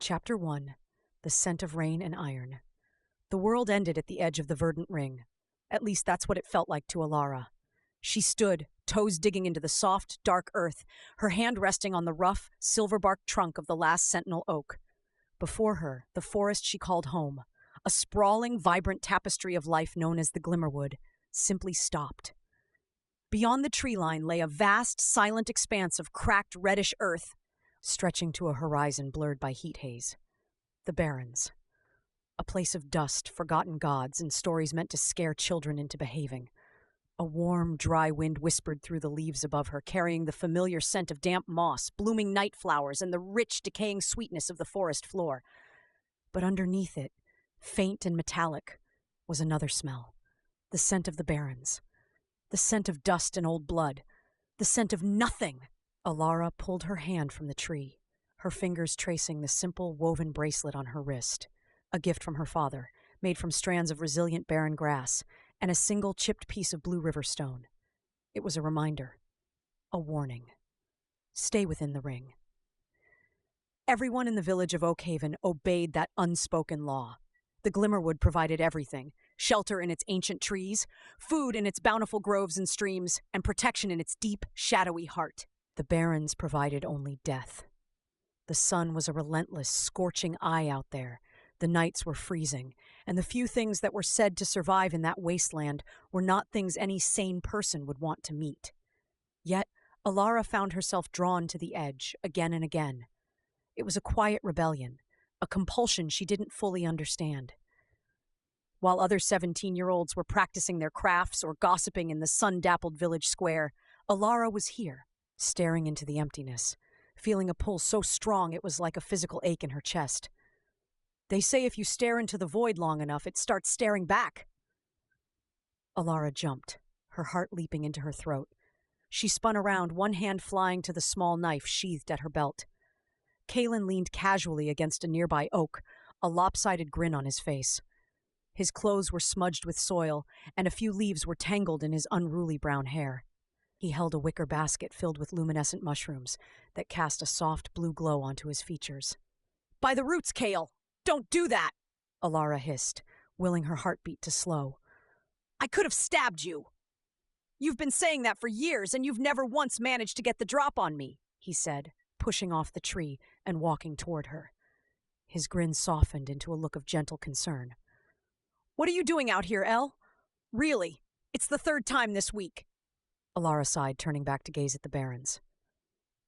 Chapter 1. The Scent of Rain and Iron. The world ended at the edge of the verdant ring. At least that's what it felt like to Elara. She stood, toes digging into the soft, dark earth, her hand resting on the rough, silver-barked trunk of the last sentinel oak. Before her, the forest she called home, a sprawling, vibrant tapestry of life known as the Glimmerwood, simply stopped. Beyond the tree line lay a vast, silent expanse of cracked, reddish earth, stretching to a horizon blurred by heat haze. The Barrens. A place of dust, forgotten gods, and stories meant to scare children into behaving. A warm, dry wind whispered through the leaves above her, carrying the familiar scent of damp moss, blooming night flowers, and the rich, decaying sweetness of the forest floor. But underneath it, faint and metallic, was another smell. The scent of the Barrens. The scent of dust and old blood. The scent of nothing. Elara pulled her hand from the tree, her fingers tracing the simple woven bracelet on her wrist, a gift from her father, made from strands of resilient barren grass, and a single chipped piece of blue river stone. It was a reminder, a warning. Stay within the ring. Everyone in the village of Oakhaven obeyed that unspoken law. The Glimmerwood provided everything: shelter in its ancient trees, food in its bountiful groves and streams, and protection in its deep, shadowy heart. The Barrens provided only death. The sun was a relentless, scorching eye out there. The nights were freezing, and the few things that were said to survive in that wasteland were not things any sane person would want to meet. Yet, Elara found herself drawn to the edge, again and again. It was a quiet rebellion, a compulsion she didn't fully understand. While other 17-year-olds were practicing their crafts or gossiping in the sun-dappled village square, Elara was here, staring into the emptiness, feeling a pull so strong it was like a physical ache in her chest. They say if you stare into the void long enough, it starts staring back. Elara jumped, her heart leaping into her throat. She spun around, one hand flying to the small knife sheathed at her belt. Kaelen leaned casually against a nearby oak, a lopsided grin on his face. His clothes were smudged with soil, and a few leaves were tangled in his unruly brown hair. He held a wicker basket filled with luminescent mushrooms that cast a soft blue glow onto his features. "By the roots, Kael! Don't do that!" Elara hissed, willing her heartbeat to slow. "I could have stabbed you! You've been saying that for years, and you've never once managed to get the drop on me," he said, pushing off the tree and walking toward her. His grin softened into a look of gentle concern. "What are you doing out here, El? Really, it's the third time this week." Elara sighed, turning back to gaze at the Barrens.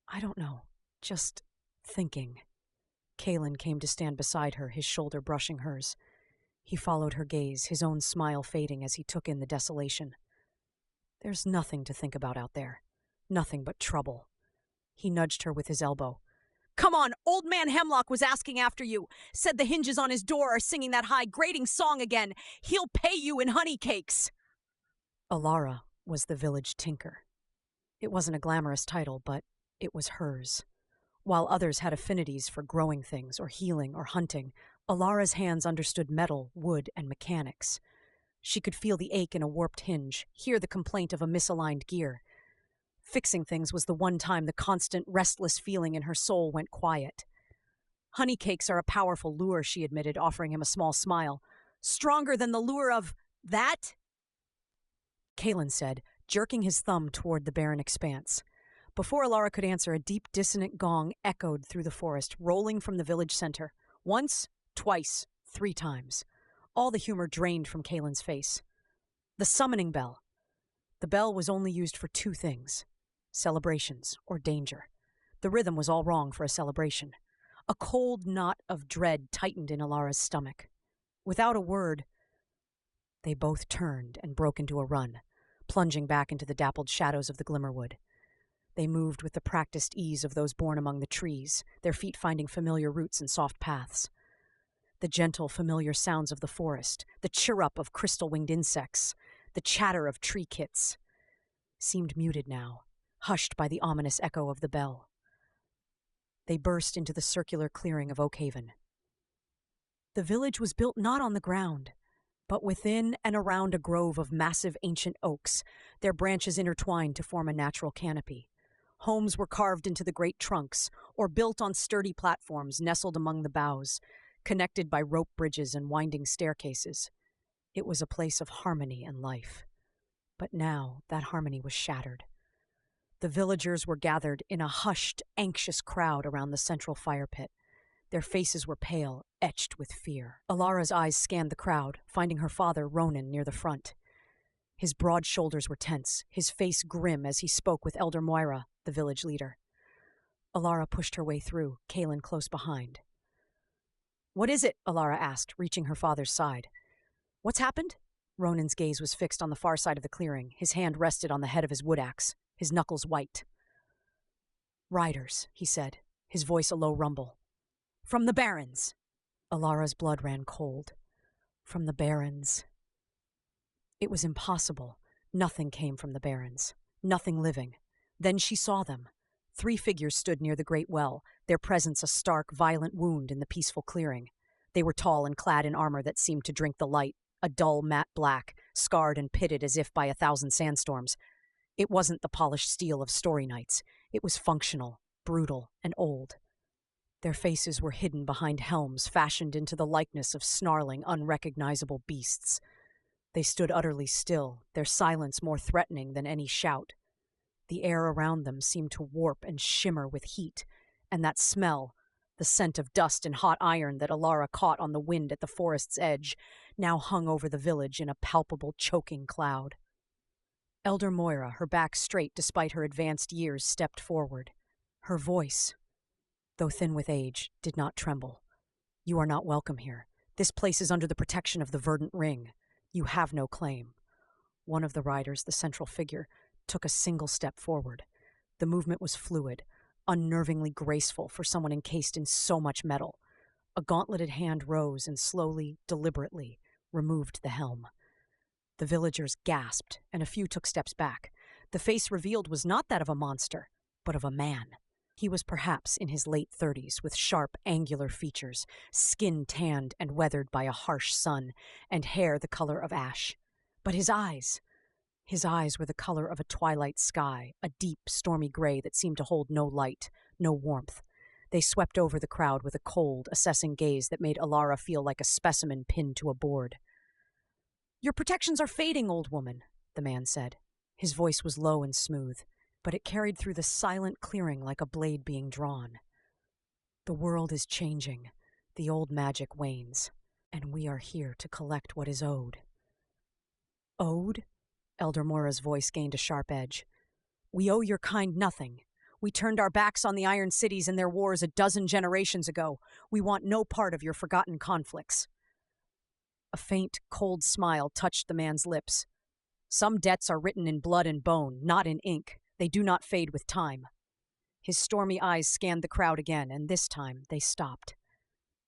"I don't know. Just thinking." Kaelen came to stand beside her, his shoulder brushing hers. He followed her gaze, his own smile fading as he took in the desolation. "There's nothing to think about out there. Nothing but trouble." He nudged her with his elbow. "Come on, Old Man Hemlock was asking after you. Said the hinges on his door are singing that high, grating song again. He'll pay you in honey cakes." Elara was the village tinker. It wasn't a glamorous title, but it was hers. While others had affinities for growing things or healing or hunting, Alara's hands understood metal, wood, and mechanics. She could feel the ache in a warped hinge, hear the complaint of a misaligned gear. Fixing things was the one time the constant, restless feeling in her soul went quiet. "Honey cakes are a powerful lure," she admitted, offering him a small smile. "Stronger than the lure of that?" Kaelen said, jerking his thumb toward the barren expanse. Before Elara could answer, a deep, dissonant gong echoed through the forest, rolling from the village center. Once, twice, 3 times. All the humor drained from Kaelen's face. The summoning bell. The bell was only used for 2 things: celebrations or danger. The rhythm was all wrong for a celebration. A cold knot of dread tightened in Elara's stomach. Without a word, they both turned and broke into a run, plunging back into the dappled shadows of the Glimmerwood. They moved with the practiced ease of those born among the trees, their feet finding familiar roots and soft paths. The gentle, familiar sounds of the forest, the chirrup of crystal-winged insects, the chatter of tree kits, seemed muted now, hushed by the ominous echo of the bell. They burst into the circular clearing of Oakhaven. The village was built not on the ground, but within and around a grove of massive ancient oaks, their branches intertwined to form a natural canopy. Homes were carved into the great trunks, or built on sturdy platforms nestled among the boughs, connected by rope bridges and winding staircases. It was a place of harmony and life. But now that harmony was shattered. The villagers were gathered in a hushed, anxious crowd around the central fire pit. Their faces were pale, etched with fear. Elara's eyes scanned the crowd, finding her father, Ronan, near the front. His broad shoulders were tense, his face grim as he spoke with Elder Moira, the village leader. Elara pushed her way through, Kaelen close behind. "What is it?" Elara asked, reaching her father's side. "What's happened?" Ronan's gaze was fixed on the far side of the clearing. His hand rested on the head of his wood axe, his knuckles white. "Riders," he said, his voice a low rumble. "From the Barrens." Elara's blood ran cold. From the Barrens. It was impossible. Nothing came from the Barrens. Nothing living. Then she saw them. 3 figures stood near the great well, their presence a stark, violent wound in the peaceful clearing. They were tall and clad in armor that seemed to drink the light, a dull matte black, scarred and pitted as if by 1,000 sandstorms. It wasn't the polished steel of story nights. It was functional, brutal, and old. Their faces were hidden behind helms fashioned into the likeness of snarling, unrecognizable beasts. They stood utterly still, their silence more threatening than any shout. The air around them seemed to warp and shimmer with heat, and that smell, the scent of dust and hot iron that Elara caught on the wind at the forest's edge, now hung over the village in a palpable, choking cloud. Elder Moira, her back straight despite her advanced years, stepped forward. Her voice, though thin with age, did not tremble. "You are not welcome here. This place is under the protection of the Verdant Ring. You have no claim." One of the riders, the central figure, took a single step forward. The movement was fluid, unnervingly graceful for someone encased in so much metal. A gauntleted hand rose and slowly, deliberately, removed the helm. The villagers gasped, and a few took steps back. The face revealed was not that of a monster, but of a man. He was perhaps in his late 30s, with sharp, angular features, skin tanned and weathered by a harsh sun, and hair the color of ash. But his eyes were the color of a twilight sky, a deep, stormy gray that seemed to hold no light, no warmth. They swept over the crowd with a cold, assessing gaze that made Elara feel like a specimen pinned to a board. "Your protections are fading, old woman," the man said. His voice was low and smooth, but it carried through the silent clearing like a blade being drawn. "The world is changing. The old magic wanes, and we are here to collect what is owed." "Owed?" Elder Moira's voice gained a sharp edge. "We owe your kind nothing. We turned our backs on the Iron Cities and their wars 12 generations ago. We want no part of your forgotten conflicts." A faint, cold smile touched the man's lips. "Some debts are written in blood and bone, not in ink. They do not fade with time." His stormy eyes scanned the crowd again, and this time they stopped.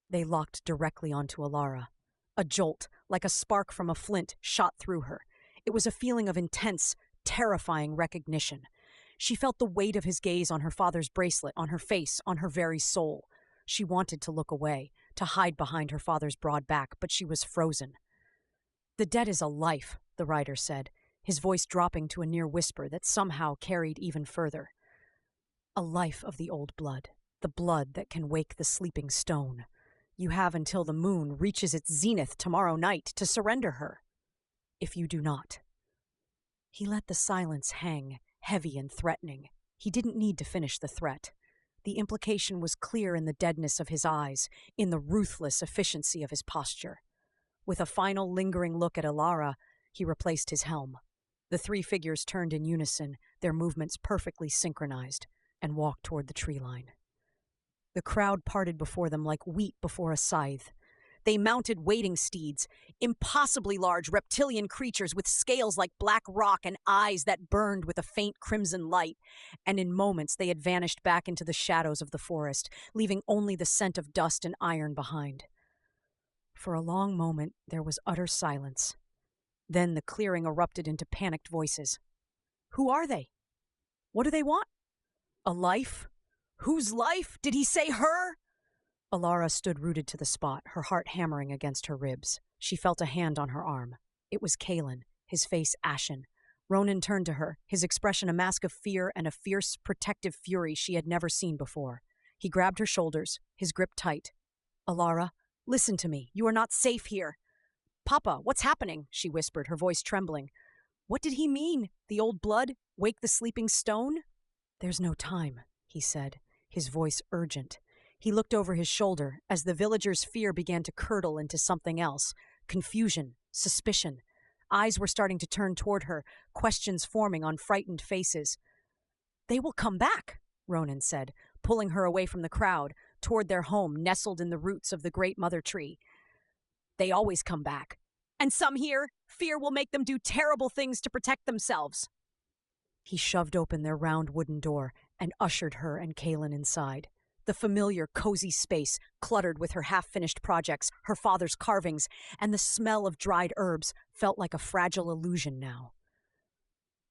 They locked directly onto Elara. A jolt, like a spark from a flint, shot through her. It was a feeling of intense, terrifying recognition. She felt the weight of his gaze on her father's bracelet, on her face, on her very soul. She wanted to look away, to hide behind her father's broad back, but she was frozen. "The debt is a life," the rider said, his voice dropping to a near whisper that somehow carried even further. "A life of the old blood, the blood that can wake the sleeping stone. You have until the moon reaches its zenith tomorrow night to surrender her. If you do not." He let the silence hang, heavy and threatening. He didn't need to finish the threat. The implication was clear in the deadness of his eyes, in the ruthless efficiency of his posture. With a final lingering look at Elara, he replaced his helm. The 3 figures turned in unison, their movements perfectly synchronized, and walked toward the tree line. The crowd parted before them like wheat before a scythe. They mounted waiting steeds, impossibly large reptilian creatures with scales like black rock and eyes that burned with a faint crimson light, and in moments they had vanished back into the shadows of the forest, leaving only the scent of dust and iron behind. For a long moment there was utter silence. Then the clearing erupted into panicked voices. "Who are they? What do they want? A life? Whose life? Did he say her?" Elara stood rooted to the spot, her heart hammering against her ribs. She felt a hand on her arm. It was Kaelen, his face ashen, Ronan turned to her, his expression a mask of fear and a fierce, protective fury she had never seen before. He grabbed her shoulders, his grip tight. "Elara, listen to me. You are not safe here." "Papa, what's happening?" she whispered, her voice trembling. "What did he mean? The old blood? Wake the sleeping stone?" "There's no time," he said, his voice urgent. He looked over his shoulder as the villagers' fear began to curdle into something else. Confusion, suspicion. Eyes were starting to turn toward her, questions forming on frightened faces. "They will come back," Ronan said, pulling her away from the crowd, toward their home nestled in the roots of the great mother tree. "They always come back. And some here, fear will make them do terrible things to protect themselves." He shoved open their round wooden door and ushered her and Kaelen inside. The familiar, cozy space, cluttered with her half-finished projects, her father's carvings, and the smell of dried herbs, felt like a fragile illusion now.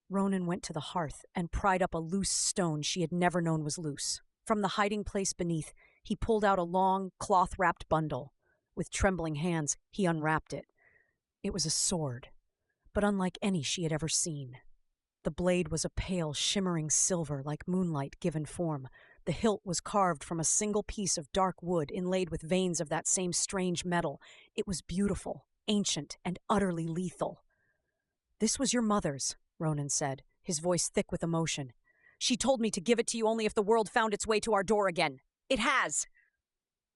Ronan went to the hearth and pried up a loose stone she had never known was loose. From the hiding place beneath, he pulled out a long, cloth-wrapped bundle. With trembling hands, he unwrapped it. It was a sword, but unlike any she had ever seen. The blade was a pale, shimmering silver like moonlight given form. The hilt was carved from a single piece of dark wood inlaid with veins of that same strange metal. It was beautiful, ancient, and utterly lethal. "This was your mother's," Ronan said, his voice thick with emotion. "She told me to give it to you only if the world found its way to our door again. It has!"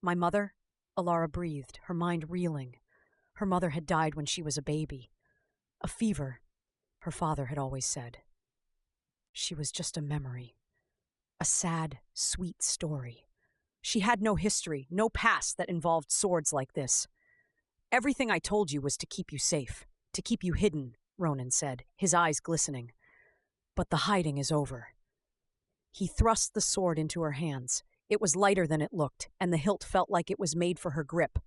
"My mother?" Elara breathed, her mind reeling. Her mother had died when she was a baby. A fever, her father had always said. She was just a memory. A sad, sweet story. She had no history, no past that involved swords like this. "Everything I told you was to keep you safe, to keep you hidden," Ronan said, his eyes glistening. "But the hiding is over." He thrust the sword into her hands. It was lighter than it looked, and the hilt felt like it was made for her grip.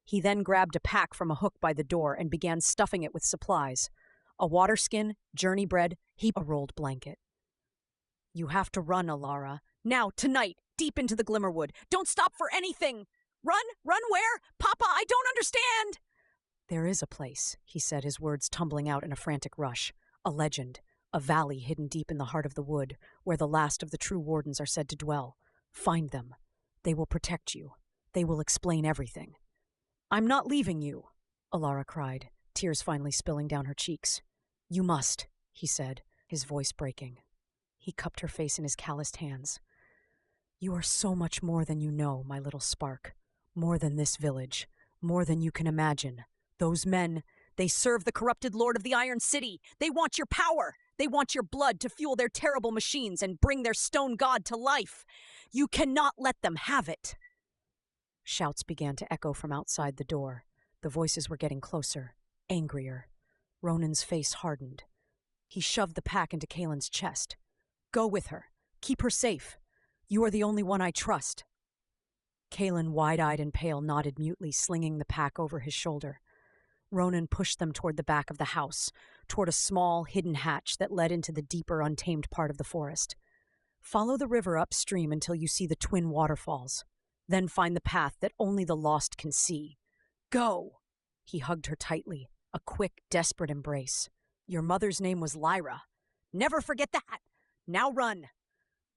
He then grabbed a pack from a hook by the door and began stuffing it with supplies. A water skin, journey bread, a rolled blanket. "You have to run, Elara. Now, tonight, deep into the Glimmerwood. Don't stop for anything! Run? Run where? Papa, I don't understand!" "There is a place," he said, his words tumbling out in a frantic rush. "A legend. A valley hidden deep in the heart of the wood, where the last of the true wardens are said to dwell. Find them. They will protect you. They will explain everything." "I'm not leaving you," Elara cried, tears finally spilling down her cheeks. "You must," he said, his voice breaking. He cupped her face in his calloused hands. "You are so much more than you know, my little spark. More than this village. More than you can imagine. Those men, they serve the corrupted lord of the Iron City. They want your power. They want your blood to fuel their terrible machines and bring their stone god to life. You cannot let them have it." Shouts began to echo from outside the door. The voices were getting closer, angrier. Ronan's face hardened. He shoved the pack into Kaelen's chest. "Go with her. Keep her safe. You are the only one I trust." Kaelen, wide-eyed and pale, nodded mutely, slinging the pack over his shoulder. Ronan pushed them toward the back of the house, toward a small, hidden hatch that led into the deeper, untamed part of the forest. "Follow the river upstream until you see the twin waterfalls. Then find the path that only the lost can see. Go!" He hugged her tightly, a quick, desperate embrace. "Your mother's name was Lyra. Never forget that! Now run!"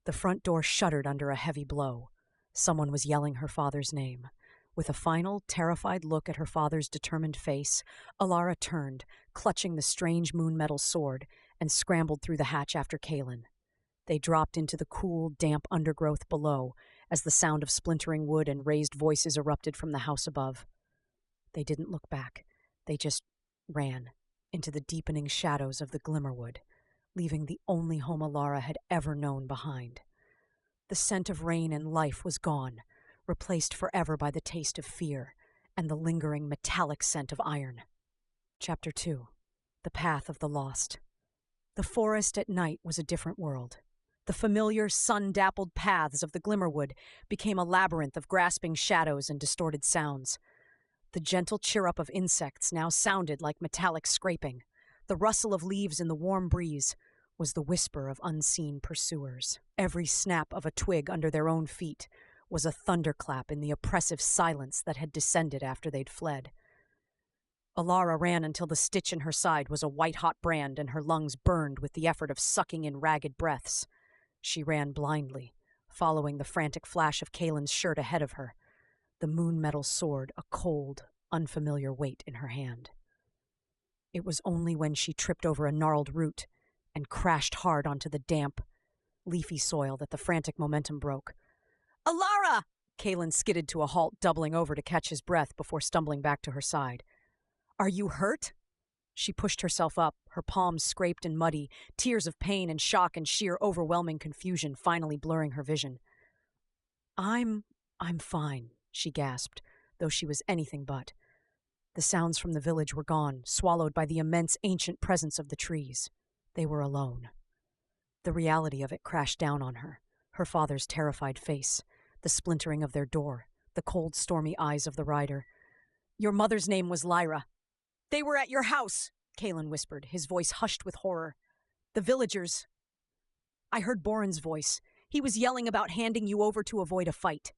The front door shuddered under a heavy blow. Someone was yelling her father's name. With a final, terrified look at her father's determined face, Elara turned, clutching the strange moonmetal sword, and scrambled through the hatch after Kaelen. They dropped into the cool, damp undergrowth below as the sound of splintering wood and raised voices erupted from the house above. They didn't look back. They just ran into the deepening shadows of the Glimmerwood, leaving the only home Elara had ever known behind. The scent of rain and life was gone, replaced forever by the taste of fear and the lingering metallic scent of iron. Chapter 2. The Path of the Lost. The forest at night was a different world. The familiar, sun-dappled paths of the Glimmerwood became a labyrinth of grasping shadows and distorted sounds. The gentle chirrup of insects now sounded like metallic scraping. The rustle of leaves in the warm breeze was the whisper of unseen pursuers. Every snap of a twig under their own feet was a thunderclap in the oppressive silence that had descended after they'd fled. Elara ran until the stitch in her side was a white-hot brand and her lungs burned with the effort of sucking in ragged breaths. She ran blindly, following the frantic flash of Kaelen's shirt ahead of her, the moon-metal sword a cold, unfamiliar weight in her hand. It was only when she tripped over a gnarled root and crashed hard onto the damp, leafy soil that the frantic momentum broke. "Elara!" Kaelen skidded to a halt, doubling over to catch his breath before stumbling back to her side. "Are you hurt?" She pushed herself up, her palms scraped and muddy, tears of pain and shock and sheer overwhelming confusion finally blurring her vision. I'm fine," she gasped, though she was anything but. The sounds from the village were gone, swallowed by the immense ancient presence of the trees. They were alone. The reality of it crashed down on her, her father's terrified face, the splintering of their door, the cold, stormy eyes of the rider. "Your mother's name was Lyra. They were at your house," Kaelen whispered, his voice hushed with horror. "The villagers. I heard Boren's voice. He was yelling about handing you over to avoid a fight."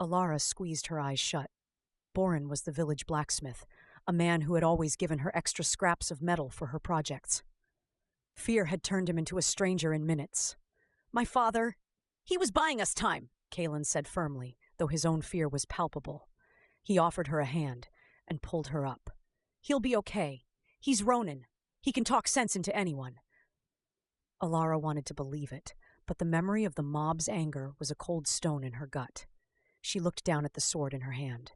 Elara squeezed her eyes shut. Boren was the village blacksmith, a man who had always given her extra scraps of metal for her projects. Fear had turned him into a stranger in minutes. "My father, he was buying us time," Kaelen said firmly, though his own fear was palpable. He offered her a hand and pulled her up. "He'll be okay. He's Ronin. He can talk sense into anyone." Elara wanted to believe it, but the memory of the mob's anger was a cold stone in her gut. She looked down at the sword in her hand.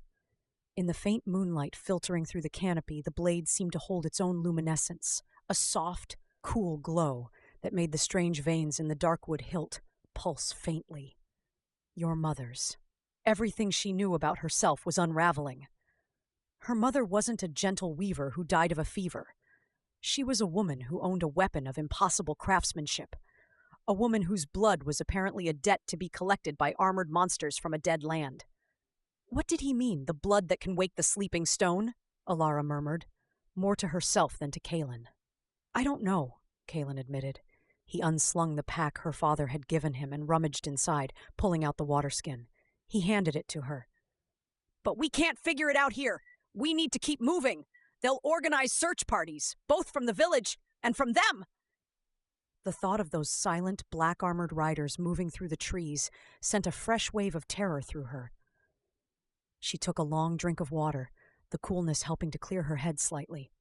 In the faint moonlight filtering through the canopy, the blade seemed to hold its own luminescence, a soft, cool glow that made the strange veins in the darkwood hilt pulse faintly. Your mother's. Everything she knew about herself was unraveling. Her mother wasn't a gentle weaver who died of a fever. She was a woman who owned a weapon of impossible craftsmanship, a woman whose blood was apparently a debt to be collected by armored monsters from a dead land. "What did he mean, the blood that can wake the sleeping stone?" Elara murmured, more to herself than to Kaelen. "I don't know," Kaelen admitted. He unslung the pack her father had given him and rummaged inside, pulling out the water skin. He handed it to her. "But we can't figure it out here. We need to keep moving. They'll organize search parties, both from the village and from them." The thought of those silent, black-armored riders moving through the trees sent a fresh wave of terror through her. She took a long drink of water, the coolness helping to clear her head slightly.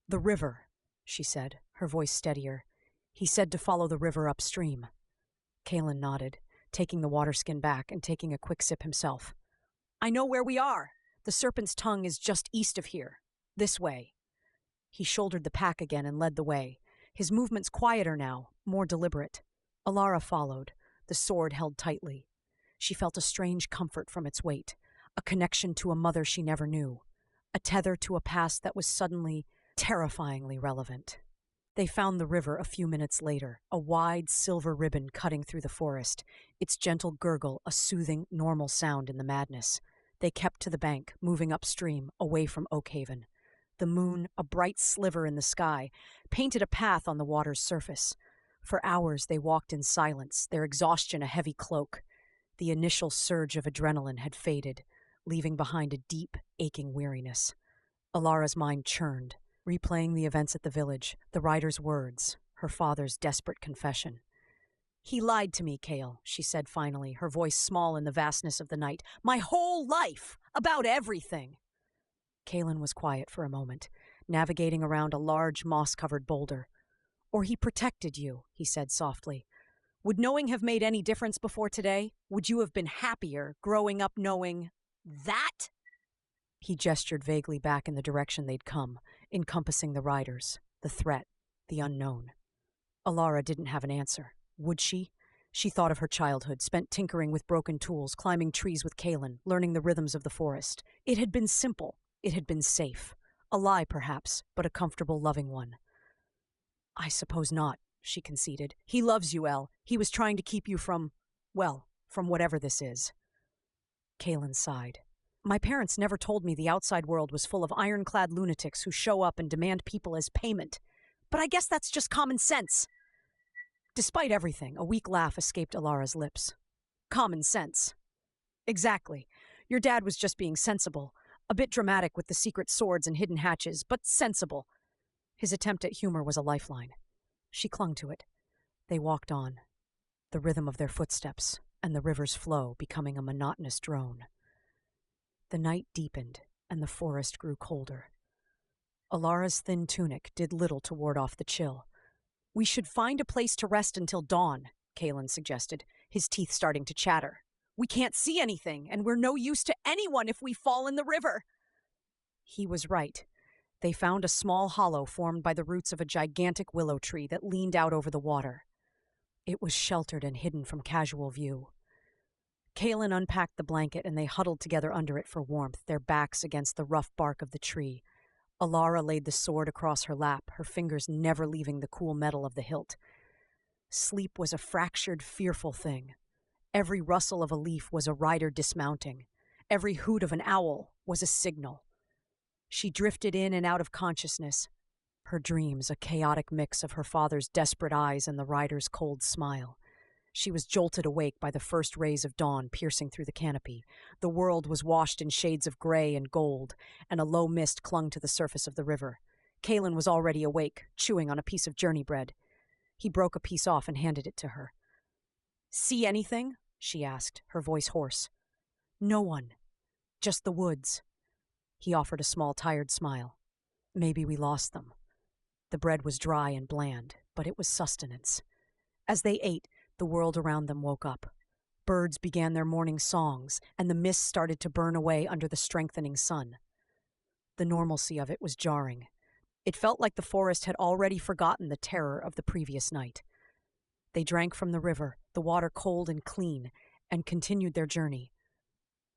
"The river," she said, her voice steadier. "He said to follow the river upstream." Kaelen nodded, taking the water skin back and taking a quick sip himself. "I know where we are. The Serpent's Tongue is just east of here. This way." He shouldered the pack again and led the way, his movements quieter now, more deliberate. Elara followed, the sword held tightly. She felt a strange comfort from its weight, a connection to a mother she never knew, a tether to a past that was suddenly, terrifyingly relevant. They found the river a few minutes later, a wide silver ribbon cutting through the forest, its gentle gurgle a soothing, normal sound in the madness. They kept to the bank, moving upstream, away from Oakhaven. The moon, a bright sliver in the sky, painted a path on the water's surface. For hours they walked in silence, their exhaustion a heavy cloak. The initial surge of adrenaline had faded, leaving behind a deep, aching weariness. Alara's mind churned, replaying the events at the village, the rider's words, her father's desperate confession. "He lied to me, Kael," she said finally, her voice small in the vastness of the night. "My whole life! About everything!" Kaelen was quiet for a moment, navigating around a large, moss-covered boulder. "Or he protected you," he said softly. "Would knowing have made any difference before today? Would you have been happier growing up knowing that?" He gestured vaguely back in the direction they'd come, encompassing the riders, the threat, the unknown. Elara didn't have an answer. Would she? She thought of her childhood, spent tinkering with broken tools, climbing trees with Kaelen, learning the rhythms of the forest. It had been simple. It had been safe. A lie, perhaps, but a comfortable, loving one. "I suppose not," she conceded. "He loves you, El. He was trying to keep you from whatever this is." Kaelen sighed. "My parents never told me the outside world was full of ironclad lunatics who show up and demand people as payment. But I guess that's just common sense." Despite everything, a weak laugh escaped Alara's lips. "Common sense. Exactly. Your dad was just being sensible. A bit dramatic with the secret swords and hidden hatches, but sensible. His attempt at humor was a lifeline. She clung to it. They walked on, the rhythm of their footsteps and the river's flow becoming a monotonous drone. The night deepened, and the forest grew colder. Alara's thin tunic did little to ward off the chill. "We should find a place to rest until dawn," Kaelen suggested, his teeth starting to chatter. "We can't see anything, and we're no use to anyone if we fall in the river." He was right. They found a small hollow formed by the roots of a gigantic willow tree that leaned out over the water. It was sheltered and hidden from casual view. Kaelen unpacked the blanket and they huddled together under it for warmth, their backs against the rough bark of the tree. Elara laid the sword across her lap, her fingers never leaving the cool metal of the hilt. Sleep was a fractured, fearful thing. Every rustle of a leaf was a rider dismounting. Every hoot of an owl was a signal. She drifted in and out of consciousness, her dreams a chaotic mix of her father's desperate eyes and the rider's cold smile. She was jolted awake by the first rays of dawn piercing through the canopy. The world was washed in shades of gray and gold, and a low mist clung to the surface of the river. Kaelen was already awake, chewing on a piece of journey bread. He broke a piece off and handed it to her. "See anything?" she asked, her voice hoarse. "No one. Just the woods." He offered a small, tired smile. "Maybe we lost them." The bread was dry and bland, but it was sustenance. As they ate, the world around them woke up. Birds began their morning songs, and the mist started to burn away under the strengthening sun. The normalcy of it was jarring. It felt like the forest had already forgotten the terror of the previous night. They drank from the river, the water cold and clean, and continued their journey.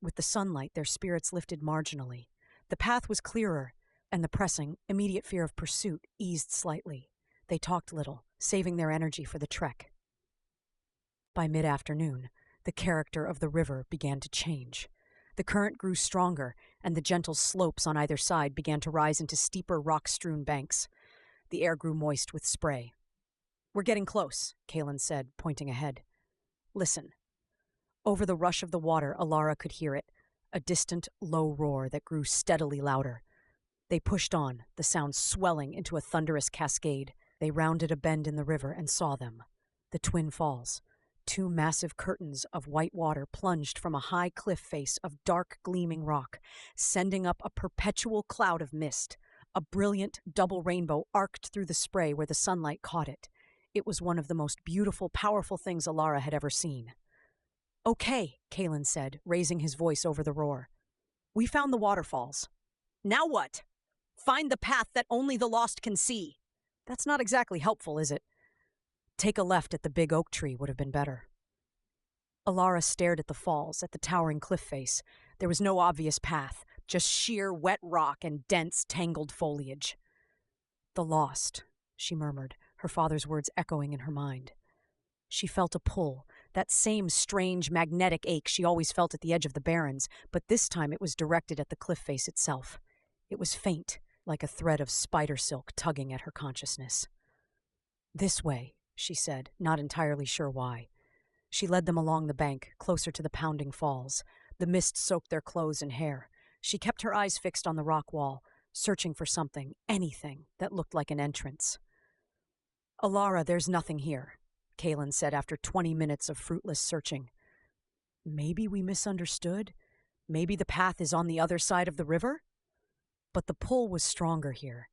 With the sunlight, their spirits lifted marginally. The path was clearer, and the pressing, immediate fear of pursuit eased slightly. They talked little, saving their energy for the trek. By mid-afternoon, the character of the river began to change. The current grew stronger, and the gentle slopes on either side began to rise into steeper rock-strewn banks. The air grew moist with spray. "We're getting close," Kaelen said, pointing ahead. "Listen." Over the rush of the water, Elara could hear it, a distant, low roar that grew steadily louder. They pushed on, the sound swelling into a thunderous cascade. They rounded a bend in the river and saw them. The Twin Falls. Two massive curtains of white water plunged from a high cliff face of dark, gleaming rock, sending up a perpetual cloud of mist. A brilliant double rainbow arced through the spray where the sunlight caught it. It was one of the most beautiful, powerful things Elara had ever seen. "Okay," Kaelen said, raising his voice over the roar. "We found the waterfalls. Now what? Find the path that only the lost can see." "That's not exactly helpful, is it?" "Take a left at the big oak tree would have been better." Elara stared at the falls, at the towering cliff face. There was no obvious path, just sheer wet rock and dense, tangled foliage. "The lost," she murmured, her father's words echoing in her mind. She felt a pull, that same strange, magnetic ache she always felt at the edge of the barrens, but this time it was directed at the cliff face itself. It was faint, like a thread of spider silk tugging at her consciousness. "This way," she said, not entirely sure why. She led them along the bank, closer to the pounding falls. The mist soaked their clothes and hair. She kept her eyes fixed on the rock wall, searching for something, anything, that looked like an entrance. "Elara, there's nothing here," Kaelen said after 20 minutes of fruitless searching. "Maybe we misunderstood? Maybe the path is on the other side of the river?" But the pull was stronger here.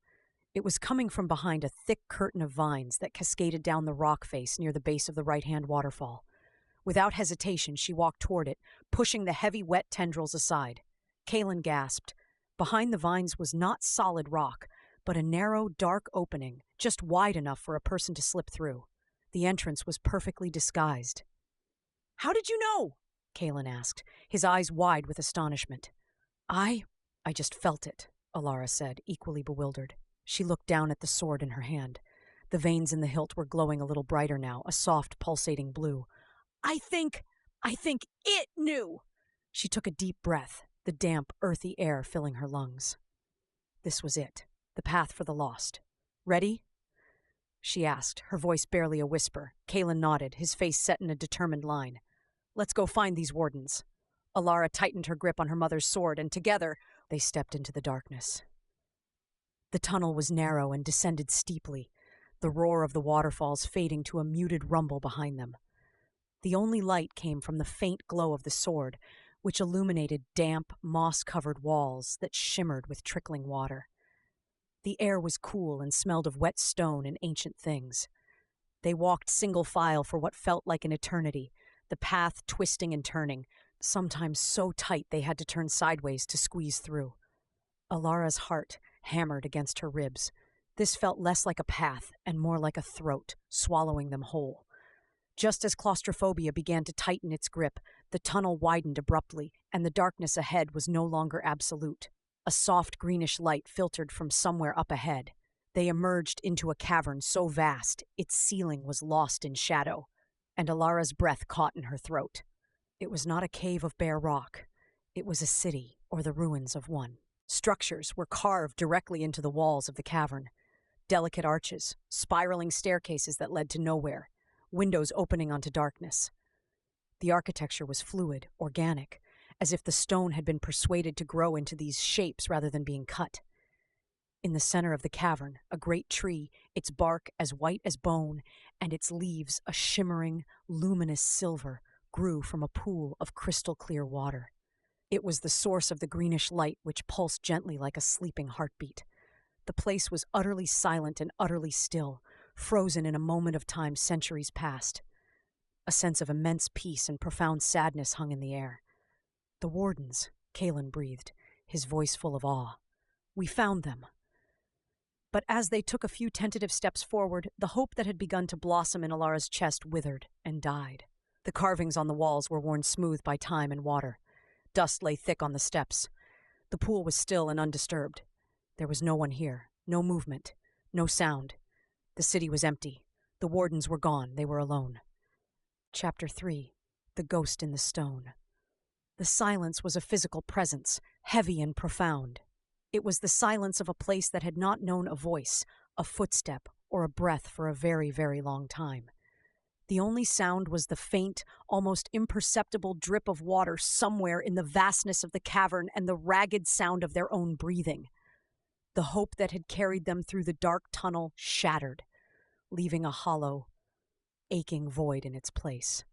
It was coming from behind a thick curtain of vines that cascaded down the rock face near the base of the right-hand waterfall. Without hesitation, she walked toward it, pushing the heavy, wet tendrils aside. Kaelen gasped. Behind the vines was not solid rock, but a narrow, dark opening, just wide enough for a person to slip through. The entrance was perfectly disguised. "How did you know?" Kaelen asked, his eyes wide with astonishment. I just felt it," Elara said, equally bewildered. She looked down at the sword in her hand. The veins in the hilt were glowing a little brighter now, a soft, pulsating blue. I think it knew." She took a deep breath, the damp, earthy air filling her lungs. This was it, the path for the lost. "Ready?" she asked, her voice barely a whisper. Kaelen nodded, his face set in a determined line. "Let's go find these wardens." Elara tightened her grip on her mother's sword, and together they stepped into the darkness. The tunnel was narrow and descended steeply, the roar of the waterfalls fading to a muted rumble behind them. The only light came from the faint glow of the sword, which illuminated damp, moss-covered walls that shimmered with trickling water. The air was cool and smelled of wet stone and ancient things. They walked single file for what felt like an eternity, the path twisting and turning, sometimes so tight they had to turn sideways to squeeze through. Alara's heart hammered against her ribs. This felt less like a path and more like a throat, swallowing them whole. Just as claustrophobia began to tighten its grip, the tunnel widened abruptly, and the darkness ahead was no longer absolute. A soft greenish light filtered from somewhere up ahead. They emerged into a cavern so vast, its ceiling was lost in shadow, and Alara's breath caught in her throat. It was not a cave of bare rock. It was a city, or the ruins of one. Structures were carved directly into the walls of the cavern. Delicate arches, spiraling staircases that led to nowhere, windows opening onto darkness. The architecture was fluid, organic, as if the stone had been persuaded to grow into these shapes rather than being cut. In the center of the cavern, a great tree, its bark as white as bone, and its leaves a shimmering, luminous silver, grew from a pool of crystal-clear water. It was the source of the greenish light which pulsed gently like a sleeping heartbeat. The place was utterly silent and utterly still, frozen in a moment of time centuries past. A sense of immense peace and profound sadness hung in the air. "The wardens," Kaelen breathed, his voice full of awe. "We found them." But as they took a few tentative steps forward, the hope that had begun to blossom in Alara's chest withered and died. The carvings on the walls were worn smooth by time and water. Dust lay thick on the steps. The pool was still and undisturbed. There was no one here, no movement, no sound. The city was empty. The wardens were gone. They were alone. Chapter 3. The Ghost in the Stone. The silence was a physical presence, heavy and profound. It was the silence of a place that had not known a voice, a footstep, or a breath for a very, very long time. The only sound was the faint, almost imperceptible drip of water somewhere in the vastness of the cavern and the ragged sound of their own breathing. The hope that had carried them through the dark tunnel shattered, leaving a hollow, aching void in its place.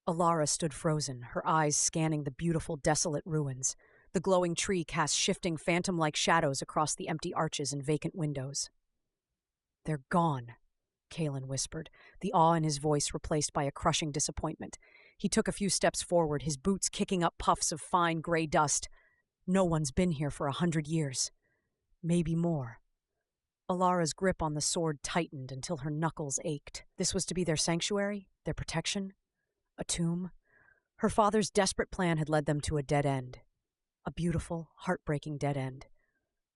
Elara stood frozen, her eyes scanning the beautiful, desolate ruins. The glowing tree cast shifting, phantom-like shadows across the empty arches and vacant windows. "They're gone," Kaelen whispered, the awe in his voice replaced by a crushing disappointment. He took a few steps forward, his boots kicking up puffs of fine gray dust. "No one's been here for 100 years. Maybe more." Alara's grip on the sword tightened until her knuckles ached. This was to be their sanctuary, their protection, a tomb. Her father's desperate plan had led them to a dead end. A beautiful, heartbreaking dead end.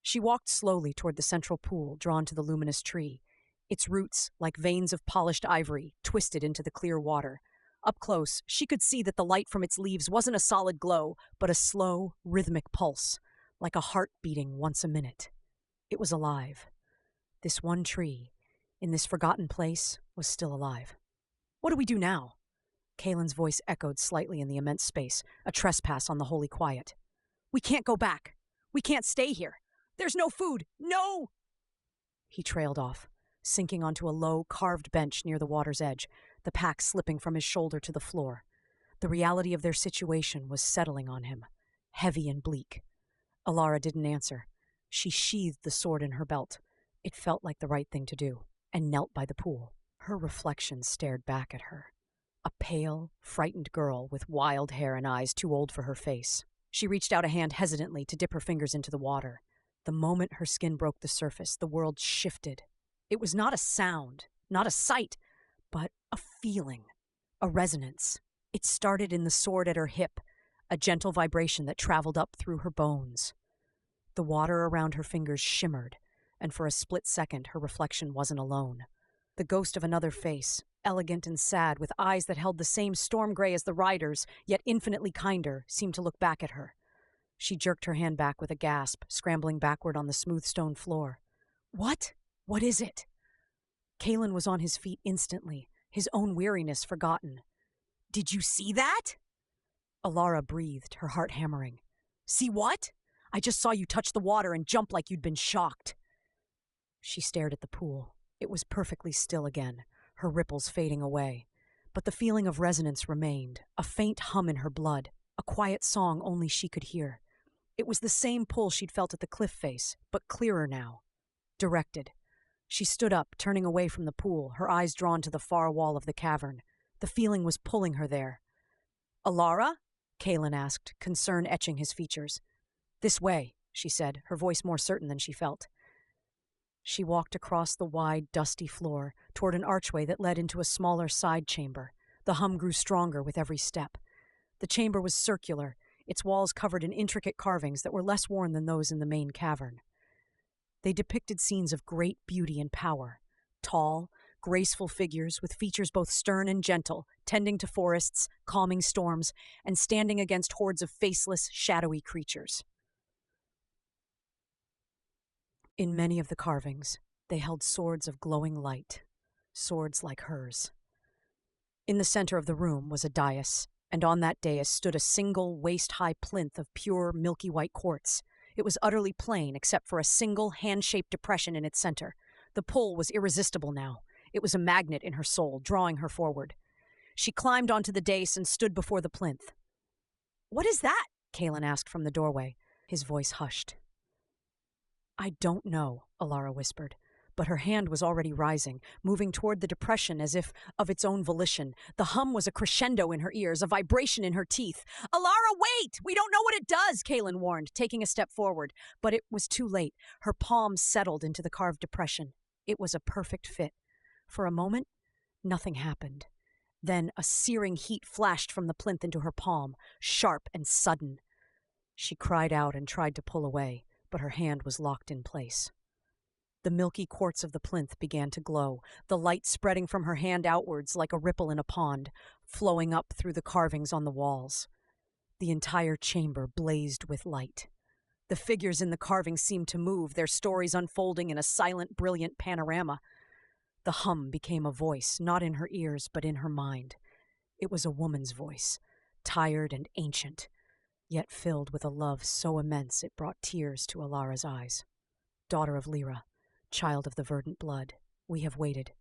She walked slowly toward the central pool, drawn to the luminous tree. Its roots, like veins of polished ivory, twisted into the clear water. Up close, she could see that the light from its leaves wasn't a solid glow, but a slow, rhythmic pulse, like a heart beating once a minute. It was alive. This one tree, in this forgotten place, was still alive. "What do we do now?" Kaelen's voice echoed slightly in the immense space, a trespass on the holy quiet. "We can't go back. We can't stay here. There's no food. No!" He trailed off, sinking onto a low, carved bench near the water's edge, the pack slipping from his shoulder to the floor. The reality of their situation was settling on him, heavy and bleak. Elara didn't answer. She sheathed the sword in her belt. It felt like the right thing to do, and knelt by the pool. Her reflection stared back at her. A pale, frightened girl with wild hair and eyes too old for her face. She reached out a hand hesitantly to dip her fingers into the water. The moment her skin broke the surface, the world shifted. It was not a sound, not a sight, but a feeling, a resonance. It started in the sword at her hip, a gentle vibration that traveled up through her bones. The water around her fingers shimmered, and for a split second her reflection wasn't alone. The ghost of another face, elegant and sad, with eyes that held the same storm gray as the rider's, yet infinitely kinder, seemed to look back at her. She jerked her hand back with a gasp, scrambling backward on the smooth stone floor. "What? What is it?" Kaelen was on his feet instantly, his own weariness forgotten. "Did you see that?" Elara breathed, her heart hammering. See what? I just saw you touch the water and jump like you'd been shocked. She stared at the pool. It was perfectly still again, her ripples fading away. But the feeling of resonance remained, a faint hum in her blood, a quiet song only she could hear. It was the same pull she'd felt at the cliff face, but clearer now. Directed. She stood up, turning away from the pool, her eyes drawn to the far wall of the cavern. The feeling was pulling her there. Elara? Kaelen asked, concern etching his features. This way, she said, her voice more certain than she felt. She walked across the wide, dusty floor, toward an archway that led into a smaller side chamber. The hum grew stronger with every step. The chamber was circular, its walls covered in intricate carvings that were less worn than those in the main cavern. They depicted scenes of great beauty and power. Tall, graceful figures with features both stern and gentle, tending to forests, calming storms, and standing against hordes of faceless, shadowy creatures. In many of the carvings, they held swords of glowing light, swords like hers. In the center of the room was a dais, and on that dais stood a single waist-high plinth of pure, milky white quartz. It was utterly plain except for a single hand-shaped depression in its center. The pull was irresistible now. It was a magnet in her soul, drawing her forward. She climbed onto the dais and stood before the plinth. "What is that?" Kaelen asked from the doorway. His voice hushed. "I don't know," Elara whispered, but her hand was already rising, moving toward the depression as if of its own volition. The hum was a crescendo in her ears, a vibration in her teeth. "Elara, wait! We don't know what it does," Kaelen warned, taking a step forward. But it was too late. Her palms settled into the carved depression. It was a perfect fit. For a moment, nothing happened. Then a searing heat flashed from the plinth into her palm, sharp and sudden. She cried out and tried to pull away, but her hand was locked in place. The milky quartz of the plinth began to glow, the light spreading from her hand outwards like a ripple in a pond, flowing up through the carvings on the walls. The entire chamber blazed with light. The figures in the carvings seemed to move, their stories unfolding in a silent, brilliant panorama. The hum became a voice, not in her ears, but in her mind. It was a woman's voice, tired and ancient, yet filled with a love so immense it brought tears to Elara's eyes. "Daughter of Lyra, child of the verdant blood, we have waited."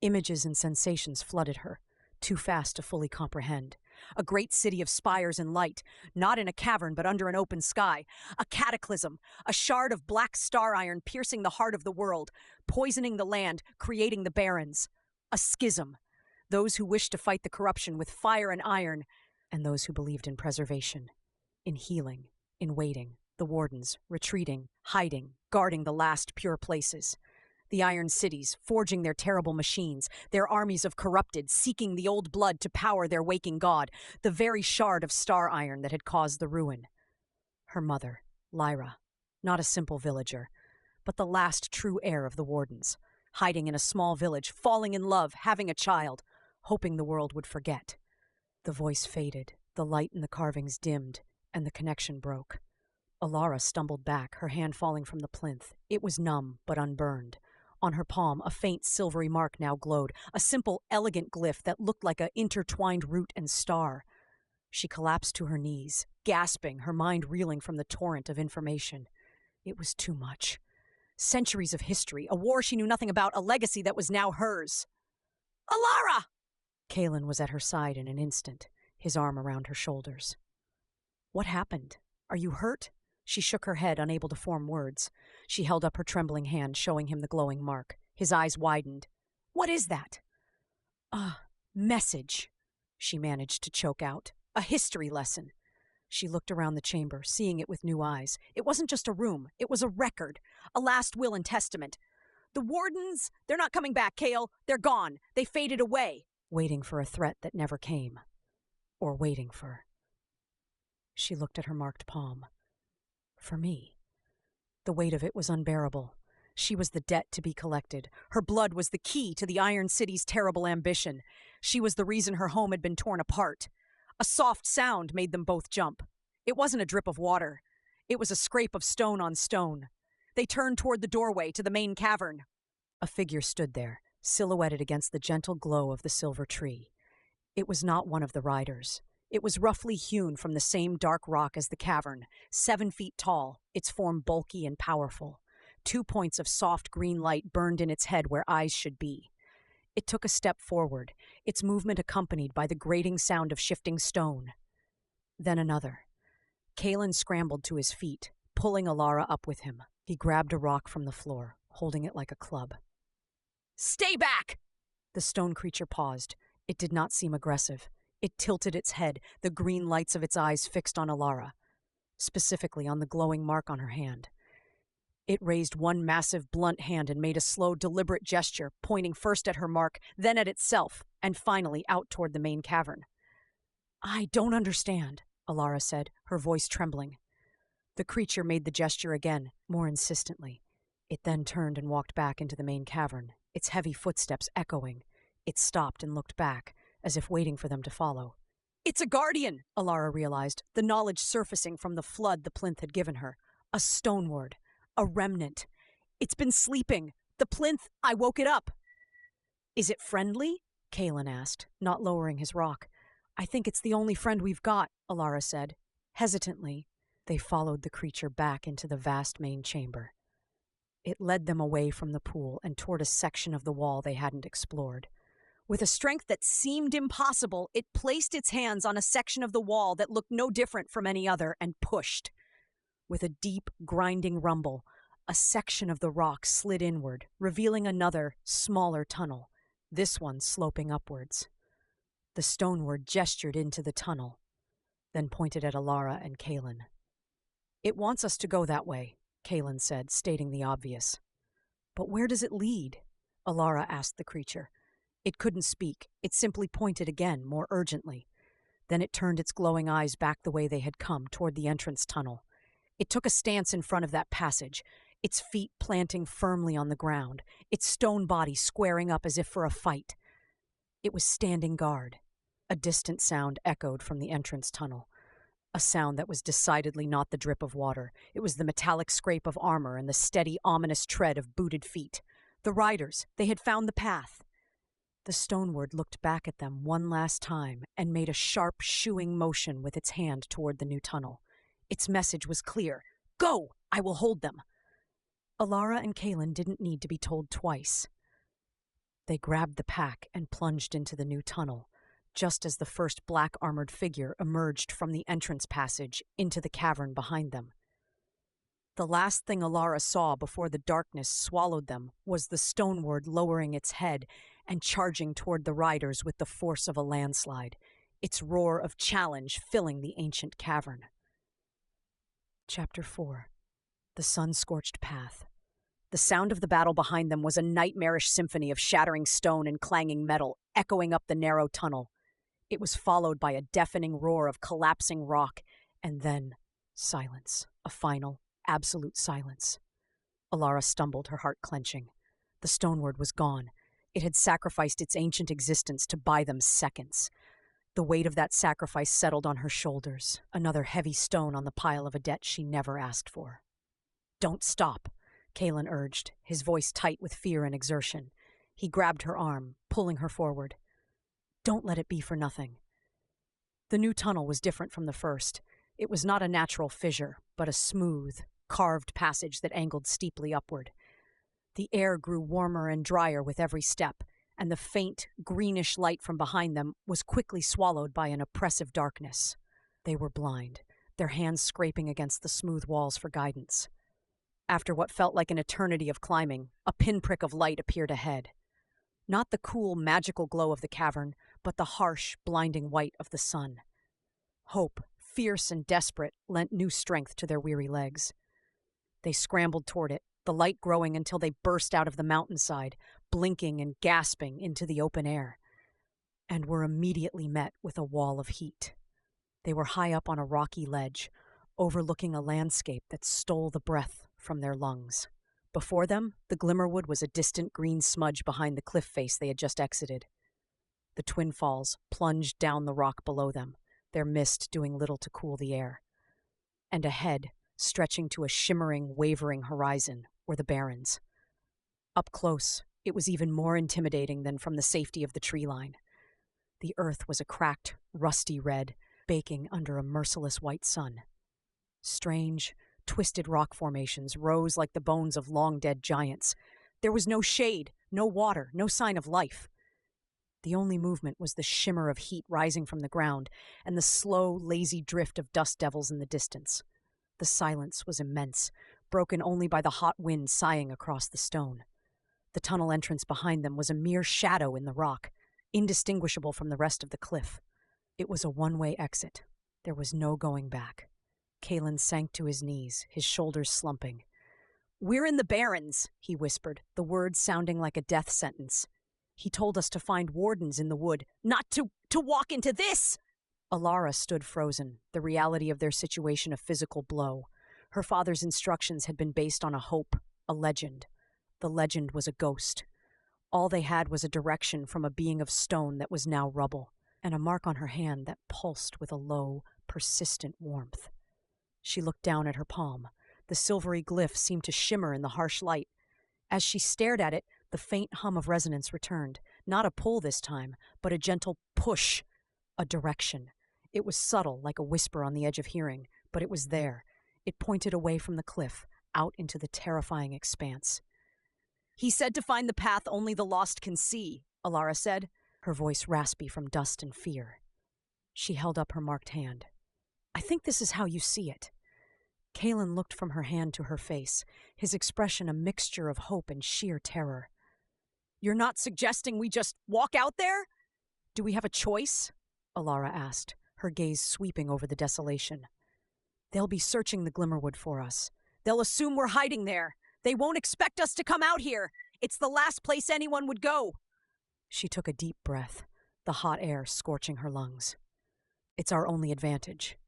Images and sensations flooded her, too fast to fully comprehend. A great city of spires and light, not in a cavern but under an open sky. A cataclysm, a shard of black star iron piercing the heart of the world, poisoning the land, creating the barrens. A schism, those who wished to fight the corruption with fire and iron, and those who believed in preservation, in healing, in waiting, the wardens, retreating, hiding, guarding the last pure places. The iron cities, forging their terrible machines, their armies of corrupted, seeking the old blood to power their waking god, the very shard of star iron that had caused the ruin. Her mother, Lyra, not a simple villager, but the last true heir of the wardens, hiding in a small village, falling in love, having a child, hoping the world would forget. The voice faded, the light in the carvings dimmed, and the connection broke. Elara stumbled back, her hand falling from the plinth. It was numb, but unburned. On her palm, a faint silvery mark now glowed, a simple, elegant glyph that looked like an intertwined root and star. She collapsed to her knees, gasping, her mind reeling from the torrent of information. It was too much. Centuries of history, a war she knew nothing about, a legacy that was now hers. "Elara!" Kaelen was at her side in an instant, his arm around her shoulders. "What happened? Are you hurt?" She shook her head, unable to form words. She held up her trembling hand, showing him the glowing mark. His eyes widened. "What is that?" "A message," she managed to choke out. "A history lesson." She looked around the chamber, seeing it with new eyes. It wasn't just a room. It was a record, a last will and testament. "The wardens, they're not coming back, Kael. They're gone. They faded away." Waiting for a threat that never came. Or waiting for... She looked at her marked palm. For me. The weight of it was unbearable. She was the debt to be collected. Her blood was the key to the Iron City's terrible ambition. She was the reason her home had been torn apart. A soft sound made them both jump. It wasn't a drip of water. It was a scrape of stone on stone. They turned toward the doorway to the main cavern. A figure stood there, silhouetted against the gentle glow of the silver tree. It was not one of the riders. It was roughly hewn from the same dark rock as the cavern, 7 feet tall, its form bulky and powerful. 2 points of soft green light burned in its head where eyes should be. It took a step forward, its movement accompanied by the grating sound of shifting stone. Then another. Kaelen scrambled to his feet, pulling Elara up with him. He grabbed a rock from the floor, holding it like a club. "Stay back!" The stone creature paused. It did not seem aggressive. It tilted its head, the green lights of its eyes fixed on Elara, specifically on the glowing mark on her hand. It raised one massive, blunt hand and made a slow, deliberate gesture, pointing first at her mark, then at itself, and finally out toward the main cavern. "I don't understand," Elara said, her voice trembling. The creature made the gesture again, more insistently. It then turned and walked back into the main cavern, its heavy footsteps echoing. It stopped and looked back, as if waiting for them to follow. "It's a guardian," Elara realized, the knowledge surfacing from the flood the plinth had given her. A stone word. A remnant. "It's been sleeping. The plinth, I woke it up." "Is it friendly?" Kaelen asked, not lowering his rock. "I think it's the only friend we've got," Elara said. Hesitantly, they followed the creature back into the vast main chamber. It led them away from the pool and toward a section of the wall they hadn't explored. With a strength that seemed impossible, it placed its hands on a section of the wall that looked no different from any other and pushed. With a deep, grinding rumble, a section of the rock slid inward, revealing another, smaller tunnel, this one sloping upwards. The stoneward gestured into the tunnel, then pointed at Elara and Kaelen. "It wants us to go that way," Kaelen said, stating the obvious. "But where does it lead?" Elara asked the creature. It couldn't speak. It simply pointed again, more urgently. Then it turned its glowing eyes back the way they had come, toward the entrance tunnel. It took a stance in front of that passage, its feet planting firmly on the ground, its stone body squaring up as if for a fight. It was standing guard. A distant sound echoed from the entrance tunnel. A sound that was decidedly not the drip of water. It was the metallic scrape of armor and the steady, ominous tread of booted feet. The riders, they had found the path. The stoneward looked back at them one last time and made a sharp, shooing motion with its hand toward the new tunnel. Its message was clear. "Go! I will hold them!" Elara and Kaelen didn't need to be told twice. They grabbed the pack and plunged into the new tunnel, just as the first black-armored figure emerged from the entrance passage into the cavern behind them. The last thing Elara saw before the darkness swallowed them was the stoneward lowering its head and charging toward the riders with the force of a landslide, its roar of challenge filling the ancient cavern. Chapter 4. The Sun-Scorched Path. The sound of the battle behind them was a nightmarish symphony of shattering stone and clanging metal, echoing up the narrow tunnel. It was followed by a deafening roar of collapsing rock, and then silence, a final, absolute silence. Elara stumbled, her heart clenching. The stoneward was gone. It had sacrificed its ancient existence to buy them seconds. The weight of that sacrifice settled on her shoulders, another heavy stone on the pile of a debt she never asked for. "Don't stop," Kaelen urged, his voice tight with fear and exertion. He grabbed her arm, pulling her forward. "Don't let it be for nothing." The new tunnel was different from the first. It was not a natural fissure, but a smooth, carved passage that angled steeply upward. The air grew warmer and drier with every step, and the faint, greenish light from behind them was quickly swallowed by an oppressive darkness. They were blind, their hands scraping against the smooth walls for guidance. After what felt like an eternity of climbing, a pinprick of light appeared ahead. Not the cool, magical glow of the cavern, but the harsh, blinding white of the sun. Hope, fierce and desperate, lent new strength to their weary legs. They scrambled toward it, the light growing until they burst out of the mountainside, blinking and gasping into the open air, and were immediately met with a wall of heat. They were high up on a rocky ledge, overlooking a landscape that stole the breath from their lungs. Before them, the Glimmerwood was a distant green smudge behind the cliff face they had just exited. The Twin Falls plunged down the rock below them, their mist doing little to cool the air. And ahead, stretching to a shimmering, wavering horizon, were the Barrens. Up close, it was even more intimidating than from the safety of the tree line. The earth was a cracked, rusty red, baking under a merciless white sun. Strange, twisted rock formations rose like the bones of long-dead giants. There was no shade, no water, no sign of life. The only movement was the shimmer of heat rising from the ground and the slow, lazy drift of dust devils in the distance. The silence was immense, broken only by the hot wind sighing across the stone. The tunnel entrance behind them was a mere shadow in the rock, indistinguishable from the rest of the cliff. It was a one-way exit. There was no going back. Kaelen sank to his knees, his shoulders slumping. "We're in the Barrens," he whispered, the words sounding like a death sentence. "He told us to find wardens in the wood, not to walk into this!" Elara stood frozen, the reality of their situation a physical blow. Her father's instructions had been based on a hope, a legend. The legend was a ghost. All they had was a direction from a being of stone that was now rubble, and a mark on her hand that pulsed with a low, persistent warmth. She looked down at her palm. The silvery glyph seemed to shimmer in the harsh light. As she stared at it, the faint hum of resonance returned. Not a pull this time, but a gentle push, a direction. It was subtle, like a whisper on the edge of hearing, but it was there. It pointed away from the cliff, out into the terrifying expanse. "He said to find the path only the lost can see," Elara said, her voice raspy from dust and fear. She held up her marked hand. "I think this is how you see it." Kaelen looked from her hand to her face, his expression a mixture of hope and sheer terror. "You're not suggesting we just walk out there? Do we have a choice?" Elara asked, her gaze sweeping over the desolation. "They'll be searching the Glimmerwood for us. They'll assume we're hiding there. They won't expect us to come out here. It's the last place anyone would go." She took a deep breath, the hot air scorching her lungs. "It's our only advantage."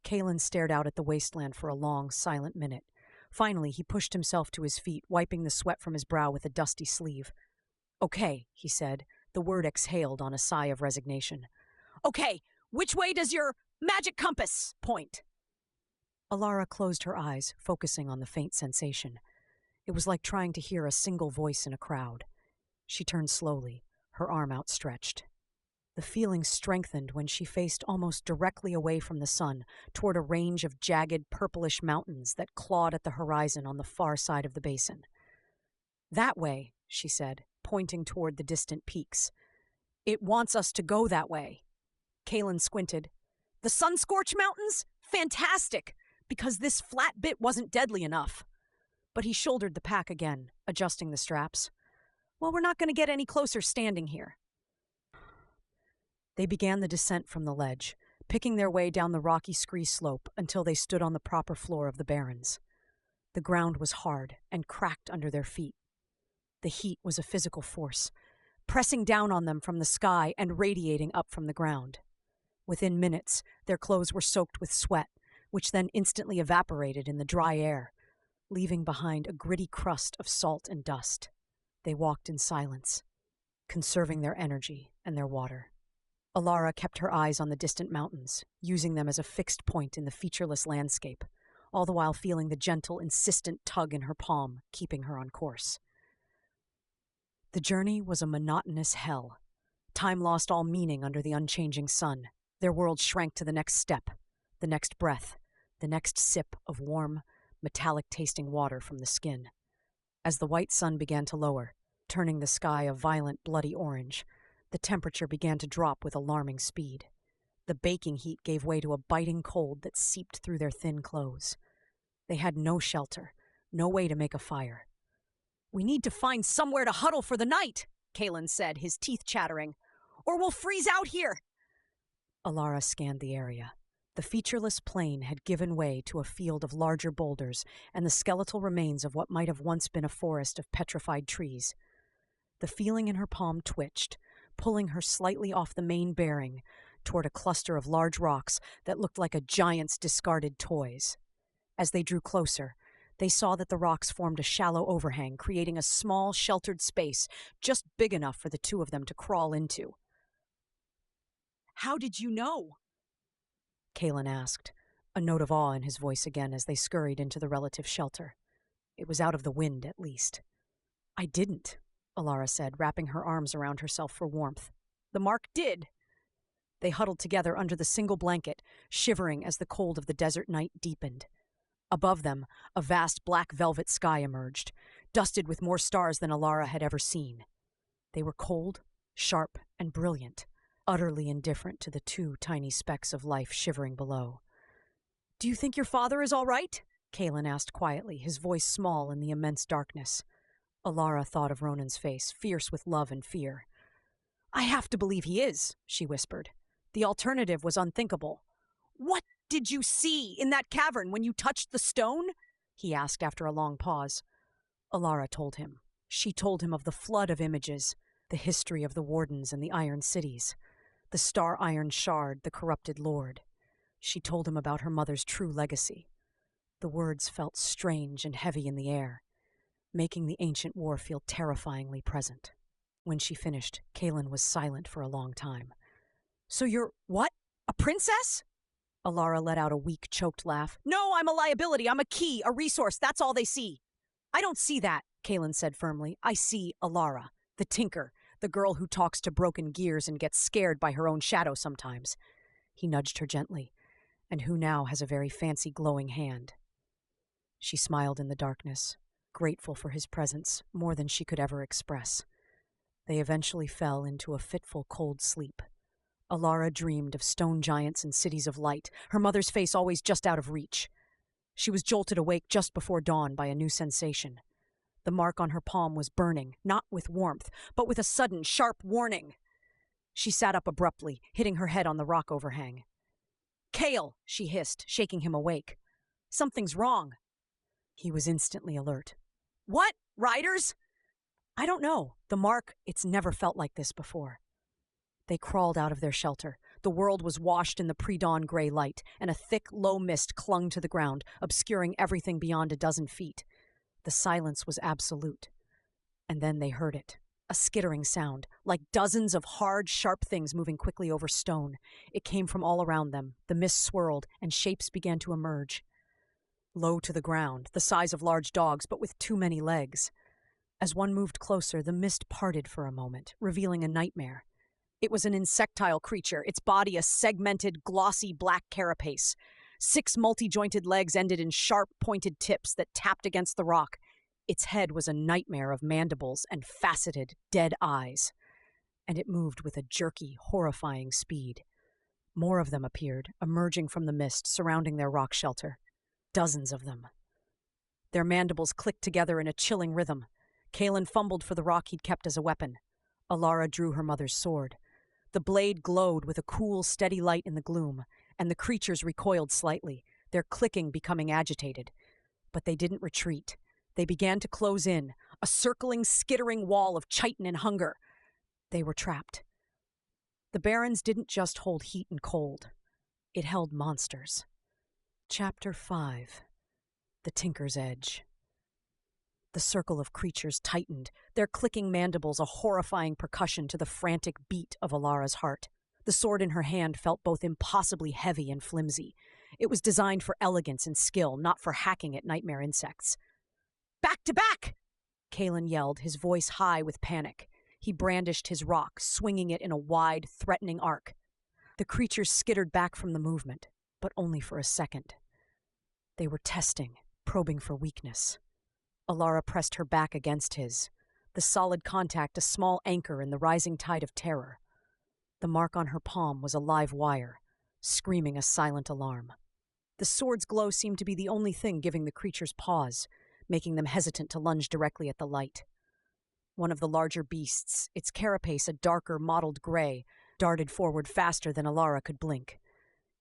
Kaelen stared out at the wasteland for a long, silent minute. Finally, he pushed himself to his feet, wiping the sweat from his brow with a dusty sleeve. "Okay," he said, the word exhaled on a sigh of resignation. "Okay, which way does your magic compass point?" Elara closed her eyes, focusing on the faint sensation. It was like trying to hear a single voice in a crowd. She turned slowly, her arm outstretched. The feeling strengthened when she faced almost directly away from the sun, toward a range of jagged, purplish mountains that clawed at the horizon on the far side of the basin. "That way," she said, pointing toward the distant peaks. "It wants us to go that way." Kaelen squinted. "The Sunscorch Mountains? Fantastic! Because this flat bit wasn't deadly enough." But he shouldered the pack again, adjusting the straps. "Well, we're not going to get any closer standing here." They began the descent from the ledge, picking their way down the rocky scree slope until they stood on the proper floor of the Barrens. The ground was hard and cracked under their feet. The heat was a physical force, pressing down on them from the sky and radiating up from the ground. Within minutes, their clothes were soaked with sweat, which then instantly evaporated in the dry air, leaving behind a gritty crust of salt and dust. They walked in silence, conserving their energy and their water. Elara kept her eyes on the distant mountains, using them as a fixed point in the featureless landscape, all the while feeling the gentle, insistent tug in her palm, keeping her on course. The journey was a monotonous hell. Time lost all meaning under the unchanging sun. Their world shrank to the next step, the next breath, the next sip of warm, metallic-tasting water from the skin. As the white sun began to lower, turning the sky a violent, bloody orange, the temperature began to drop with alarming speed. The baking heat gave way to a biting cold that seeped through their thin clothes. They had no shelter, no way to make a fire. "We need to find somewhere to huddle for the night," Kaelen said, his teeth chattering, "or we'll freeze out here." Elara scanned the area. The featureless plain had given way to a field of larger boulders and the skeletal remains of what might have once been a forest of petrified trees. The feeling in her palm twitched, pulling her slightly off the main bearing toward a cluster of large rocks that looked like a giant's discarded toys. As they drew closer, they saw that the rocks formed a shallow overhang, creating a small, sheltered space just big enough for the two of them to crawl into. "How did you know?" Kaelen asked, a note of awe in his voice again as they scurried into the relative shelter. It was out of the wind, at least. "I didn't," Elara said, wrapping her arms around herself for warmth. "The mark did." They huddled together under the single blanket, shivering as the cold of the desert night deepened. Above them, a vast black velvet sky emerged, dusted with more stars than Elara had ever seen. They were cold, sharp, and brilliant, utterly indifferent to the two tiny specks of life shivering below. "Do you think your father is all right?" Kaelen asked quietly, his voice small in the immense darkness. Elara thought of Ronan's face, fierce with love and fear. "I have to believe he is," she whispered. The alternative was unthinkable. "What did you see in that cavern when you touched the stone?" he asked after a long pause. Elara told him. She told him of the flood of images, the history of the wardens and the iron cities, the star-iron shard, the corrupted lord. She told him about her mother's true legacy. The words felt strange and heavy in the air, making the ancient war feel terrifyingly present. When she finished, Kaelen was silent for a long time. "So you're, what? A princess?" Elara let out a weak, choked laugh. "No, I'm a liability. I'm a key, a resource. That's all they see." "I don't see that," Kaelen said firmly. "I see Elara, the tinker, the girl who talks to broken gears and gets scared by her own shadow sometimes." He nudged her gently, "and who now has a very fancy glowing hand." She smiled in the darkness, grateful for his presence more than she could ever express. They eventually fell into a fitful, cold sleep. Elara dreamed of stone giants and cities of light, her mother's face always just out of reach. She was jolted awake just before dawn by a new sensation. The mark on her palm was burning, not with warmth, but with a sudden, sharp warning. She sat up abruptly, hitting her head on the rock overhang. "Kael," she hissed, shaking him awake. "Something's wrong." He was instantly alert. "What? Riders?" "I don't know. The mark, it's never felt like this before." They crawled out of their shelter. The world was washed in the pre-dawn gray light, and a thick, low mist clung to the ground, obscuring everything beyond a dozen feet. The silence was absolute. And then they heard it. A skittering sound, like dozens of hard, sharp things moving quickly over stone. It came from all around them. The mist swirled, and shapes began to emerge. Low to the ground, the size of large dogs, but with too many legs. As one moved closer, the mist parted for a moment, revealing a nightmare. It was an insectile creature, its body a segmented, glossy black carapace. 6 multi-jointed legs ended in sharp, pointed tips that tapped against the rock. Its head was a nightmare of mandibles and faceted, dead eyes. And it moved with a jerky, horrifying speed. More of them appeared, emerging from the mist, surrounding their rock shelter. Dozens of them. Their mandibles clicked together in a chilling rhythm. Kaelen fumbled for the rock he'd kept as a weapon. Elara drew her mother's sword. The blade glowed with a cool, steady light in the gloom, and the creatures recoiled slightly, their clicking becoming agitated. But they didn't retreat. They began to close in, a circling, skittering wall of chitin and hunger. They were trapped. The barrens didn't just hold heat and cold. It held monsters. Chapter 5. The Tinker's Edge. The circle of creatures tightened, their clicking mandibles a horrifying percussion to the frantic beat of Elara's heart. The sword in her hand felt both impossibly heavy and flimsy. It was designed for elegance and skill, not for hacking at nightmare insects. "Back to back!" Kaelen yelled, his voice high with panic. He brandished his rock, swinging it in a wide, threatening arc. The creatures skittered back from the movement, but only for a second. They were testing, probing for weakness. Elara pressed her back against his, the solid contact a small anchor in the rising tide of terror. The mark on her palm was a live wire, screaming a silent alarm. The sword's glow seemed to be the only thing giving the creatures pause, making them hesitant to lunge directly at the light. One of the larger beasts, its carapace a darker, mottled gray, darted forward faster than Elara could blink.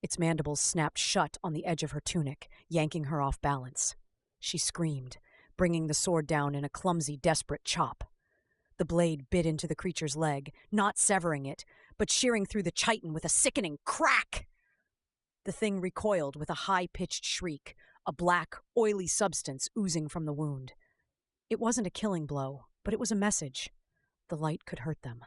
Its mandibles snapped shut on the edge of her tunic, yanking her off balance. She screamed, bringing the sword down in a clumsy, desperate chop. The blade bit into the creature's leg, not severing it, but shearing through the chitin with a sickening crack. The thing recoiled with a high-pitched shriek, a black, oily substance oozing from the wound. It wasn't a killing blow, but it was a message. The light could hurt them.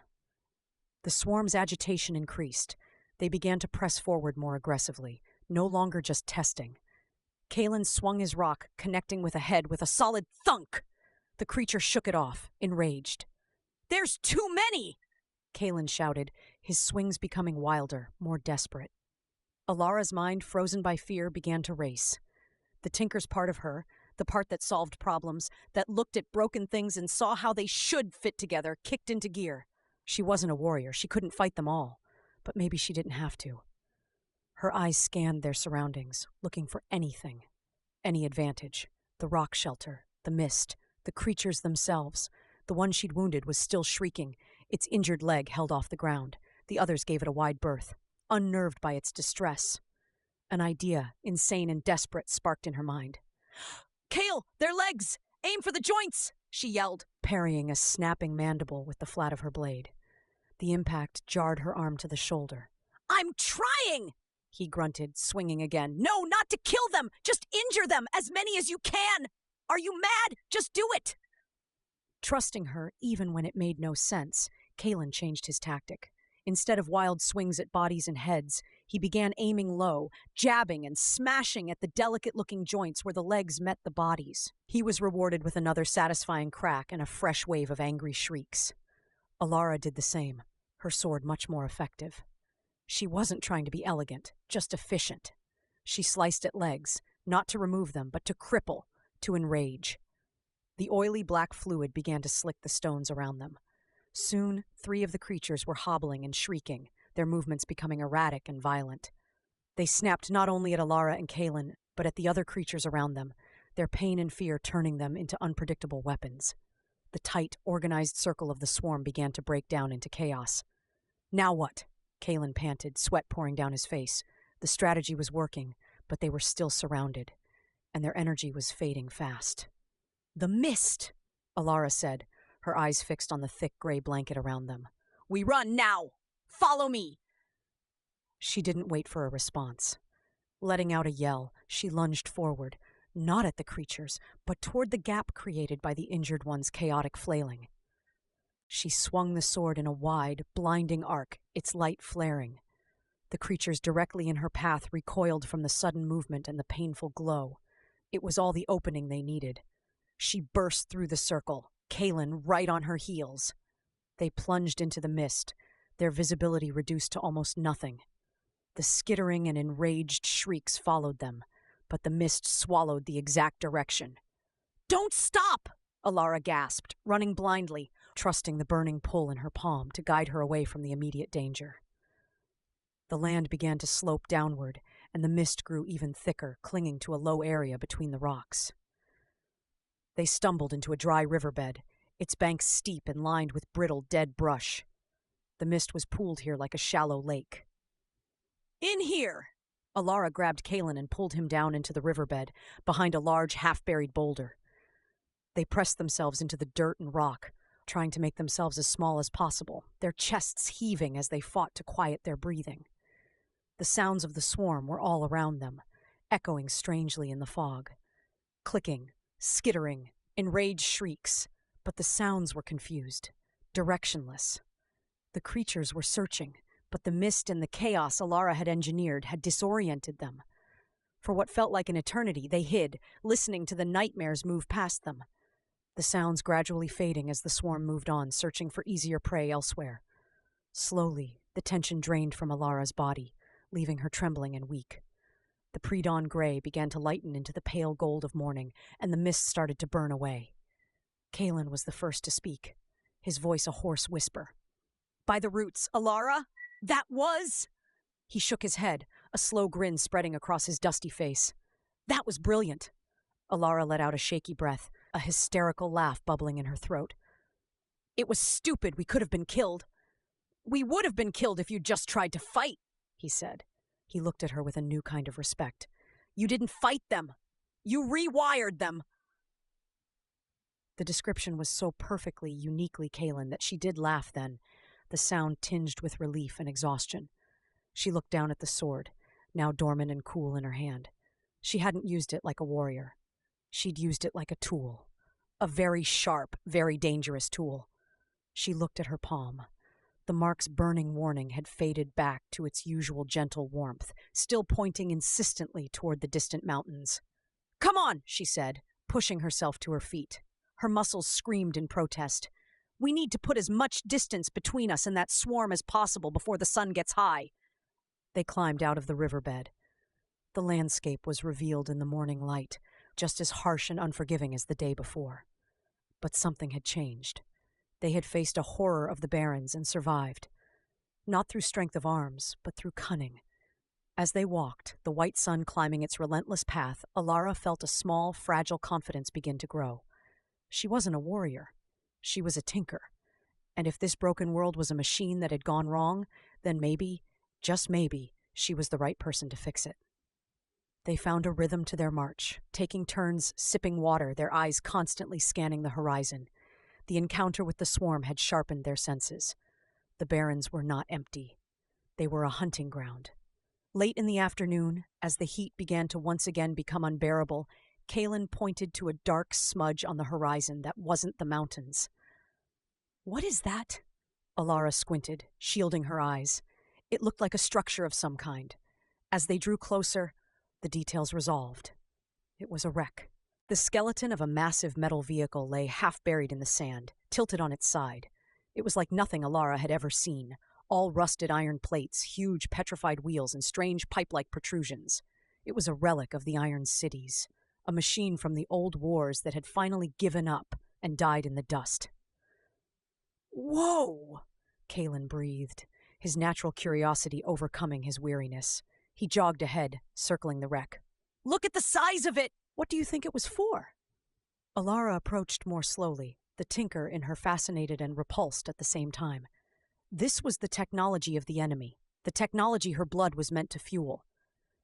The swarm's agitation increased. They began to press forward more aggressively, no longer just testing. Kaelen swung his rock, connecting with a head with a solid thunk. The creature shook it off, enraged. "There's too many!" Kaelen shouted, his swings becoming wilder, more desperate. Elara's mind, frozen by fear, began to race. The Tinker's part of her, the part that solved problems, that looked at broken things and saw how they should fit together, kicked into gear. She wasn't a warrior, she couldn't fight them all, but maybe she didn't have to. Her eyes scanned their surroundings, looking for anything, any advantage. The rock shelter, the mist, the creatures themselves. The one she'd wounded was still shrieking, its injured leg held off the ground. The others gave it a wide berth, unnerved by its distress. An idea, insane and desperate, sparked in her mind. "Kael, their legs! Aim for the joints!" she yelled, parrying a snapping mandible with the flat of her blade. The impact jarred her arm to the shoulder. "I'm trying!" he grunted, swinging again. "No, not to kill them! Just injure them, as many as you can! Are you mad? Just do it!" Trusting her, even when it made no sense, Kaelen changed his tactic. Instead of wild swings at bodies and heads, he began aiming low, jabbing and smashing at the delicate-looking joints where the legs met the bodies. He was rewarded with another satisfying crack and a fresh wave of angry shrieks. Elara did the same, her sword much more effective. She wasn't trying to be elegant, just efficient. She sliced at legs, not to remove them, but to cripple, to enrage. The oily black fluid began to slick the stones around them. Soon, 3 of the creatures were hobbling and shrieking, their movements becoming erratic and violent. They snapped not only at Elara and Kaelen, but at the other creatures around them, their pain and fear turning them into unpredictable weapons. The tight, organized circle of the swarm began to break down into chaos. "Now what?" Kaelen panted, sweat pouring down his face. The strategy was working, but they were still surrounded, and their energy was fading fast. "The mist!" Elara said, her eyes fixed on the thick gray blanket around them. "We run now! Follow me!" She didn't wait for a response. Letting out a yell, she lunged forward, not at the creatures, but toward the gap created by the injured one's chaotic flailing. She swung the sword in a wide, blinding arc, its light flaring. The creatures directly in her path recoiled from the sudden movement and the painful glow. It was all the opening they needed. She burst through the circle, Kaelen right on her heels. They plunged into the mist, their visibility reduced to almost nothing. The skittering and enraged shrieks followed them, but the mist swallowed the exact direction. "Don't stop!" Elara gasped, running blindly, trusting the burning pull in her palm to guide her away from the immediate danger. The land began to slope downward, and the mist grew even thicker, clinging to a low area between the rocks. They stumbled into a dry riverbed, its banks steep and lined with brittle, dead brush. The mist was pooled here like a shallow lake. "In here!" Elara grabbed Kaelen and pulled him down into the riverbed, behind a large, half-buried boulder. They pressed themselves into the dirt and rock, trying to make themselves as small as possible, their chests heaving as they fought to quiet their breathing. The sounds of the swarm were all around them, echoing strangely in the fog. Clicking, skittering, enraged shrieks, but the sounds were confused, directionless. The creatures were searching, but the mist and the chaos Elara had engineered had disoriented them. For what felt like an eternity, they hid, listening to the nightmares move past them. The sounds gradually fading as the swarm moved on, searching for easier prey elsewhere. Slowly, the tension drained from Elara's body, leaving her trembling and weak. The pre-dawn gray began to lighten into the pale gold of morning, and the mist started to burn away. Kaelen was the first to speak, his voice a hoarse whisper. "By the roots, Elara! That was—" He shook his head, a slow grin spreading across his dusty face. "That was brilliant." Elara let out a shaky breath, a hysterical laugh bubbling in her throat. "It was stupid. We could have been killed." "We would have been killed if you'd just tried to fight," he said. He looked at her with a new kind of respect. "You didn't fight them. You rewired them." The description was so perfectly, uniquely Kaelen that she did laugh then, the sound tinged with relief and exhaustion. She looked down at the sword, now dormant and cool in her hand. She hadn't used it like a warrior. She'd used it like a tool. A very sharp, very dangerous tool. She looked at her palm. The mark's burning warning had faded back to its usual gentle warmth, still pointing insistently toward the distant mountains. "Come on," she said, pushing herself to her feet. Her muscles screamed in protest. We need to put as much distance between us and that swarm as possible before the sun gets high. They climbed out of the riverbed. The landscape was revealed in the morning light, just as harsh and unforgiving as the day before. But something had changed. They had faced a horror of the barrens and survived. Not through strength of arms, but through cunning. As they walked, the white sun climbing its relentless path, Elara felt a small, fragile confidence begin to grow. She wasn't a warrior. She was a tinker. And if this broken world was a machine that had gone wrong, then maybe, just maybe, she was the right person to fix it. They found a rhythm to their march, taking turns sipping water, their eyes constantly scanning the horizon. The encounter with the swarm had sharpened their senses. The barrens were not empty. They were a hunting ground. Late in the afternoon, as the heat began to once again become unbearable, Kaelen pointed to a dark smudge on the horizon that wasn't the mountains. "What is that?" Elara squinted, shielding her eyes. It looked like a structure of some kind. As they drew closer, the details resolved. It was a wreck. The skeleton of a massive metal vehicle lay half buried in the sand, tilted on its side. It was like nothing Elara had ever seen, all rusted iron plates, huge petrified wheels, and strange pipe-like protrusions. It was a relic of the Iron Cities, a machine from the old wars that had finally given up and died in the dust. "Whoa!" Kaelen breathed, his natural curiosity overcoming his weariness. He jogged ahead, circling the wreck. "Look at the size of it! What do you think it was for?" Elara approached more slowly, the tinker in her fascinated and repulsed at the same time. This was the technology of the enemy, the technology her blood was meant to fuel.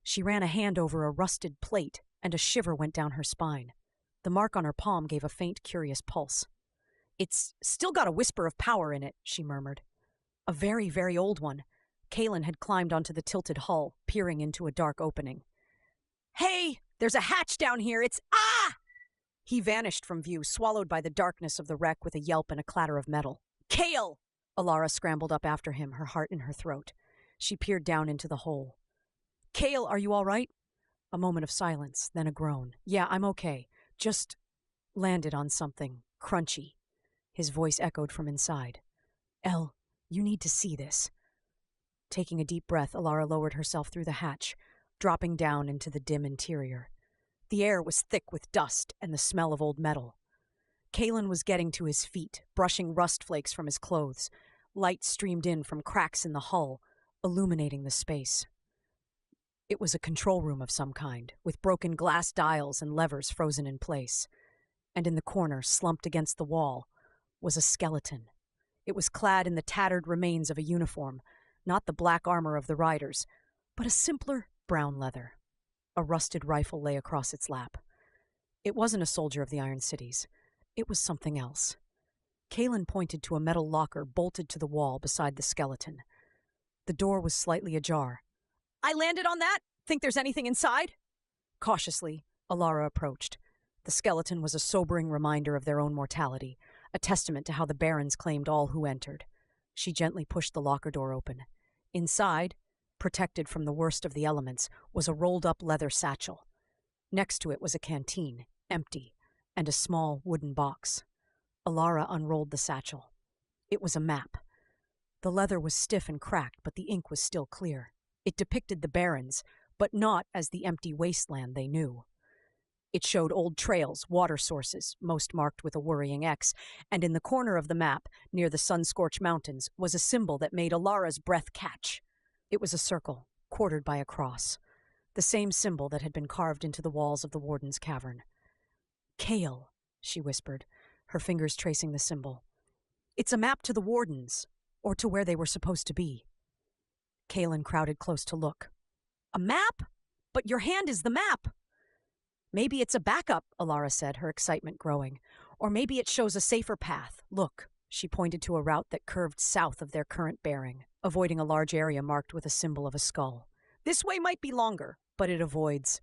She ran a hand over a rusted plate, and a shiver went down her spine. The mark on her palm gave a faint, curious pulse. "It's still got a whisper of power in it," she murmured. A very, very old one. Kaelen had climbed onto the tilted hull, peering into a dark opening. "Hey, there's a hatch down here! It's ah!" He vanished from view, swallowed by the darkness of the wreck with a yelp and a clatter of metal. "Kael!" Elara scrambled up after him, her heart in her throat. She peered down into the hole. "Kael, are you all right?" A moment of silence, then a groan. "Yeah, I'm okay. Just landed on something crunchy." His voice echoed from inside. "Elle, you need to see this." Taking a deep breath, Elara lowered herself through the hatch, dropping down into the dim interior. The air was thick with dust and the smell of old metal. Kaelen was getting to his feet, brushing rust flakes from his clothes. Light streamed in from cracks in the hull, illuminating the space. It was a control room of some kind, with broken glass dials and levers frozen in place. And in the corner, slumped against the wall, was a skeleton. It was clad in the tattered remains of a uniform, not the black armor of the riders, but a simpler brown leather. A rusted rifle lay across its lap. It wasn't a soldier of the Iron Cities. It was something else. Kaelen pointed to a metal locker bolted to the wall beside the skeleton. The door was slightly ajar. "I landed on that? Think there's anything inside?" Cautiously, Elara approached. The skeleton was a sobering reminder of their own mortality, a testament to how the barons claimed all who entered. She gently pushed the locker door open. Inside, protected from the worst of the elements, was a rolled-up leather satchel. Next to it was a canteen, empty, and a small wooden box. Elara unrolled the satchel. It was a map. The leather was stiff and cracked, but the ink was still clear. It depicted the barrens, but not as the empty wasteland they knew. It showed old trails, water sources, most marked with a worrying X, and in the corner of the map, near the sun-scorched mountains, was a symbol that made Alara's breath catch. It was a circle, quartered by a cross, the same symbol that had been carved into the walls of the Warden's cavern. "Kael," she whispered, her fingers tracing the symbol. "It's a map to the Wardens, or to where they were supposed to be." Kaelen crowded close to look. "A map? But your hand is the map!" "Maybe it's a backup," Elara said, her excitement growing. "Or maybe it shows a safer path. Look." She pointed to a route that curved south of their current bearing, avoiding a large area marked with a symbol of a skull. "This way might be longer, but it avoids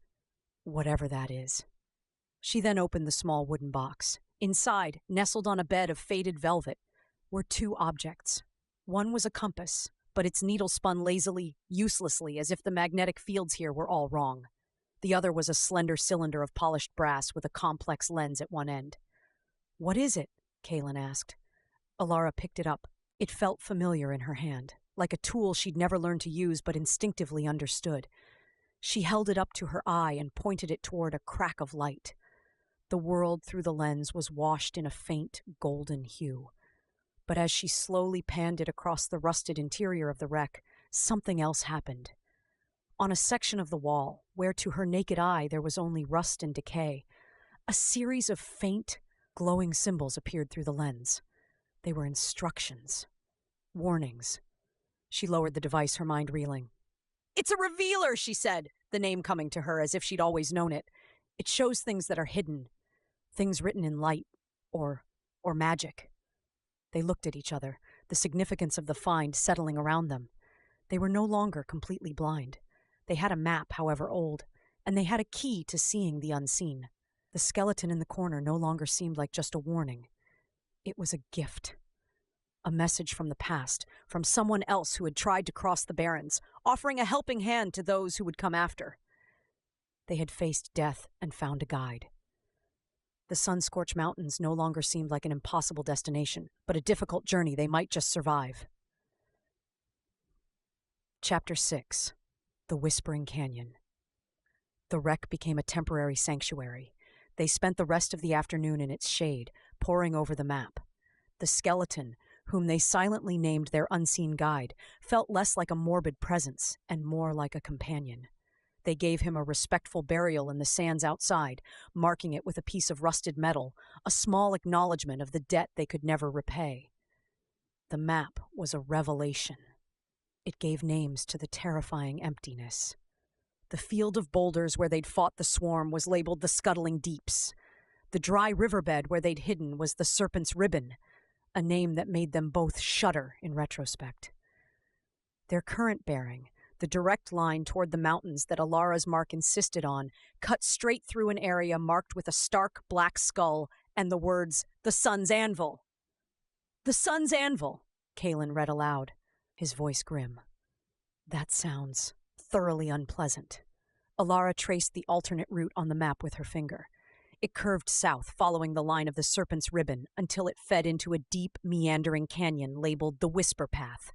whatever that is." She then opened the small wooden box. Inside, nestled on a bed of faded velvet, were two objects. One was a compass, but its needle spun lazily, uselessly, as if the magnetic fields here were all wrong. The other was a slender cylinder of polished brass with a complex lens at one end. "What is it?" Kaelen asked. Elara picked it up. It felt familiar in her hand, like a tool she'd never learned to use but instinctively understood. She held it up to her eye and pointed it toward a crack of light. The world through the lens was washed in a faint golden hue. But as she slowly panned it across the rusted interior of the wreck, something else happened. On a section of the wall, where to her naked eye there was only rust and decay, a series of faint, glowing symbols appeared through the lens. They were instructions. Warnings. She lowered the device, her mind reeling. "It's a revealer," she said, the name coming to her as if she'd always known it. "It shows things that are hidden, things written in light, or magic." They looked at each other, the significance of the find settling around them. They were no longer completely blind. They had a map, however old, and they had a key to seeing the unseen. The skeleton in the corner no longer seemed like just a warning. It was a gift. A message from the past, from someone else who had tried to cross the barrens, offering a helping hand to those who would come after. They had faced death and found a guide. The sun-scorched mountains no longer seemed like an impossible destination, but a difficult journey they might just survive. Chapter 6. The Whispering Canyon. The wreck became a temporary sanctuary. They spent the rest of the afternoon in its shade, poring over the map. The skeleton, whom they silently named their unseen guide, felt less like a morbid presence and more like a companion. They gave him a respectful burial in the sands outside, marking it with a piece of rusted metal, a small acknowledgement of the debt they could never repay. The map was a revelation. It gave names to the terrifying emptiness. The field of boulders where they'd fought the swarm was labeled the Scuttling Deeps. The dry riverbed where they'd hidden was the Serpent's Ribbon, a name that made them both shudder in retrospect. Their current bearing, the direct line toward the mountains that Elara's mark insisted on, cut straight through an area marked with a stark black skull and the words, "The Sun's Anvil." "The Sun's Anvil," Kaelen read aloud, his voice grim. "That sounds thoroughly unpleasant." Elara traced the alternate route on the map with her finger. It curved south, following the line of the Serpent's Ribbon, until it fed into a deep, meandering canyon labeled the Whisper Path.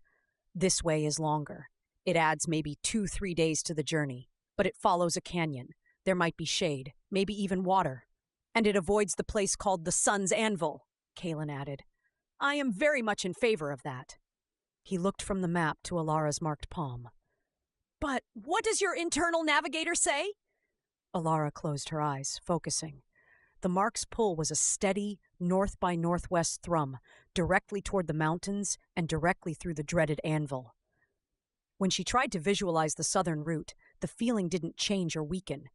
This way is longer. It adds maybe 2-3 days to the journey, but it follows a canyon. There might be shade, maybe even water. "And it avoids the place called the Sun's Anvil," Kaelen added. "I am very much in favor of that." He looked from the map to Elara's marked palm. "But what does your internal navigator say?" Elara closed her eyes, focusing. The mark's pull was a steady, north by northwest thrum, directly toward the mountains and directly through the dreaded anvil. When she tried to visualize the southern route, the feeling didn't change or weaken.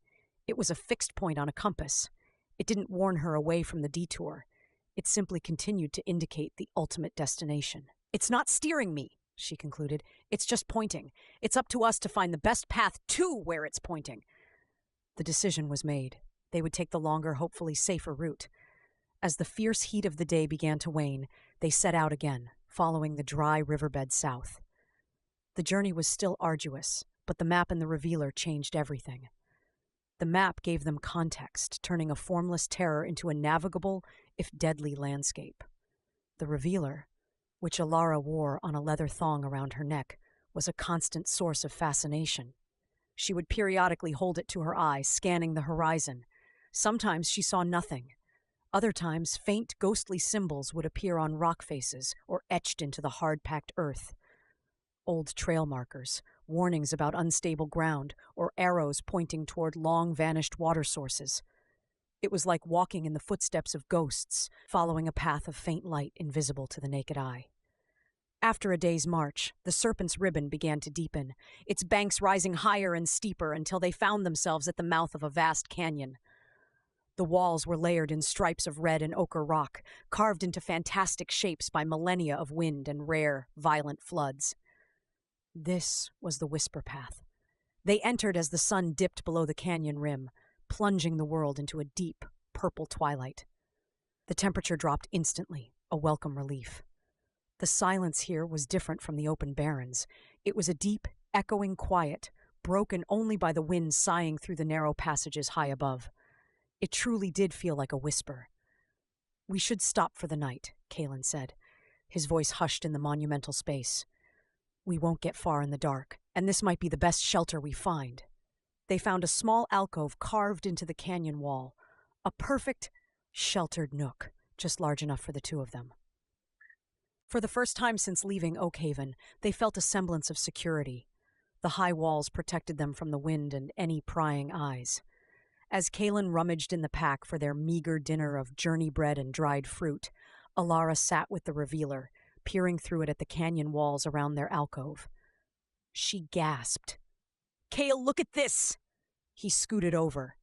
It was a fixed point on a compass. It didn't warn her away from the detour. It simply continued to indicate the ultimate destination. "It's not steering me," she concluded. "It's just pointing. It's up to us to find the best path to where it's pointing." The decision was made. They would take the longer, hopefully safer route. As the fierce heat of the day began to wane, they set out again, following the dry riverbed south. The journey was still arduous, but the map and the revealer changed everything. The map gave them context, turning a formless terror into a navigable, if deadly, landscape. The revealer, which Elara wore on a leather thong around her neck, was a constant source of fascination. She would periodically hold it to her eye, scanning the horizon. Sometimes she saw nothing. Other times, faint, ghostly symbols would appear on rock faces or etched into the hard-packed earth. Old trail markers, warnings about unstable ground, or arrows pointing toward long-vanished water sources. It was like walking in the footsteps of ghosts, following a path of faint light invisible to the naked eye. After a day's march, the Serpent's Ribbon began to deepen, its banks rising higher and steeper until they found themselves at the mouth of a vast canyon. The walls were layered in stripes of red and ochre rock, carved into fantastic shapes by millennia of wind and rare, violent floods. This was the Whisper Path. They entered as the sun dipped below the canyon rim, plunging the world into a deep, purple twilight. The temperature dropped instantly, a welcome relief. The silence here was different from the open barrens. It was a deep, echoing quiet, broken only by the wind sighing through the narrow passages high above. It truly did feel like a whisper. "We should stop for the night," Kaelen said. his voice hushed in the monumental space. "We won't get far in the dark, and this might be the best shelter we find." They found a small alcove carved into the canyon wall, a perfect, sheltered nook, just large enough for the two of them. For the first time since leaving Oakhaven, they felt a semblance of security. The high walls protected them from the wind and any prying eyes. As Kaelen rummaged in the pack for their meager dinner of journey bread and dried fruit, Elara sat with the revealer, peering through it at the canyon walls around their alcove. She gasped. "Kael, look at this!" He scooted over.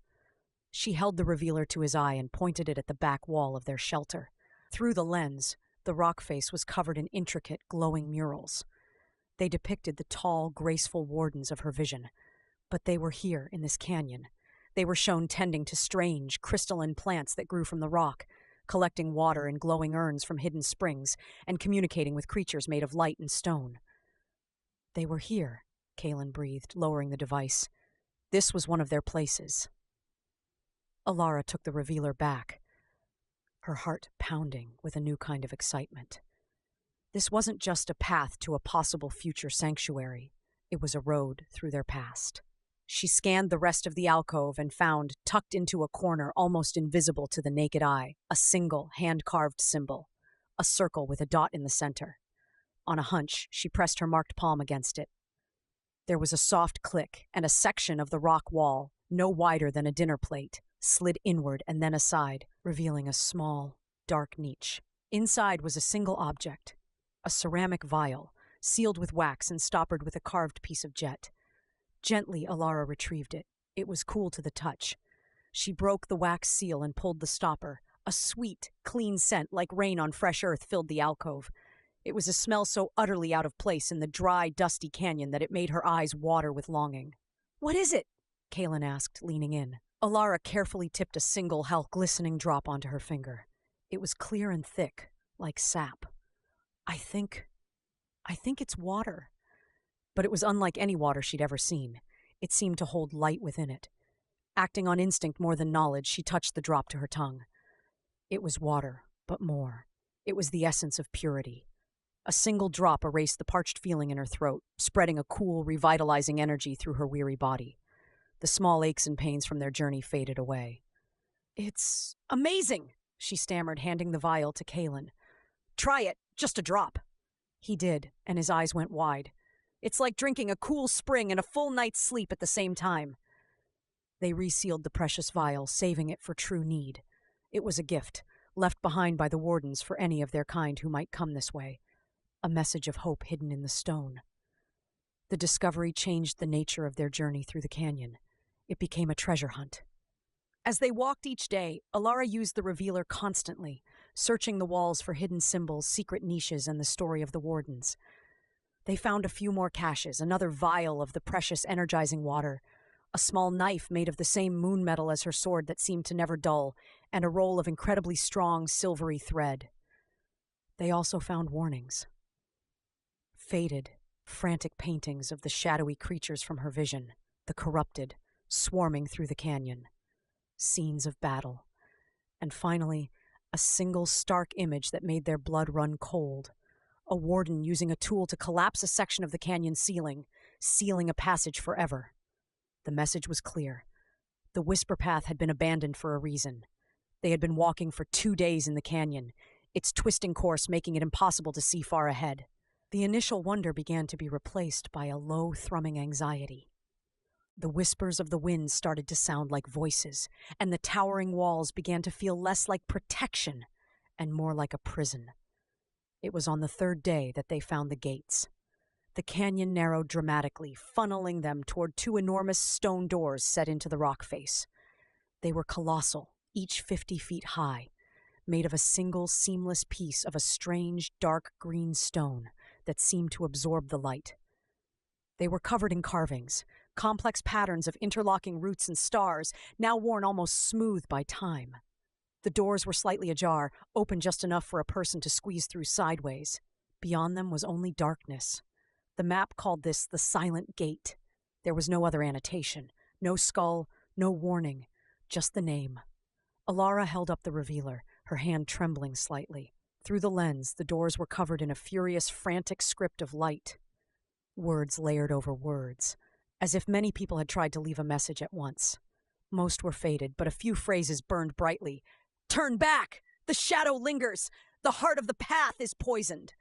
She held the revealer to his eye and pointed it at the back wall of their shelter. Through the lens, the rock face was covered in intricate, glowing murals. They depicted the tall, graceful wardens of her vision. But they were here in this canyon. They were shown tending to strange, crystalline plants that grew from the rock, collecting water in glowing urns from hidden springs, and communicating with creatures made of light and stone. They were here, Kaelen breathed, lowering the device. This was one of their places. Elara took the revealer back, her heart pounding with a new kind of excitement. This wasn't just a path to a possible future sanctuary. It was a road through their past. She scanned the rest of the alcove and found, tucked into a corner almost invisible to the naked eye, a single hand-carved symbol, a circle with a dot in the center. On a hunch, she pressed her marked palm against it. There was a soft click, and a section of the rock wall, no wider than a dinner plate, slid inward and then aside, revealing a small, dark niche. Inside was a single object, a ceramic vial, sealed with wax and stoppered with a carved piece of jet. Gently, Elara retrieved it. It was cool to the touch. She broke the wax seal and pulled the stopper. A sweet, clean scent like rain on fresh earth filled the alcove. It was a smell so utterly out of place in the dry, dusty canyon that it made her eyes water with longing. "What is it?" Kaelen asked, leaning in. Elara carefully tipped a single, glistening drop onto her finger. It was clear and thick, like sap. I think it's water." But it was unlike any water she'd ever seen. It seemed to hold light within it. Acting on instinct more than knowledge, she touched the drop to her tongue. It was water, but more. It was the essence of purity. A single drop erased the parched feeling in her throat, spreading a cool, revitalizing energy through her weary body. The small aches and pains from their journey faded away. "It's amazing," she stammered, handing the vial to Kaelen. "Try it, just a drop." He did, and his eyes went wide. "It's like drinking a cool spring and a full night's sleep at the same time." They resealed the precious vial, saving it for true need. It was a gift, left behind by the wardens for any of their kind who might come this way. A message of hope hidden in the stone. The discovery changed the nature of their journey through the canyon. It became a treasure hunt. As they walked each day, Elara used the revealer constantly, searching the walls for hidden symbols, secret niches, and the story of the wardens. They found a few more caches, another vial of the precious energizing water, a small knife made of the same moon metal as her sword that seemed to never dull, and a roll of incredibly strong, silvery thread. They also found warnings. Faded, frantic paintings of the shadowy creatures from her vision, the corrupted, swarming through the canyon. Scenes of battle. And finally, a single stark image that made their blood run cold. A warden using a tool to collapse a section of the canyon ceiling, sealing a passage forever. The message was clear. The Whisper Path had been abandoned for a reason. They had been walking for 2 days in the canyon, its twisting course making it impossible to see far ahead. The initial wonder began to be replaced by a low, thrumming anxiety. The whispers of the wind started to sound like voices, and the towering walls began to feel less like protection and more like a prison. It was on the 3rd day that they found the gates. The canyon narrowed dramatically, funneling them toward 2 enormous stone doors set into the rock face. They were colossal, each 50 feet high, made of a single seamless piece of a strange, dark green stone that seemed to absorb the light. They were covered in carvings, complex patterns of interlocking roots and stars, now worn almost smooth by time. The doors were slightly ajar, open just enough for a person to squeeze through sideways. Beyond them was only darkness. The map called this the Silent Gate. There was no other annotation, no skull, no warning, just the name. Elara held up the revealer, her hand trembling slightly. Through the lens, the doors were covered in a furious, frantic script of light. Words layered over words, as if many people had tried to leave a message at once. Most were faded, but a few phrases burned brightly. "Turn back! The shadow lingers! The heart of the path is poisoned!"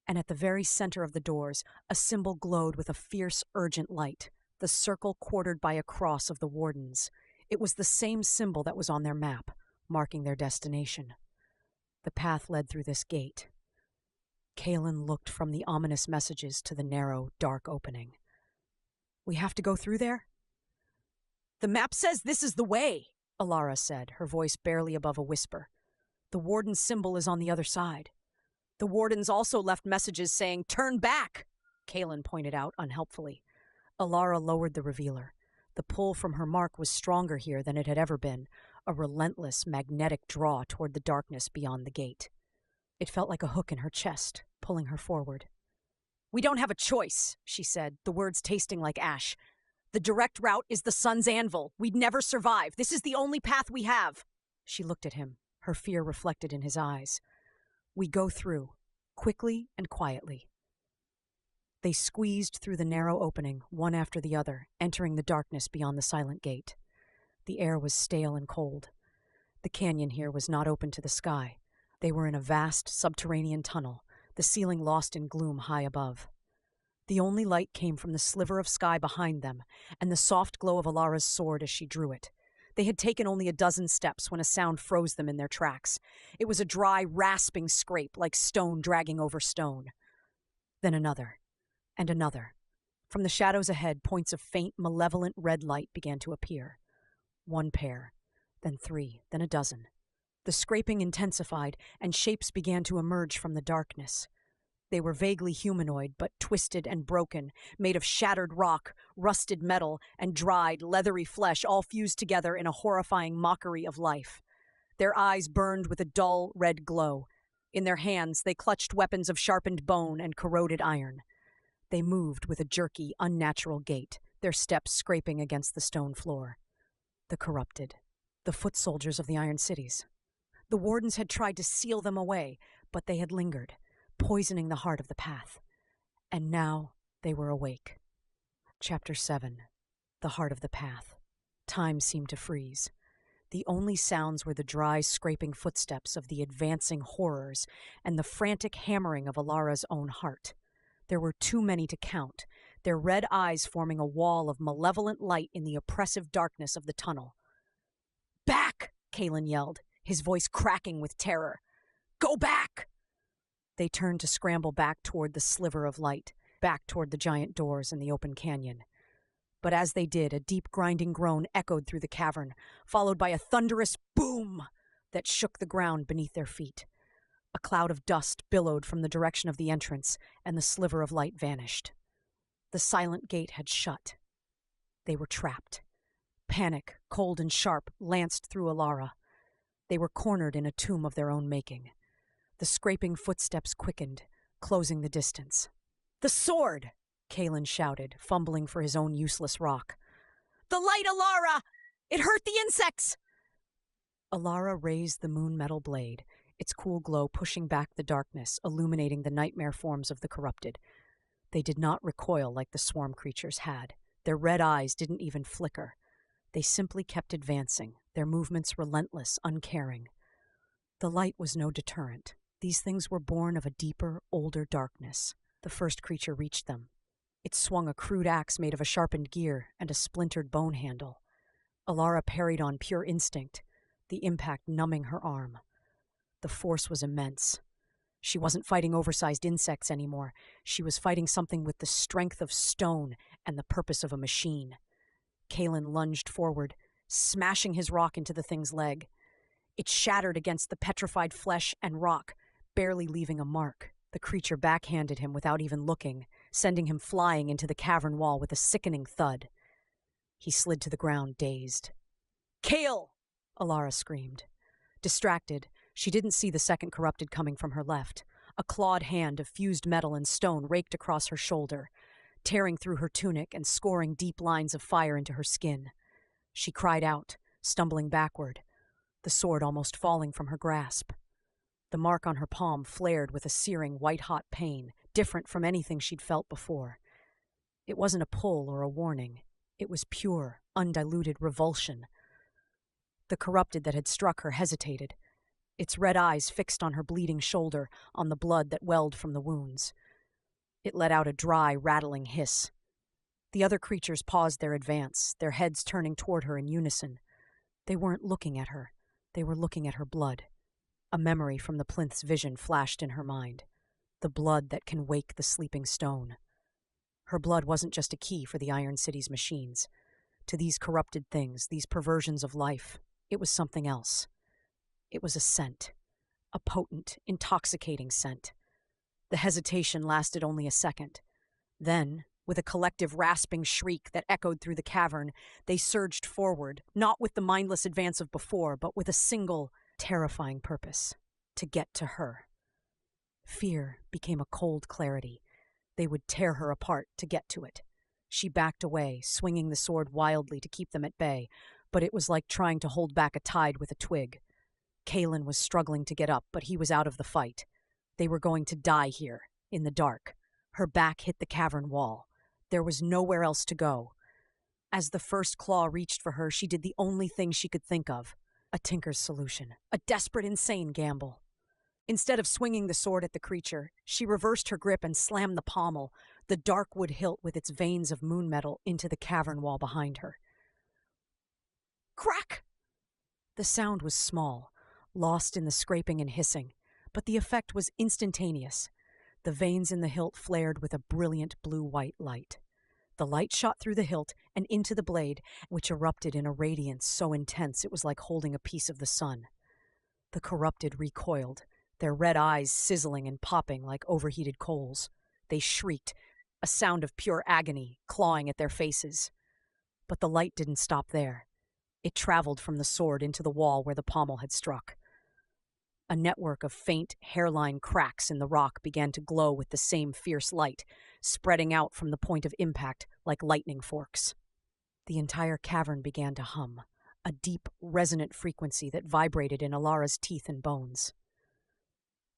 And at the very center of the doors, a symbol glowed with a fierce, urgent light, the circle quartered by a cross of the wardens. It was the same symbol that was on their map, marking their destination. The path led through this gate. Kaelen looked from the ominous messages to the narrow, dark opening. "We have to go through there?" "The map says this is the way," Elara said, her voice barely above a whisper. "The warden's symbol is on the other side." "The wardens also left messages saying, 'Turn back,'" Kaelen pointed out unhelpfully. Elara lowered the revealer. The pull from her mark was stronger here than it had ever been, a relentless, magnetic draw toward the darkness beyond the gate. It felt like a hook in her chest, pulling her forward. "We don't have a choice," she said, the words tasting like ash. "The direct route is the sun's anvil. We'd never survive. This is the only path we have." She looked at him, her fear reflected in his eyes. "We go through, quickly and quietly." They squeezed through the narrow opening, one after the other, entering the darkness beyond the silent gate. The air was stale and cold. The canyon here was not open to the sky. They were in a vast, subterranean tunnel, the ceiling lost in gloom high above. The only light came from the sliver of sky behind them and the soft glow of Alara's sword as she drew it. They had taken only a dozen steps when a sound froze them in their tracks. It was a dry, rasping scrape, like stone dragging over stone. Then another, and another. From the shadows ahead, points of faint, malevolent red light began to appear. One pair, then three, then a dozen. The scraping intensified, and shapes began to emerge from the darkness. They were vaguely humanoid, but twisted and broken, made of shattered rock, rusted metal, and dried, leathery flesh, all fused together in a horrifying mockery of life. Their eyes burned with a dull, red glow. In their hands, they clutched weapons of sharpened bone and corroded iron. They moved with a jerky, unnatural gait, their steps scraping against the stone floor. The corrupted. The foot soldiers of the Iron Cities. The wardens had tried to seal them away, but they had lingered, poisoning the heart of the path. And now they were awake. Chapter 7. The Heart of the Path. Time seemed to freeze. The only sounds were the dry, scraping footsteps of the advancing horrors and the frantic hammering of Alara's own heart. There were too many to count, their red eyes forming a wall of malevolent light in the oppressive darkness of the tunnel. "Back!" Kaelen yelled, his voice cracking with terror. "Go back!" They turned to scramble back toward the sliver of light, back toward the giant doors in the open canyon. But as they did, a deep grinding groan echoed through the cavern, followed by a thunderous boom that shook the ground beneath their feet. A cloud of dust billowed from the direction of the entrance, and the sliver of light vanished. The silent gate had shut. They were trapped. Panic, cold and sharp, lanced through Elara. They were cornered in a tomb of their own making. The scraping footsteps quickened, closing the distance. "The sword!" Kaelen shouted, fumbling for his own useless rock. "The light, Elara! It hurt the insects!" Elara raised the moon-metal blade, its cool glow pushing back the darkness, illuminating the nightmare forms of the corrupted. They did not recoil like the swarm creatures had. Their red eyes didn't even flicker. They simply kept advancing, their movements relentless, uncaring. The light was no deterrent. These things were born of a deeper, older darkness. The first creature reached them. It swung a crude axe made of a sharpened gear and a splintered bone handle. Elara parried on pure instinct, the impact numbing her arm. The force was immense. She wasn't fighting oversized insects anymore. She was fighting something with the strength of stone and the purpose of a machine. Kaelen lunged forward, smashing his rock into the thing's leg. It shattered against the petrified flesh and rock, barely leaving a mark. The creature backhanded him without even looking, sending him flying into the cavern wall with a sickening thud. He slid to the ground, dazed. "Kael!" Elara screamed. Distracted, she didn't see the second corrupted coming from her left. A clawed hand of fused metal and stone raked across her shoulder, tearing through her tunic and scoring deep lines of fire into her skin. She cried out, stumbling backward, the sword almost falling from her grasp. The mark on her palm flared with a searing white-hot pain, different from anything she'd felt before. It wasn't a pull or a warning. It was pure, undiluted revulsion. The corrupted that had struck her hesitated, its red eyes fixed on her bleeding shoulder, on the blood that welled from the wounds. It let out a dry, rattling hiss. The other creatures paused their advance, their heads turning toward her in unison. They weren't looking at her. They were looking at her blood. A memory from the plinth's vision flashed in her mind. The blood that can wake the sleeping stone. Her blood wasn't just a key for the Iron City's machines. To these corrupted things, these perversions of life, it was something else. It was a scent. A potent, intoxicating scent. The hesitation lasted only a second. Then, with a collective rasping shriek that echoed through the cavern, they surged forward, not with the mindless advance of before, but with a single, terrifying purpose: to get to her. Fear became a cold clarity. They would tear her apart to get to it. She backed away, swinging the sword wildly to keep them at bay, but it was like trying to hold back a tide with a twig. Kaelen was struggling to get up, but he was out of the fight. They were going to die here, in the dark. Her back hit the cavern wall. There was nowhere else to go. As the first claw reached for her, she did the only thing she could think of: a tinker's solution, a desperate, insane gamble. Instead of swinging the sword at the creature, she reversed her grip and slammed the pommel, the dark wood hilt with its veins of moon metal, into the cavern wall behind her. Crack! The sound was small, lost in the scraping and hissing, but the effect was instantaneous. The veins in the hilt flared with a brilliant blue-white light. The light shot through the hilt and into the blade, which erupted in a radiance so intense it was like holding a piece of the sun. The corrupted recoiled, their red eyes sizzling and popping like overheated coals. They shrieked, a sound of pure agony, clawing at their faces. But the light didn't stop there. It traveled from the sword into the wall where the pommel had struck. A network of faint, hairline cracks in the rock began to glow with the same fierce light, spreading out from the point of impact like lightning forks. The entire cavern began to hum, a deep, resonant frequency that vibrated in Elara's teeth and bones.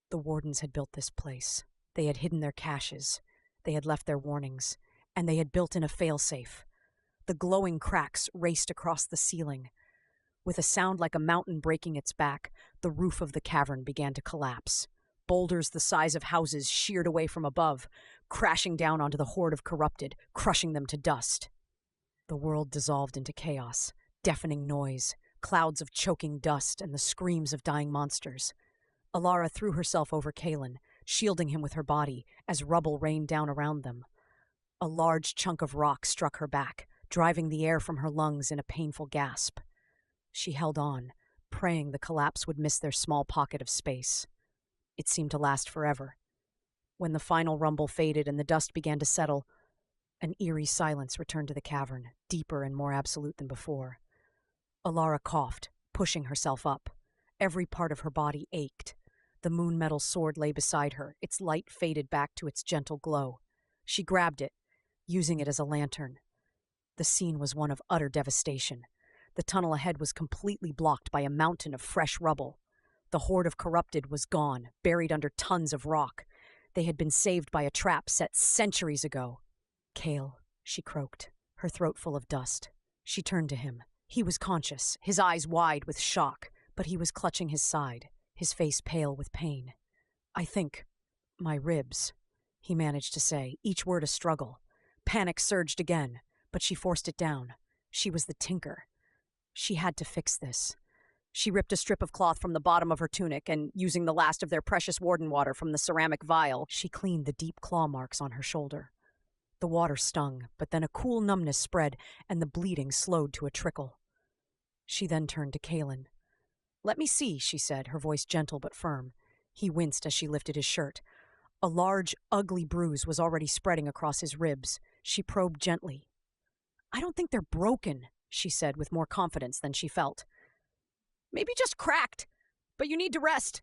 The wardens had built this place. They had hidden their caches. They had left their warnings. And they had built in a failsafe. The glowing cracks raced across the ceiling. With a sound like a mountain breaking its back, the roof of the cavern began to collapse. Boulders the size of houses sheared away from above, crashing down onto the horde of corrupted, crushing them to dust. The world dissolved into chaos, deafening noise, clouds of choking dust, and the screams of dying monsters. Elara threw herself over Kaelen, shielding him with her body, as rubble rained down around them. A large chunk of rock struck her back, driving the air from her lungs in a painful gasp. She held on, praying the collapse would miss their small pocket of space. It seemed to last forever. When the final rumble faded and the dust began to settle, an eerie silence returned to the cavern, deeper and more absolute than before. Elara coughed, pushing herself up. Every part of her body ached. The moon metal sword lay beside her, its light faded back to its gentle glow. She grabbed it, using it as a lantern. The scene was one of utter devastation. The tunnel ahead was completely blocked by a mountain of fresh rubble. The horde of corrupted was gone, buried under tons of rock. They had been saved by a trap set centuries ago. "Kael," she croaked, her throat full of dust. She turned to him. He was conscious, his eyes wide with shock, but he was clutching his side, his face pale with pain. "I think my ribs," he managed to say, each word a struggle. Panic surged again, but she forced it down. She was the tinker. She had to fix this. She ripped a strip of cloth from the bottom of her tunic and, using the last of their precious warden water from the ceramic vial, she cleaned the deep claw marks on her shoulder. The water stung, but then a cool numbness spread and the bleeding slowed to a trickle. She then turned to Kaelen. "Let me see," she said, her voice gentle but firm. He winced as she lifted his shirt. A large, ugly bruise was already spreading across his ribs. She probed gently. "I don't think they're broken," she said with more confidence than she felt. "Maybe just cracked, but you need to rest."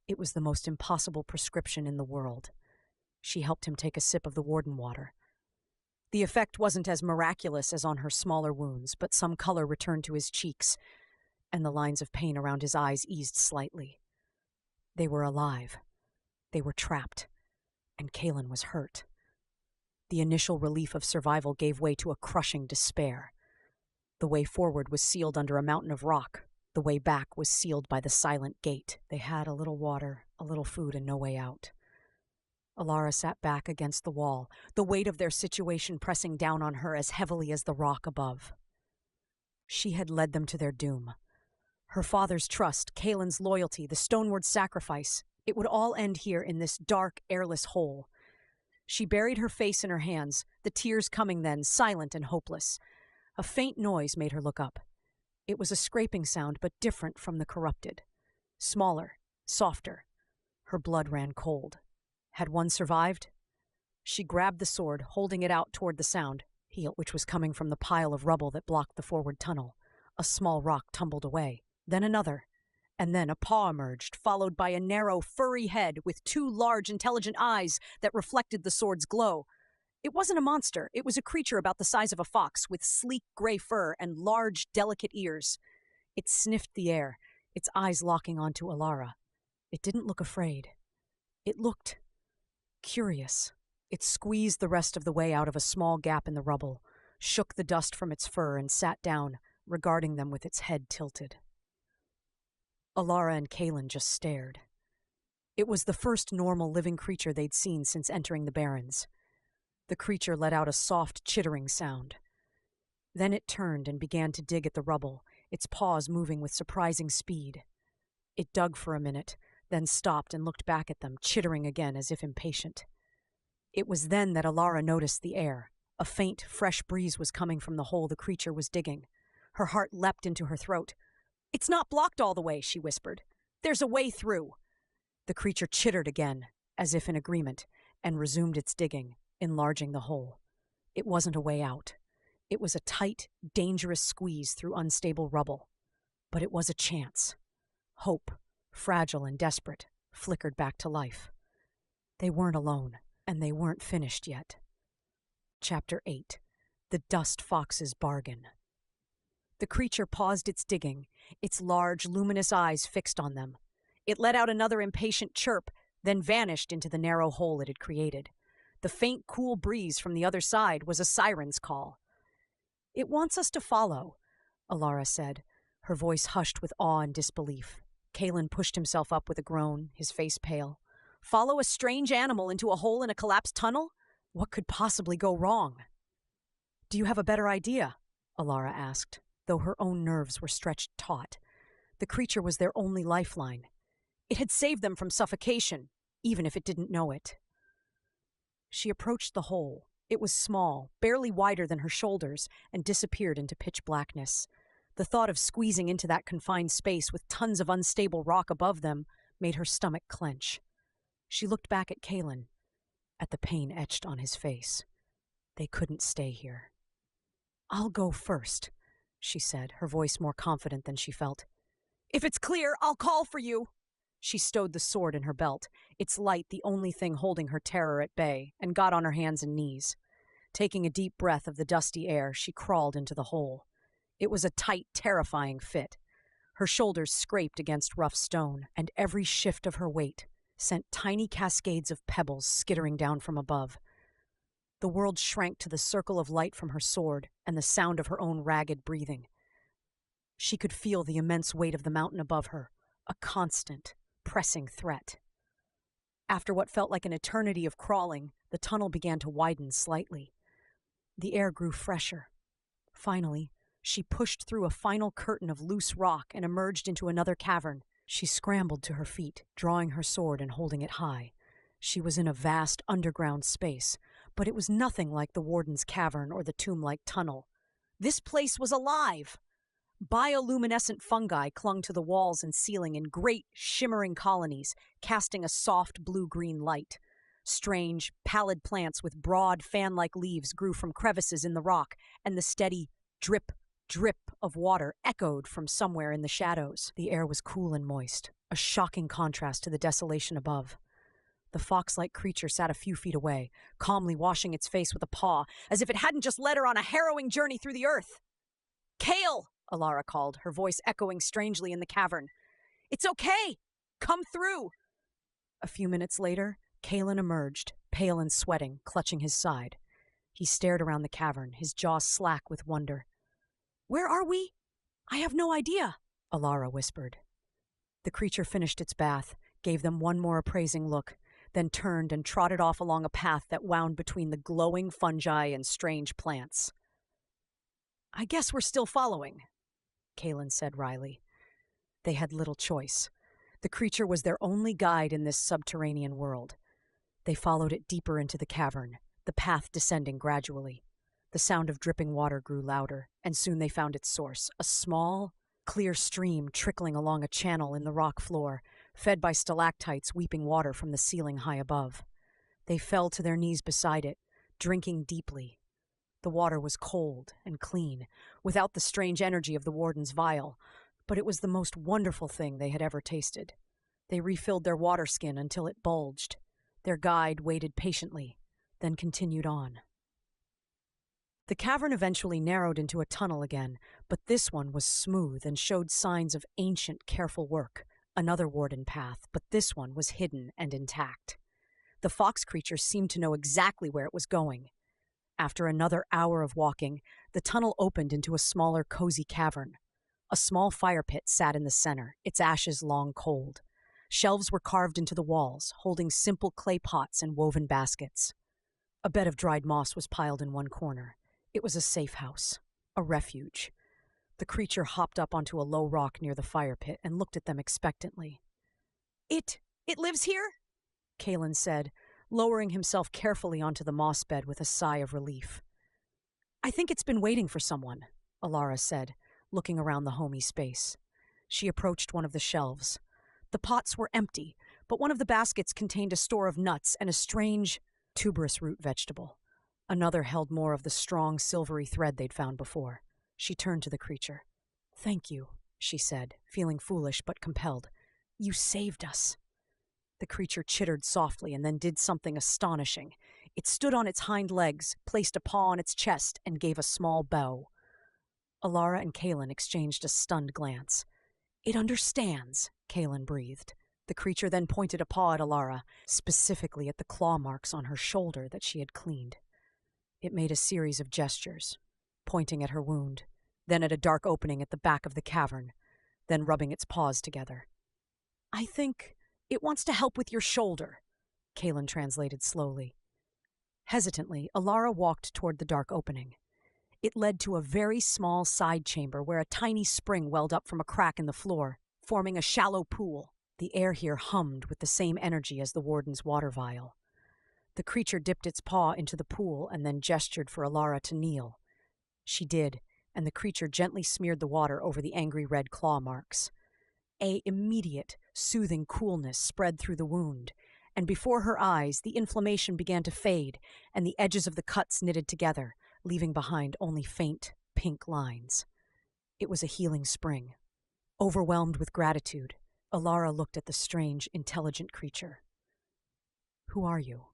It was the most impossible prescription in the world. She helped him take a sip of the warden water. The effect wasn't as miraculous as on her smaller wounds, but some color returned to his cheeks, and the lines of pain around his eyes eased slightly. They were alive. They were trapped. And Kaelen was hurt. The initial relief of survival gave way to a crushing despair. The way forward was sealed under a mountain of rock. The way back was sealed by the silent gate. They had a little water, a little food, and no way out. Elara sat back against the wall, the weight of their situation pressing down on her as heavily as the rock above. She had led them to their doom. Her father's trust, Kaelen's loyalty, the stoneward sacrifice, it would all end here in this dark, airless hole. She buried her face in her hands, the tears coming then, silent and hopeless. A faint noise made her look up. It was a scraping sound, but different from the corrupted. Smaller, softer. Her blood ran cold. Had one survived? She grabbed the sword, holding it out toward the sound, which was coming from the pile of rubble that blocked the forward tunnel. A small rock tumbled away, then another, and then a paw emerged, followed by a narrow, furry head with two large, intelligent eyes that reflected the sword's glow. It wasn't a monster. It was a creature about the size of a fox, with sleek gray fur and large, delicate ears. It sniffed the air, its eyes locking onto Elara. It didn't look afraid. It looked curious. It squeezed the rest of the way out of a small gap in the rubble, shook the dust from its fur, and sat down, regarding them with its head tilted. Elara and Kaelen just stared. It was the first normal living creature they'd seen since entering the Barrens. The creature let out a soft, chittering sound. Then it turned and began to dig at the rubble, its paws moving with surprising speed. It dug for a minute, then stopped and looked back at them, chittering again as if impatient. It was then that Elara noticed the air. A faint, fresh breeze was coming from the hole the creature was digging. Her heart leapt into her throat. "It's not blocked all the way," she whispered. "There's a way through." The creature chittered again, as if in agreement, and resumed its digging, enlarging the hole. It wasn't a way out. It was a tight, dangerous squeeze through unstable rubble. But it was a chance. Hope, fragile and desperate, flickered back to life. They weren't alone, and they weren't finished yet. Chapter 8. The Dust Fox's Bargain. The creature paused its digging, its large, luminous eyes fixed on them. It let out another impatient chirp, then vanished into the narrow hole it had created. The faint, cool breeze from the other side was a siren's call. "It wants us to follow," Elara said, her voice hushed with awe and disbelief. Kaelen pushed himself up with a groan, his face pale. "Follow a strange animal into a hole in a collapsed tunnel? What could possibly go wrong?" "Do you have a better idea?" Elara asked, though her own nerves were stretched taut. The creature was their only lifeline. It had saved them from suffocation, even if it didn't know it. She approached the hole. It was small, barely wider than her shoulders, and disappeared into pitch blackness. The thought of squeezing into that confined space with tons of unstable rock above them made her stomach clench. She looked back at Kaelen, at the pain etched on his face. They couldn't stay here. "I'll go first," she said, her voice more confident than she felt. "If it's clear, I'll call for you." She stowed the sword in her belt, its light the only thing holding her terror at bay, and got on her hands and knees. Taking a deep breath of the dusty air, she crawled into the hole. It was a tight, terrifying fit. Her shoulders scraped against rough stone, and every shift of her weight sent tiny cascades of pebbles skittering down from above. The world shrank to the circle of light from her sword and the sound of her own ragged breathing. She could feel the immense weight of the mountain above her, a constant, pressing threat. After what felt like an eternity of crawling, the tunnel began to widen slightly. The air grew fresher. Finally, she pushed through a final curtain of loose rock and emerged into another cavern. She scrambled to her feet, drawing her sword and holding it high. She was in a vast underground space, but it was nothing like the Warden's cavern or the tomb-like tunnel. This place was alive! Bioluminescent fungi clung to the walls and ceiling in great, shimmering colonies, casting a soft blue-green light. Strange, pallid plants with broad, fan-like leaves grew from crevices in the rock, and the steady drip, drip of water echoed from somewhere in the shadows. The air was cool and moist, a shocking contrast to the desolation above. The fox-like creature sat a few feet away, calmly washing its face with a paw, as if it hadn't just led her on a harrowing journey through the earth. "Kael!" Elara called, her voice echoing strangely in the cavern. "It's okay! Come through! A few minutes later, Kaelen emerged, pale and sweating, clutching his side. He stared around the cavern, his jaw slack with wonder. "Where are we? I have no idea," Elara whispered. The creature finished its bath, gave them one more appraising look, then turned and trotted off along a path that wound between the glowing fungi and strange plants. "I guess we're still following," Kaelen said wryly. They had little choice. The creature was their only guide in this subterranean world. They followed it deeper into the cavern, the path descending gradually. The sound of dripping water grew louder, and soon they found its source, a small, clear stream trickling along a channel in the rock floor, fed by stalactites weeping water from the ceiling high above. They fell to their knees beside it, drinking deeply. The water was cold and clean, without the strange energy of the warden's vial, but it was the most wonderful thing they had ever tasted. They refilled their water skin until it bulged. Their guide waited patiently, then continued on. The cavern eventually narrowed into a tunnel again, but this one was smooth and showed signs of ancient, careful work. Another warden path, but this one was hidden and intact. The fox creature seemed to know exactly where it was going. After another hour of walking, the tunnel opened into a smaller, cozy cavern. A small fire pit sat in the center, its ashes long cold. Shelves were carved into the walls, holding simple clay pots and woven baskets. A bed of dried moss was piled in one corner. It was a safe house, a refuge. The creature hopped up onto a low rock near the fire pit and looked at them expectantly. It lives here?" Kaelen said, lowering himself carefully onto the moss bed with a sigh of relief. "I think it's been waiting for someone," Elara said, looking around the homey space. She approached one of the shelves. The pots were empty, but one of the baskets contained a store of nuts and a strange, tuberous root vegetable. Another held more of the strong, silvery thread they'd found before. She turned to the creature. "Thank you," she said, feeling foolish but compelled. "You saved us." The creature chittered softly and then did something astonishing. It stood on its hind legs, placed a paw on its chest, and gave a small bow. Elara and Kaelen exchanged a stunned glance. "It understands," Kaelen breathed. The creature then pointed a paw at Elara, specifically at the claw marks on her shoulder that she had cleaned. It made a series of gestures, pointing at her wound, then at a dark opening at the back of the cavern, then rubbing its paws together. "I think it wants to help with your shoulder," Kaelen translated slowly. Hesitantly, Elara walked toward the dark opening. It led to a very small side chamber where a tiny spring welled up from a crack in the floor, forming a shallow pool. The air here hummed with the same energy as the warden's water vial. The creature dipped its paw into the pool and then gestured for Elara to kneel. She did, and the creature gently smeared the water over the angry red claw marks. An immediate, soothing coolness spread through the wound, and before her eyes the inflammation began to fade and the edges of the cuts knitted together, leaving behind only faint, pink lines. It was a healing spring. Overwhelmed with gratitude, Elara looked at the strange, intelligent creature. "Who are you?"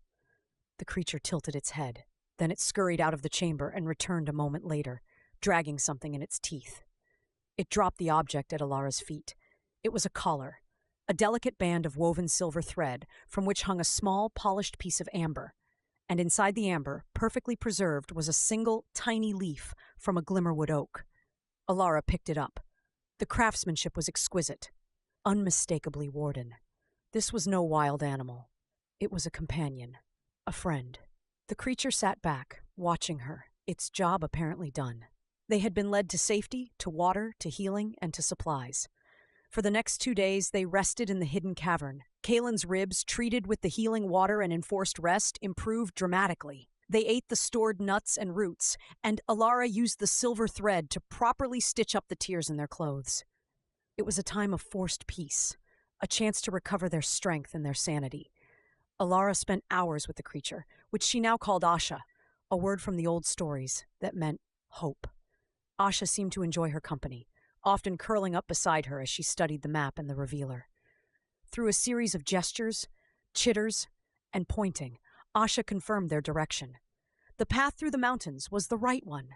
The creature tilted its head. Then it scurried out of the chamber and returned a moment later, dragging something in its teeth. It dropped the object at Elara's feet. It was a collar, a delicate band of woven silver thread from which hung a small, polished piece of amber. And inside the amber, perfectly preserved, was a single, tiny leaf from a glimmerwood oak. Elara picked it up. The craftsmanship was exquisite, unmistakably warden. This was no wild animal. It was a companion. A friend. The creature sat back, watching her, its job apparently done. They had been led to safety, to water, to healing, and to supplies. For the next 2 days, they rested in the hidden cavern. Kaelen's ribs, treated with the healing water and enforced rest, improved dramatically. They ate the stored nuts and roots, and Elara used the silver thread to properly stitch up the tears in their clothes. It was a time of forced peace, a chance to recover their strength and their sanity. Elara spent hours with the creature, which she now called Asha, a word from the old stories that meant hope. Asha seemed to enjoy her company, often curling up beside her as she studied the map and the revealer. Through a series of gestures, chitters, and pointing, Asha confirmed their direction. The path through the mountains was the right one.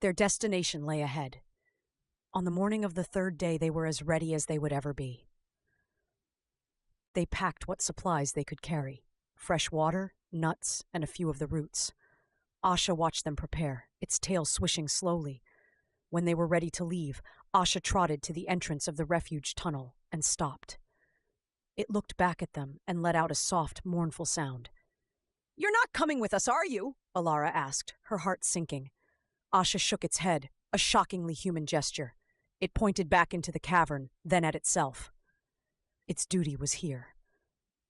Their destination lay ahead. On the morning of the 3rd day, they were as ready as they would ever be. They packed what supplies they could carry: fresh water, nuts, and a few of the roots. Asha watched them prepare, its tail swishing slowly. When they were ready to leave, Asha trotted to the entrance of the refuge tunnel and stopped. It looked back at them and let out a soft, mournful sound. "You're not coming with us, are you?" Elara asked, her heart sinking. Asha shook its head, a shockingly human gesture. It pointed back into the cavern, then at itself. Its duty was here,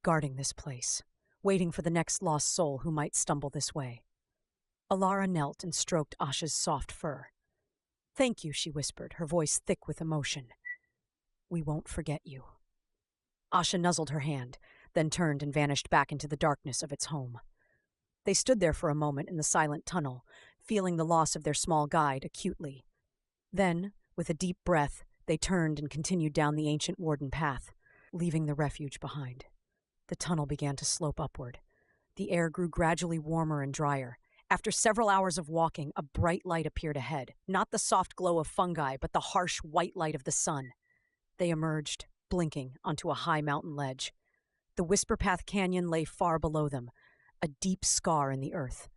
guarding this place, waiting for the next lost soul who might stumble this way. Elara knelt and stroked Asha's soft fur. "Thank you," she whispered, her voice thick with emotion. "We won't forget you." Asha nuzzled her hand, then turned and vanished back into the darkness of its home. They stood there for a moment in the silent tunnel, feeling the loss of their small guide acutely. Then, with a deep breath, they turned and continued down the ancient warden path, leaving the refuge behind. The tunnel began to slope upward. The air grew gradually warmer and drier. After several hours of walking, a bright light appeared ahead, not the soft glow of fungi, but the harsh white light of the sun. They emerged, blinking, onto a high mountain ledge. The Whisperpath Canyon lay far below them, a deep scar in the earth.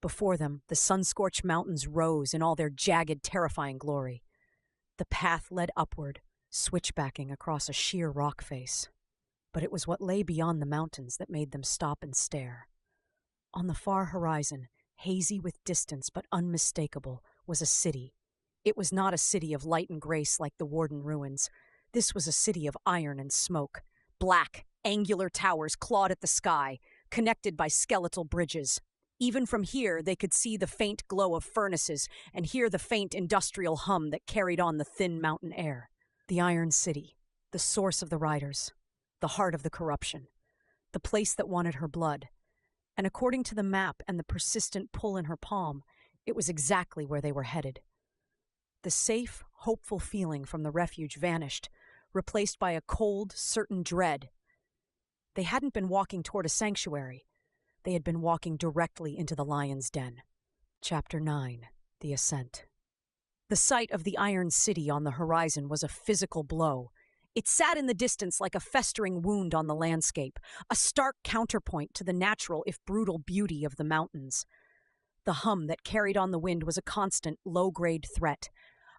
Before them, the sun-scorched mountains rose in all their jagged, terrifying glory. The path led upward, switchbacking across a sheer rock face. But it was what lay beyond the mountains that made them stop and stare. On the far horizon, hazy with distance but unmistakable, was a city. It was not a city of light and grace like the Warden ruins. This was a city of iron and smoke. Black, angular towers clawed at the sky, connected by skeletal bridges. Even from here, they could see the faint glow of furnaces and hear the faint industrial hum that carried on the thin mountain air. The Iron City, the source of the riders, the heart of the corruption, the place that wanted her blood. And according to the map and the persistent pull in her palm, it was exactly where they were headed. The safe, hopeful feeling from the refuge vanished, replaced by a cold, certain dread. They hadn't been walking toward a sanctuary. They had been walking directly into the lion's den. Chapter 9. The Ascent. The sight of the Iron City on the horizon was a physical blow. It sat in the distance like a festering wound on the landscape, a stark counterpoint to the natural if brutal beauty of the mountains. The hum that carried on the wind was a constant, low-grade threat,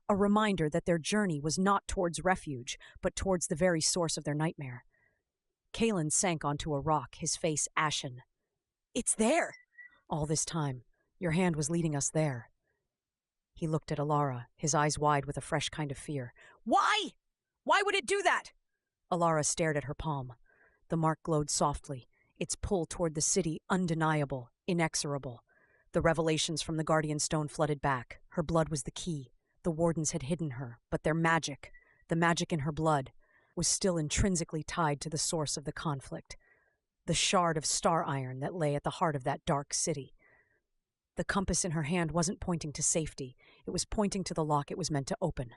a reminder that their journey was not towards refuge, but towards the very source of their nightmare. Kaelen sank onto a rock, his face ashen. "It's there!" "All this time, your hand was leading us there." He looked at Elara, his eyes wide with a fresh kind of fear. "Why? Why would it do that?" Elara stared at her palm. The mark glowed softly, its pull toward the city undeniable, inexorable. The revelations from the Guardian Stone flooded back. Her blood was the key. The wardens had hidden her, but their magic, the magic in her blood, was still intrinsically tied to the source of the conflict. The shard of star iron that lay at the heart of that dark city. The compass in her hand wasn't pointing to safety. It was pointing to the lock it was meant to open.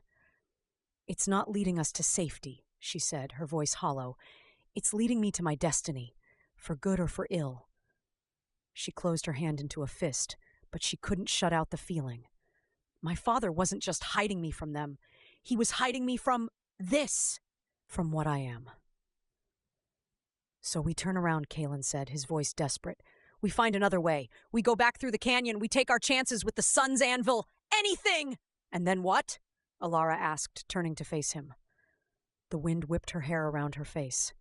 "It's not leading us to safety," she said, her voice hollow. "It's leading me to my destiny, for good or for ill." She closed her hand into a fist, but she couldn't shut out the feeling. My father wasn't just hiding me from them. He was hiding me from this, from what I am. "So we turn around," Kaelen said, his voice desperate. "We find another way. We go back through the canyon. We take our chances with the sun's anvil. Anything!" "And then what?" Elara asked, turning to face him. The wind whipped her hair around her face.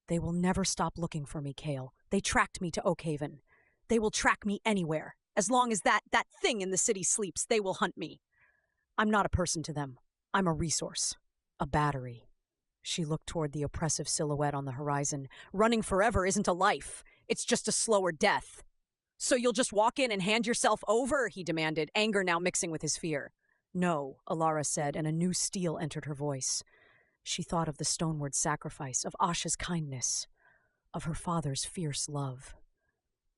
"They will never stop looking for me, Kael. They tracked me to Oakhaven. They will track me anywhere. As long as that thing in the city sleeps, they will hunt me. I'm not a person to them. I'm a resource. A battery." She looked toward the oppressive silhouette on the horizon. "Running forever isn't a life. It's just a slower death." "So you'll just walk in and hand yourself over?" he demanded, anger now mixing with his fear. "No," Elara said, and a new steel entered her voice. She thought of the stoneward sacrifice, of Asha's kindness, of her father's fierce love.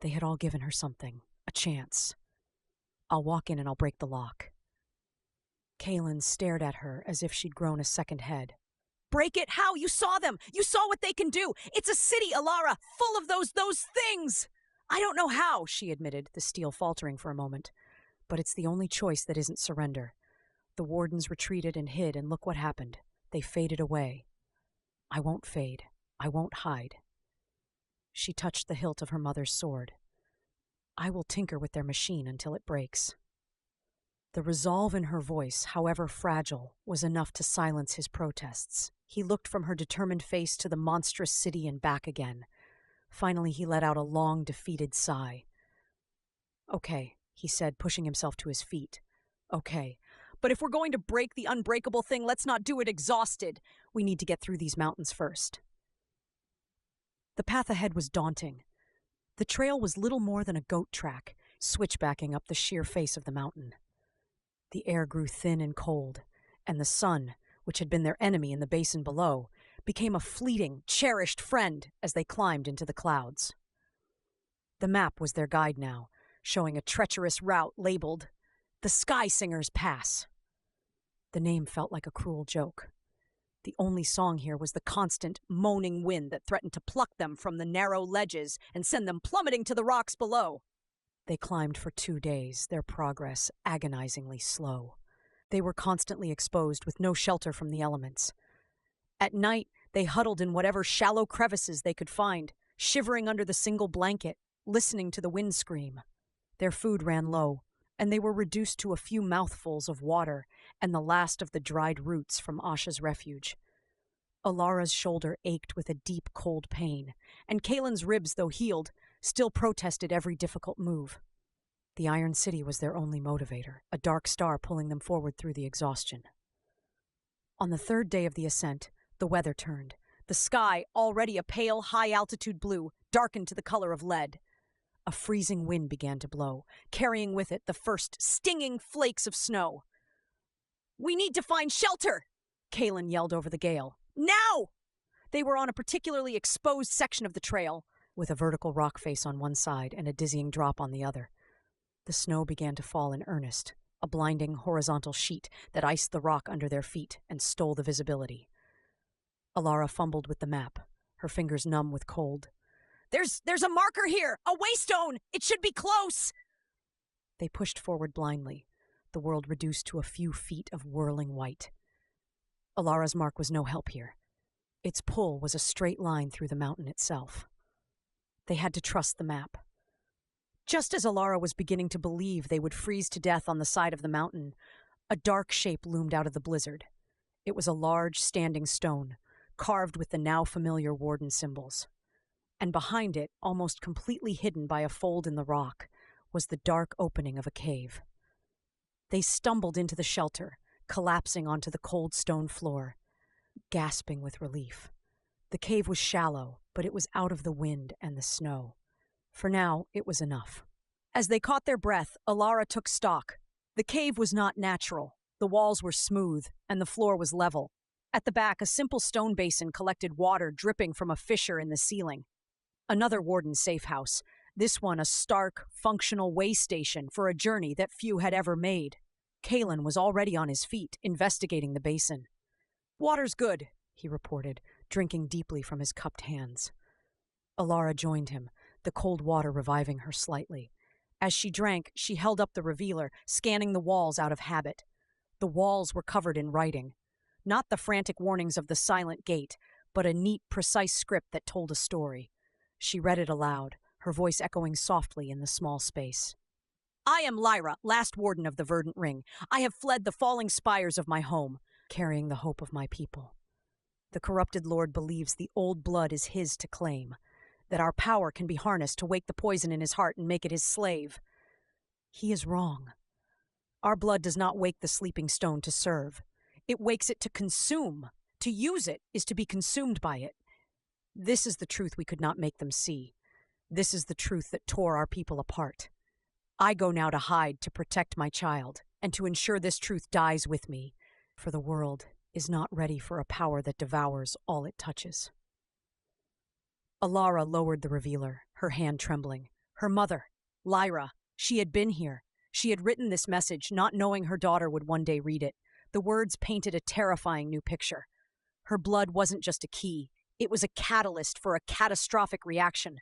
They had all given her something, a chance. "I'll walk in and I'll break the lock." Kaelen stared at her as if she'd grown a second head. "Break it? How? You saw them! You saw what they can do! It's a city, Elara, full of those things!" "I don't know how," she admitted, the steel faltering for a moment. "But it's the only choice that isn't surrender." The wardens retreated and hid, and look what happened. They faded away. "I won't fade. I won't hide. She touched the hilt of her mother's sword. I will tinker with their machine until it breaks. The resolve in her voice, however fragile, was enough to silence his protests. He looked from her determined face to the monstrous city and back again. Finally, he let out a long, defeated sigh. Okay, he said, pushing himself to his feet. Okay, but if we're going to break the unbreakable thing, let's not do it exhausted. We need to get through these mountains first. The path ahead was daunting. The trail was little more than a goat track, switchbacking up the sheer face of the mountain. The air grew thin and cold, and the sun, which had been their enemy in the basin below, became a fleeting, cherished friend as they climbed into the clouds. The map was their guide now, showing a treacherous route labeled The Sky Singer's Pass. The name felt like a cruel joke. The only song here was the constant, moaning wind that threatened to pluck them from the narrow ledges and send them plummeting to the rocks below. They climbed for 2 days, their progress agonizingly slow. They were constantly exposed with no shelter from the elements. At night, they huddled in whatever shallow crevices they could find, shivering under the single blanket, listening to the wind scream. Their food ran low, and they were reduced to a few mouthfuls of water and the last of the dried roots from Asha's refuge. Elara's shoulder ached with a deep, cold pain, and Kaelen's ribs, though healed, still protested every difficult move. The Iron City was their only motivator, a dark star pulling them forward through the exhaustion. On the 3rd day of the ascent, the weather turned. The sky, already a pale, high-altitude blue, darkened to the color of lead. A freezing wind began to blow, carrying with it the first stinging flakes of snow. "We need to find shelter!" Kaelen yelled over the gale. "Now!" They were on a particularly exposed section of the trail, with a vertical rock face on one side and a dizzying drop on the other. The snow began to fall in earnest, a blinding horizontal sheet that iced the rock under their feet and stole the visibility. Elara fumbled with the map, her fingers numb with cold. There's a marker here! A waystone! It should be close!" They pushed forward blindly, the world reduced to a few feet of whirling white. Elara's mark was no help here. Its pull was a straight line through the mountain itself. They had to trust the map. Just as Elara was beginning to believe they would freeze to death on the side of the mountain, a dark shape loomed out of the blizzard. It was a large, standing stone, carved with the now familiar warden symbols. And behind it, almost completely hidden by a fold in the rock, was the dark opening of a cave. They stumbled into the shelter, collapsing onto the cold stone floor, gasping with relief. The cave was shallow, but it was out of the wind and the snow. For now, it was enough. As they caught their breath, Elara took stock. The cave was not natural. The walls were smooth, and the floor was level. At the back, a simple stone basin collected water dripping from a fissure in the ceiling. Another warden's safe house, this one a stark, functional way station for a journey that few had ever made. Kaelen was already on his feet, investigating the basin. "Water's good," he reported, drinking deeply from his cupped hands. Elara joined him, the cold water reviving her slightly. As she drank, she held up the revealer, scanning the walls out of habit. The walls were covered in writing. Not the frantic warnings of the silent gate, but a neat, precise script that told a story. She read it aloud, her voice echoing softly in the small space. "I am Lyra, last warden of the Verdant Ring. I have fled the falling spires of my home, carrying the hope of my people. The corrupted lord believes the old blood is his to claim, that our power can be harnessed to wake the poison in his heart and make it his slave. He is wrong. Our blood does not wake the sleeping stone to serve. It wakes it to consume. To use it is to be consumed by it. This is the truth we could not make them see. This is the truth that tore our people apart. I go now to hide to protect my child, and to ensure this truth dies with me, for the world is not ready for a power that devours all it touches." Elara lowered the revealer, her hand trembling. Her mother, Lyra, she had been here. She had written this message, not knowing her daughter would one day read it. The words painted a terrifying new picture. Her blood wasn't just a key. It was a catalyst for a catastrophic reaction.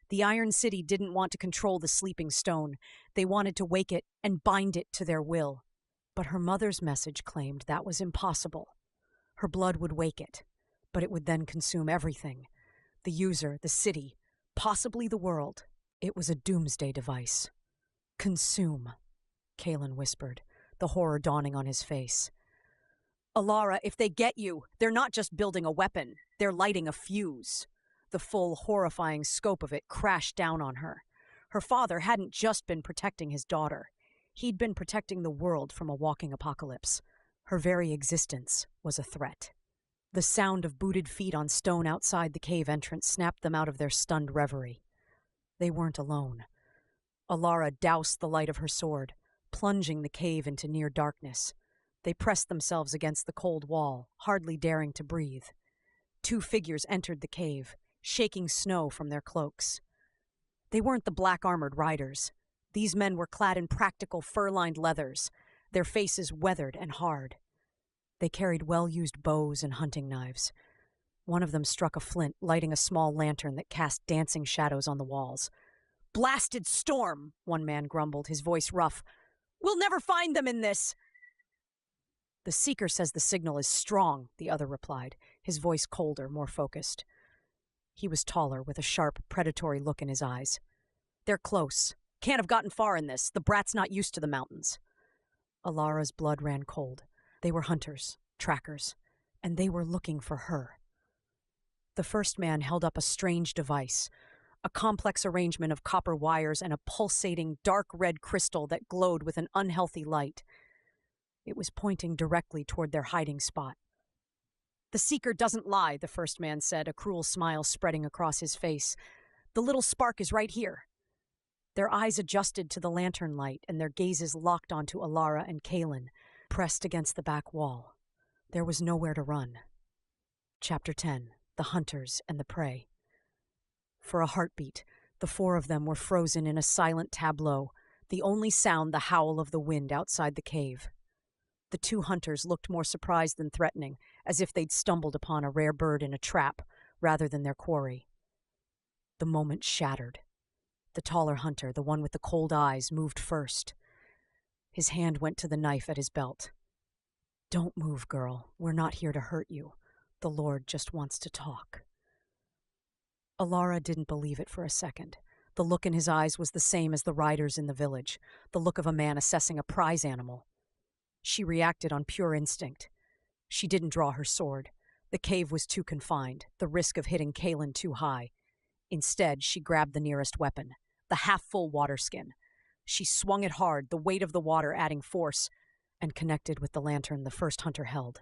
The Iron City didn't want to control the sleeping stone. They wanted to wake it and bind it to their will. But her mother's message claimed that was impossible. Her blood would wake it, but it would then consume everything. The user, the city, possibly the world. It was a doomsday device. Consume, Kaelen whispered, the horror dawning on his face. Elara, if they get you, they're not just building a weapon, they're lighting a fuse. The full, horrifying scope of it crashed down on her. Her father hadn't just been protecting his daughter. He'd been protecting the world from a walking apocalypse. Her very existence was a threat. The sound of booted feet on stone outside the cave entrance snapped them out of their stunned reverie. They weren't alone. Elara doused the light of her sword, plunging the cave into near darkness. They pressed themselves against the cold wall, hardly daring to breathe. 2 figures entered the cave, shaking snow from their cloaks. They weren't the black-armored riders. These men were clad in practical fur-lined leathers, their faces weathered and hard. They carried well-used bows and hunting knives. One of them struck a flint, lighting a small lantern that cast dancing shadows on the walls. "Blasted storm," one man grumbled, his voice rough. "We'll never find them in this." "The Seeker says the signal is strong," the other replied, his voice colder, more focused. He was taller, with a sharp, predatory look in his eyes. "They're close. Can't have gotten far in this. The brat's not used to the mountains." Alara's blood ran cold. They were hunters, trackers, and they were looking for her. The first man held up a strange device, a complex arrangement of copper wires and a pulsating, dark red crystal that glowed with an unhealthy light. It was pointing directly toward their hiding spot. "The Seeker doesn't lie," the first man said, a cruel smile spreading across his face. "The little spark is right here." Their eyes adjusted to the lantern light, and their gazes locked onto Elara and Kaelen, pressed against the back wall. There was nowhere to run. Chapter 10. The Hunters and the Prey. For a heartbeat, the 4 of them were frozen in a silent tableau, the only sound the howl of the wind outside the cave. The 2 hunters looked more surprised than threatening, as if they'd stumbled upon a rare bird in a trap, rather than their quarry. The moment shattered. The taller hunter, the one with the cold eyes, moved first. His hand went to the knife at his belt. "Don't move, girl. We're not here to hurt you. The Lord just wants to talk." Elara didn't believe it for a second. The look in his eyes was the same as the riders in the village, the look of a man assessing a prize animal. She reacted on pure instinct. She didn't draw her sword. The cave was too confined, the risk of hitting Kaelen too high. Instead, she grabbed the nearest weapon, the half-full water skin. She swung it hard, the weight of the water adding force, and connected with the lantern the first hunter held.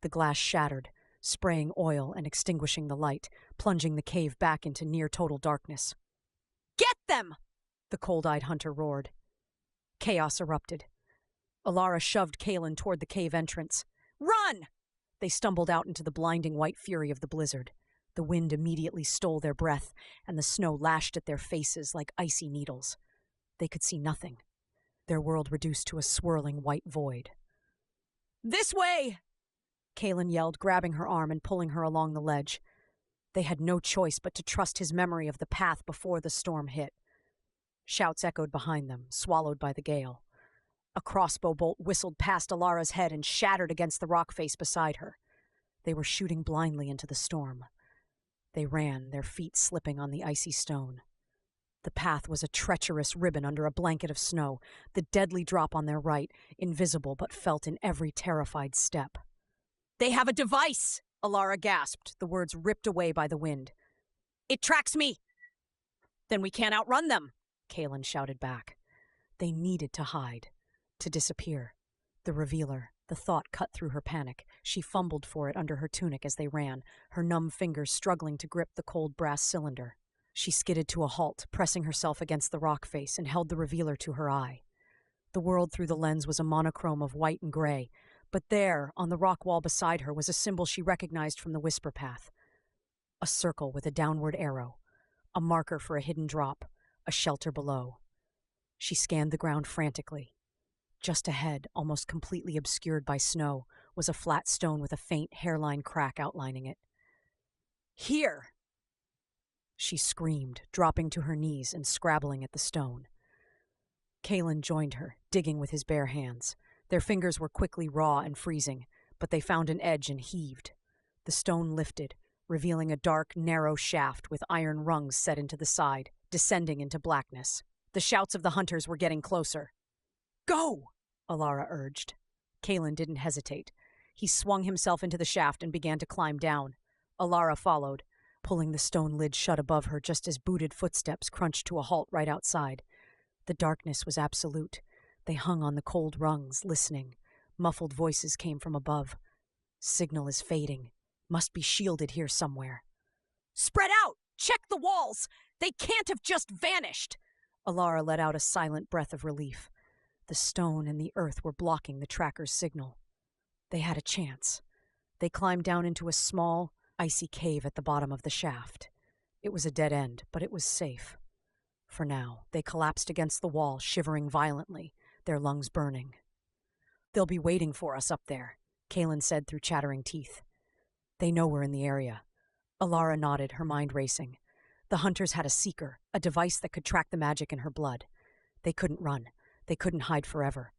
The glass shattered, spraying oil and extinguishing the light, plunging the cave back into near-total darkness. "Get them!" the cold-eyed hunter roared. Chaos erupted. Elara shoved Kaelen toward the cave entrance. "Run!" They stumbled out into the blinding white fury of the blizzard. The wind immediately stole their breath, and the snow lashed at their faces like icy needles. They could see nothing. Their world reduced to a swirling white void. "This way!" Kaelen yelled, grabbing her arm and pulling her along the ledge. They had no choice but to trust his memory of the path before the storm hit. Shouts echoed behind them, swallowed by the gale. A crossbow bolt whistled past Alara's head and shattered against the rock face beside her. They were shooting blindly into the storm. They ran, their feet slipping on the icy stone. The path was a treacherous ribbon under a blanket of snow, the deadly drop on their right, invisible but felt in every terrified step. "They have a device!" Elara gasped, the words ripped away by the wind. "It tracks me!" "Then we can't outrun them!" Kaelen shouted back. They needed to hide, to disappear. The revealer, the thought cut through her panic. She fumbled for it under her tunic as they ran, her numb fingers struggling to grip the cold brass cylinder. She skidded to a halt, pressing herself against the rock face, and held the revealer to her eye. The world through the lens was a monochrome of white and gray, but there, on the rock wall beside her, was a symbol she recognized from the whisper path. A circle with a downward arrow, a marker for a hidden drop, a shelter below. She scanned the ground frantically. Just ahead, almost completely obscured by snow, was a flat stone with a faint hairline crack outlining it. "Here!" She screamed, dropping to her knees and scrabbling at the stone. Kaelen joined her, digging with his bare hands. Their fingers were quickly raw and freezing, but they found an edge and heaved. The stone lifted, revealing a dark, narrow shaft with iron rungs set into the side, descending into blackness. The shouts of the hunters were getting closer. "Go!" Elara urged. Kaelen didn't hesitate. He swung himself into the shaft and began to climb down. Elara followed, pulling the stone lid shut above her just as booted footsteps crunched to a halt right outside. The darkness was absolute. They hung on the cold rungs, listening. Muffled voices came from above. "Signal is fading. Must be shielded here somewhere." "Spread out! Check the walls! They can't have just vanished!" Elara let out a silent breath of relief. The stone and the earth were blocking the tracker's signal. They had a chance. They climbed down into a small, icy cave at the bottom of the shaft. It was a dead end, but it was safe. For now, they collapsed against the wall, shivering violently, their lungs burning. "They'll be waiting for us up there," Kaelen said through chattering teeth. "They know we're in the area." Elara nodded, her mind racing. The hunters had a seeker, a device that could track the magic in her blood. They couldn't run. They couldn't hide forever.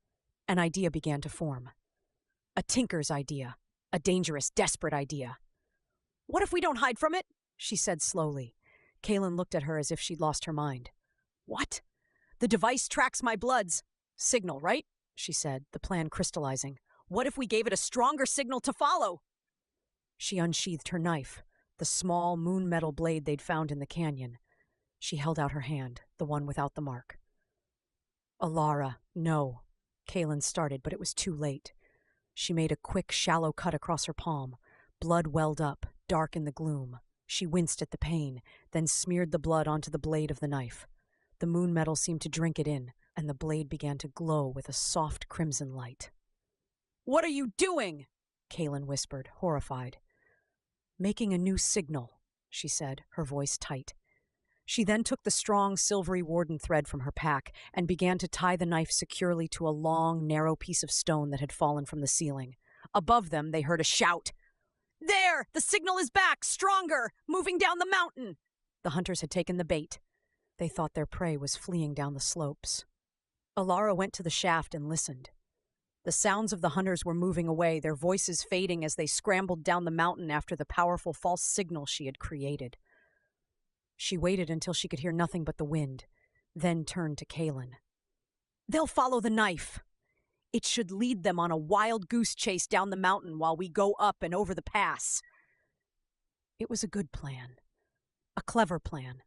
An idea began to form. A tinker's idea. A dangerous, desperate idea. "What if we don't hide from it?" she said slowly. Kaelen looked at her as if she'd lost her mind. "What?" "The device tracks my blood's signal, right?" she said, the plan crystallizing. "What if we gave it a stronger signal to follow?" She unsheathed her knife, the small moon-metal blade they'd found in the canyon. She held out her hand, the one without the mark. "Elara, no," Kaelen started, but it was too late. She made a quick, shallow cut across her palm. Blood welled up, dark in the gloom. She winced at the pain, then smeared the blood onto the blade of the knife. The moon metal seemed to drink it in, and the blade began to glow with a soft crimson light. "What are you doing?" Kaelen whispered, horrified. "Making a new signal," she said, her voice tight. She then took the strong, silvery warden thread from her pack and began to tie the knife securely to a long, narrow piece of stone that had fallen from the ceiling. Above them, they heard a shout. "There! The signal is back! Stronger! Moving down the mountain!" The hunters had taken the bait. They thought their prey was fleeing down the slopes. Elara went to the shaft and listened. The sounds of the hunters were moving away, their voices fading as they scrambled down the mountain after the powerful false signal she had created. She waited until she could hear nothing but the wind, then turned to Kaelen. "They'll follow the knife. It should lead them on a wild goose chase down the mountain while we go up and over the pass." It was a good plan. A clever plan.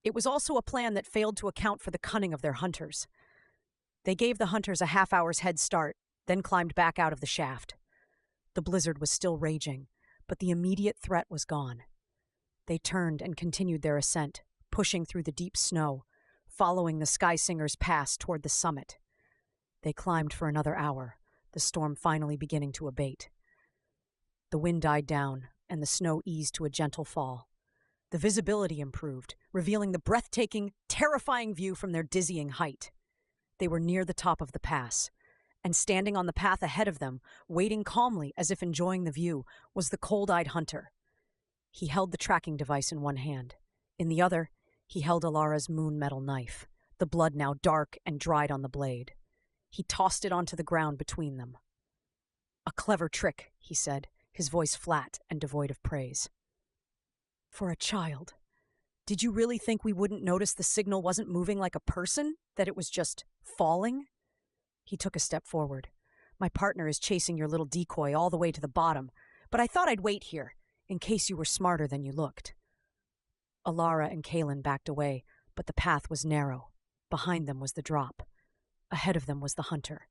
It was also a plan that failed to account for the cunning of their hunters. They gave the hunters a half-hour's head start, then climbed back out of the shaft. The blizzard was still raging, but the immediate threat was gone. They turned and continued their ascent, pushing through the deep snow, following the Sky Singer's pass toward the summit. They climbed for another hour, the storm finally beginning to abate. The wind died down, and the snow eased to a gentle fall. The visibility improved, revealing the breathtaking, terrifying view from their dizzying height. They were near the top of the pass, and standing on the path ahead of them, waiting calmly as if enjoying the view, was the cold-eyed hunter. He held the tracking device in one hand. In the other, he held Elara's moon-metal knife, the blood now dark and dried on the blade. He tossed it onto the ground between them. "A clever trick," he said, his voice flat and devoid of praise. "For a child. Did you really think we wouldn't notice the signal wasn't moving like a person? That it was just falling?" He took a step forward. "My partner is chasing your little decoy all the way to the bottom, but I thought I'd wait here, in case you were smarter than you looked." Elara and Kaelen backed away, but the path was narrow. Behind them was the drop. Ahead of them was the hunter.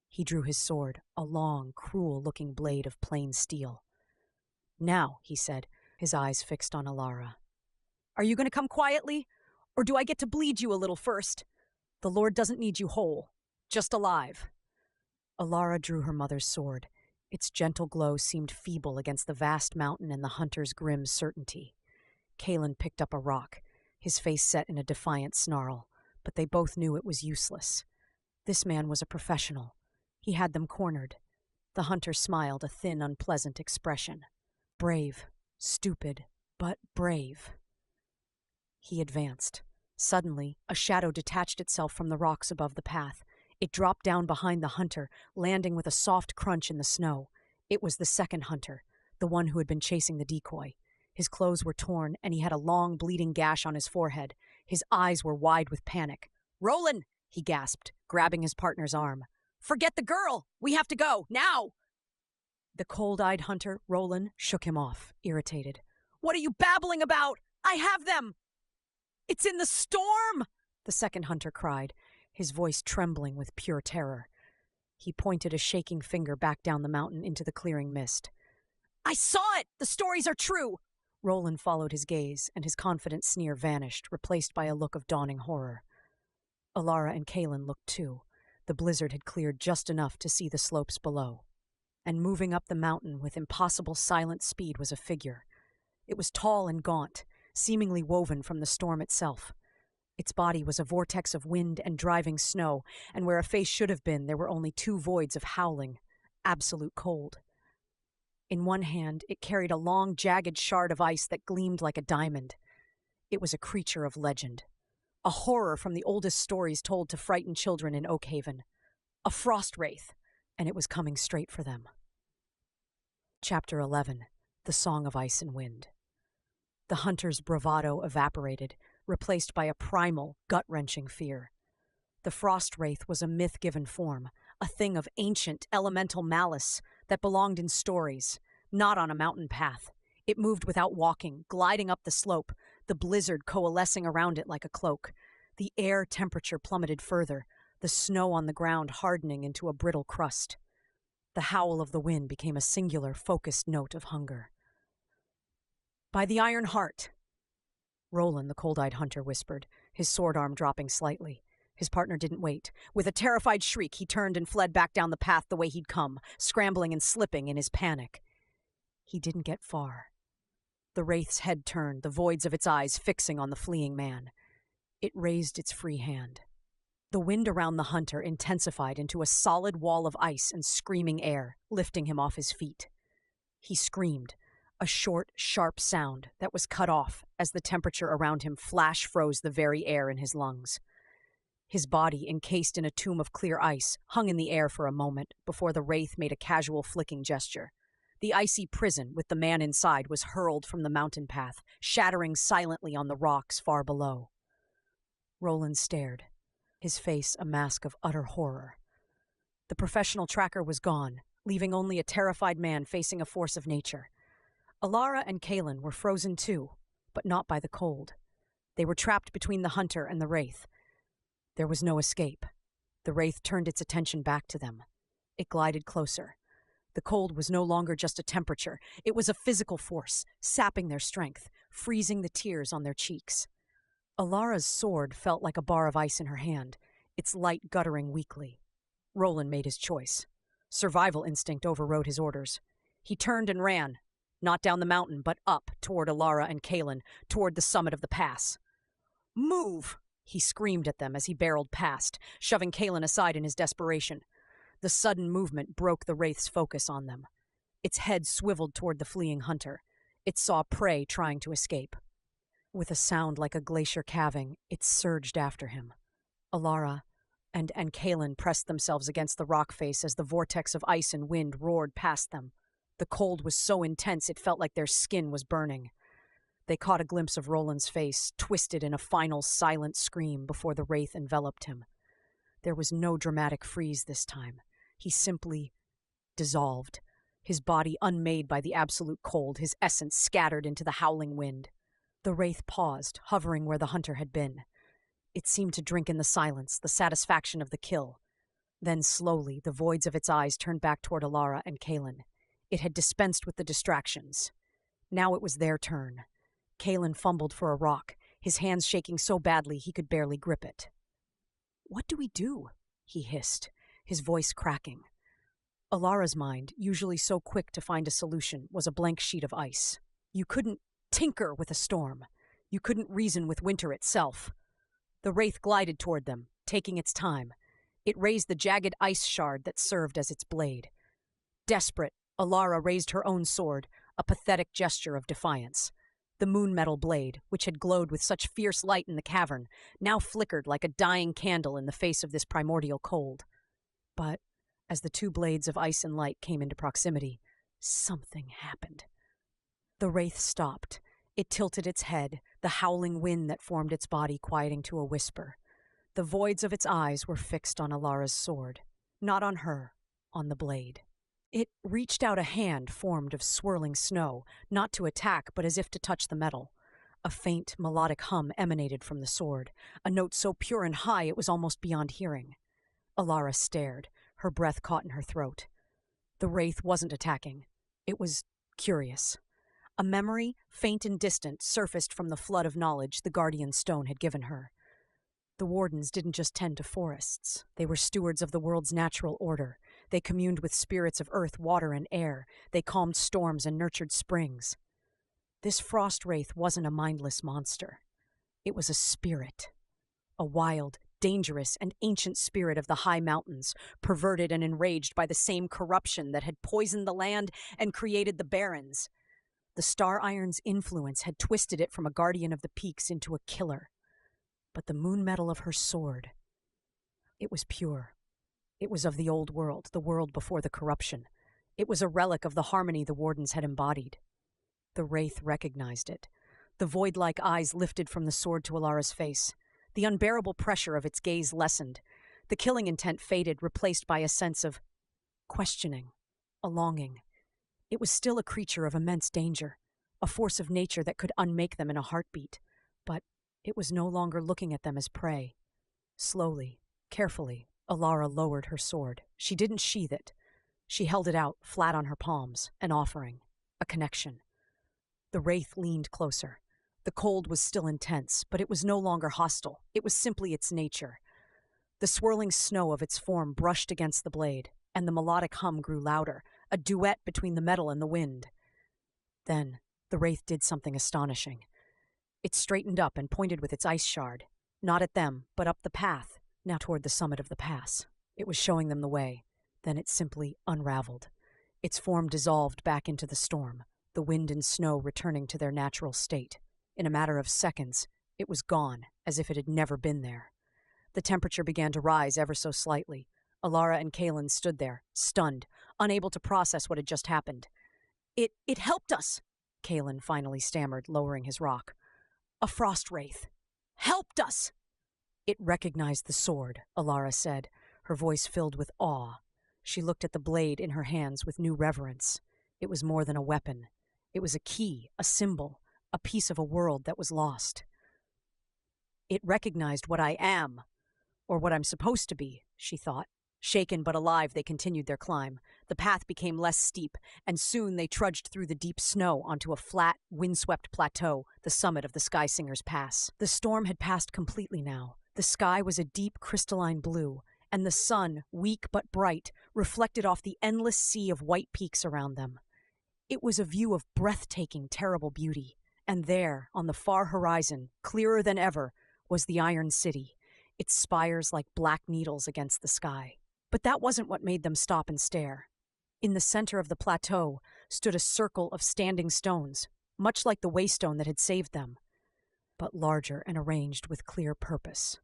He drew his sword, a long, cruel-looking blade of plain steel. "Now," he said, his eyes fixed on Elara. "Are you going to come quietly? Or do I get to bleed you a little first? The Lord doesn't need you whole, just alive." Elara drew her mother's sword. Its gentle glow seemed feeble against the vast mountain and the hunter's grim certainty. Kaelen picked up a rock, his face set in a defiant snarl, but they both knew it was useless. This man was a professional. He had them cornered. The hunter smiled, a thin, unpleasant expression. Brave. Stupid, but brave. He advanced. Suddenly, a shadow detached itself from the rocks above the path. It dropped down behind the hunter, landing with a soft crunch in the snow. It was the second hunter, the one who had been chasing the decoy. His clothes were torn, and he had a long, bleeding gash on his forehead. His eyes were wide with panic. "Roland!" he gasped, grabbing his partner's arm. "Forget the girl! We have to go, now!" The cold-eyed hunter, Roland, shook him off, irritated. "What are you babbling about? I have them!" "It's in the storm!" the second hunter cried, his voice trembling with pure terror. He pointed a shaking finger back down the mountain into the clearing mist. "I saw it! The stories are true!" Roland followed his gaze, and his confident sneer vanished, replaced by a look of dawning horror. Elara and Kaelen looked too. The blizzard had cleared just enough to see the slopes below. And moving up the mountain with impossible silent speed was a figure. It was tall and gaunt, seemingly woven from the storm itself. Its body was a vortex of wind and driving snow, and where a face should have been, there were only two voids of howling, absolute cold. In one hand, it carried a long, jagged shard of ice that gleamed like a diamond. It was a creature of legend. A horror from the oldest stories told to frighten children in Oakhaven. A frost wraith, and it was coming straight for them. Chapter 11. The Song of Ice and Wind. The hunter's bravado evaporated, replaced by a primal, gut-wrenching fear. The frost wraith was a myth-given form, a thing of ancient, elemental malice that belonged in stories, not on a mountain path. It moved without walking, gliding up the slope, the blizzard coalescing around it like a cloak. The air temperature plummeted further, the snow on the ground hardening into a brittle crust. The howl of the wind became a singular, focused note of hunger. "By the Iron Heart," Roland, the cold-eyed hunter, whispered, his sword arm dropping slightly. His partner didn't wait. With a terrified shriek, he turned and fled back down the path the way he'd come, scrambling and slipping in his panic. He didn't get far. The wraith's head turned, the voids of its eyes fixing on the fleeing man. It raised its free hand. The wind around the hunter intensified into a solid wall of ice and screaming air, lifting him off his feet. He screamed, a short, sharp sound that was cut off as the temperature around him flash froze the very air in his lungs. His body, encased in a tomb of clear ice, hung in the air for a moment before the wraith made a casual flicking gesture. The icy prison with the man inside was hurled from the mountain path, shattering silently on the rocks far below. Roland stared, his face a mask of utter horror. The professional tracker was gone, leaving only a terrified man facing a force of nature. Elara and Kaelen were frozen too, but not by the cold. They were trapped between the hunter and the wraith. There was no escape. The wraith turned its attention back to them. It glided closer. The cold was no longer just a temperature. It was a physical force, sapping their strength, freezing the tears on their cheeks. Alara's sword felt like a bar of ice in her hand, its light guttering weakly. Roland made his choice. Survival instinct overrode his orders. He turned and ran, not down the mountain, but up toward Elara and Kaelen, toward the summit of the pass. "Move!" he screamed at them as he barreled past, shoving Kaelen aside in his desperation. The sudden movement broke the wraith's focus on them. Its head swiveled toward the fleeing hunter. It saw prey trying to escape. With a sound like a glacier calving, it surged after him. Elara and Kaelen pressed themselves against the rock face as the vortex of ice and wind roared past them. The cold was so intense it felt like their skin was burning. They caught a glimpse of Roland's face, twisted in a final silent scream before the wraith enveloped him. There was no dramatic freeze this time. He simply dissolved, his body unmade by the absolute cold, his essence scattered into the howling wind. The wraith paused, hovering where the hunter had been. It seemed to drink in the silence, the satisfaction of the kill. Then slowly, the voids of its eyes turned back toward Elara and Kaelen. It had dispensed with the distractions. Now it was their turn. Kaelen fumbled for a rock, his hands shaking so badly he could barely grip it. "What do we do?" he hissed, his voice cracking. Alara's mind, usually so quick to find a solution, was a blank sheet of ice. You couldn't tinker with a storm. You couldn't reason with winter itself. The wraith glided toward them, taking its time. It raised the jagged ice shard that served as its blade. Desperate, Elara raised her own sword, a pathetic gesture of defiance. The moon-metal blade, which had glowed with such fierce light in the cavern, now flickered like a dying candle in the face of this primordial cold. But as the two blades of ice and light came into proximity, something happened. The wraith stopped, It tilted its head, the howling wind that formed its body quieting to a whisper. The voids of its eyes were fixed on Elara's sword. Not on her, on the blade. It reached out a hand formed of swirling snow, not to attack, but as if to touch the metal. A faint, melodic hum emanated from the sword, a note so pure and high it was almost beyond hearing. Elara stared, her breath caught in her throat. The wraith wasn't attacking. It was curious. A memory, faint and distant, surfaced from the flood of knowledge the Guardian Stone had given her. The Wardens didn't just tend to forests. They were stewards of the world's natural order. They communed with spirits of earth, water, and air. They calmed storms and nurtured springs. This frost wraith wasn't a mindless monster. It was a spirit. A wild, dangerous, and ancient spirit of the high mountains, perverted and enraged by the same corruption that had poisoned the land and created the barrens. The Star Iron's influence had twisted it from a guardian of the peaks into a killer. But the moon metal of her sword, it was pure. It was of the old world, the world before the corruption. It was a relic of the harmony the Wardens had embodied. The wraith recognized it. The void-like eyes lifted from the sword to Elara's face. The unbearable pressure of its gaze lessened. The killing intent faded, replaced by a sense of questioning, a longing. It was still a creature of immense danger, a force of nature that could unmake them in a heartbeat. But it was no longer looking at them as prey. Slowly, carefully, Elara lowered her sword. She didn't sheath it. She held it out, flat on her palms, an offering, a connection. The wraith leaned closer. The cold was still intense, but it was no longer hostile. It was simply its nature. The swirling snow of its form brushed against the blade, and the melodic hum grew louder, a duet between the metal and the wind. Then, the wraith did something astonishing. It straightened up and pointed with its ice shard, not at them, but up the path, now toward the summit of the pass. It was showing them the way. Then it simply unraveled. Its form dissolved back into the storm, the wind and snow returning to their natural state. In a matter of seconds, it was gone, as if it had never been there. The temperature began to rise ever so slightly. Elara and Kaelen stood there, stunned, unable to process what had just happened. It helped us, Kaelen finally stammered, lowering his rock. A frost wraith. Helped us! It recognized the sword, Elara said, her voice filled with awe. She looked at the blade in her hands with new reverence. It was more than a weapon. It was a key, a symbol, a piece of a world that was lost. It recognized what I am, or what I'm supposed to be, she thought. Shaken but alive, they continued their climb. The path became less steep, and soon they trudged through the deep snow onto a flat, windswept plateau, the summit of the Sky Singer's Pass. The storm had passed completely now. The sky was a deep crystalline blue, and the sun, weak but bright, reflected off the endless sea of white peaks around them. It was a view of breathtaking, terrible beauty. And there, on the far horizon, clearer than ever, was the Iron City, its spires like black needles against the sky. But that wasn't what made them stop and stare. In the center of the plateau stood a circle of standing stones, much like the waystone that had saved them, but larger and arranged with clear purpose.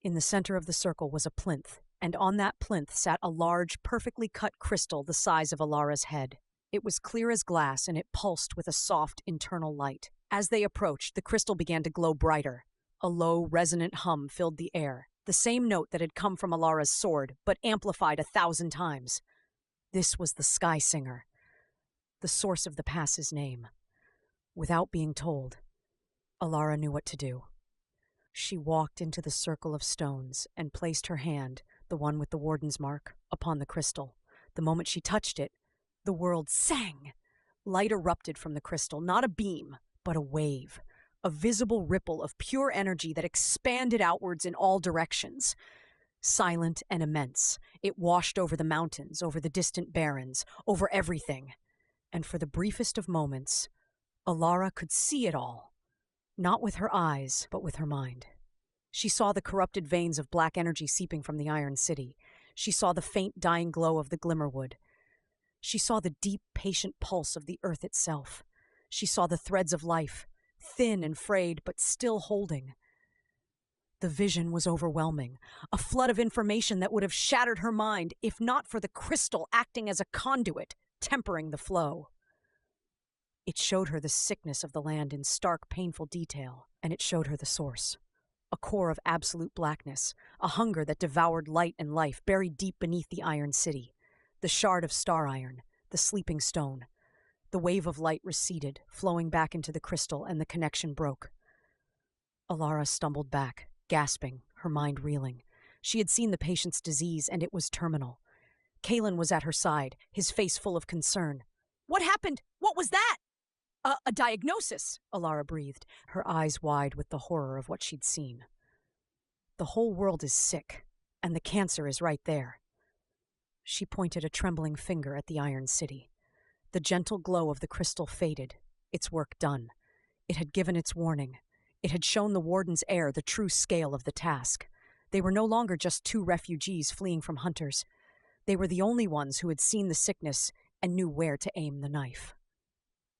In the center of the circle was a plinth, and on that plinth sat a large, perfectly cut crystal the size of Elara's head. It was clear as glass, and it pulsed with a soft, internal light. As they approached, the crystal began to glow brighter. A low, resonant hum filled the air, the same note that had come from Elara's sword, but amplified 1,000 times. This was the Sky Singer, the source of the pass's name. Without being told, Elara knew what to do. She walked into the circle of stones and placed her hand, the one with the Warden's mark, upon the crystal. The moment she touched it, the world sang. Light erupted from the crystal, not a beam, but a wave, a visible ripple of pure energy that expanded outwards in all directions. Silent and immense, it washed over the mountains, over the distant barrens, over everything. And for the briefest of moments, Elara could see it all, not with her eyes, but with her mind. She saw the corrupted veins of black energy seeping from the Iron City. She saw the faint dying glow of the Glimmerwood. She saw the deep, patient pulse of the earth itself. She saw the threads of life, thin and frayed, but still holding. The vision was overwhelming, a flood of information that would have shattered her mind if not for the crystal acting as a conduit, tempering the flow. It showed her the sickness of the land in stark, painful detail, and it showed her the source. A core of absolute blackness, a hunger that devoured light and life buried deep beneath the Iron City. The shard of star iron, the sleeping stone. The wave of light receded, flowing back into the crystal, and the connection broke. Elara stumbled back, gasping, her mind reeling. She had seen the patient's disease, and it was terminal. Kaelen was at her side, his face full of concern. "What happened? What was that?" A diagnosis, Elara breathed, her eyes wide with the horror of what she'd seen. "The whole world is sick, and the cancer is right there." She pointed a trembling finger at the Iron City. The gentle glow of the crystal faded, its work done. It had given its warning. It had shown the warden's heir the true scale of the task. They were no longer just two refugees fleeing from hunters. They were the only ones who had seen the sickness and knew where to aim the knife.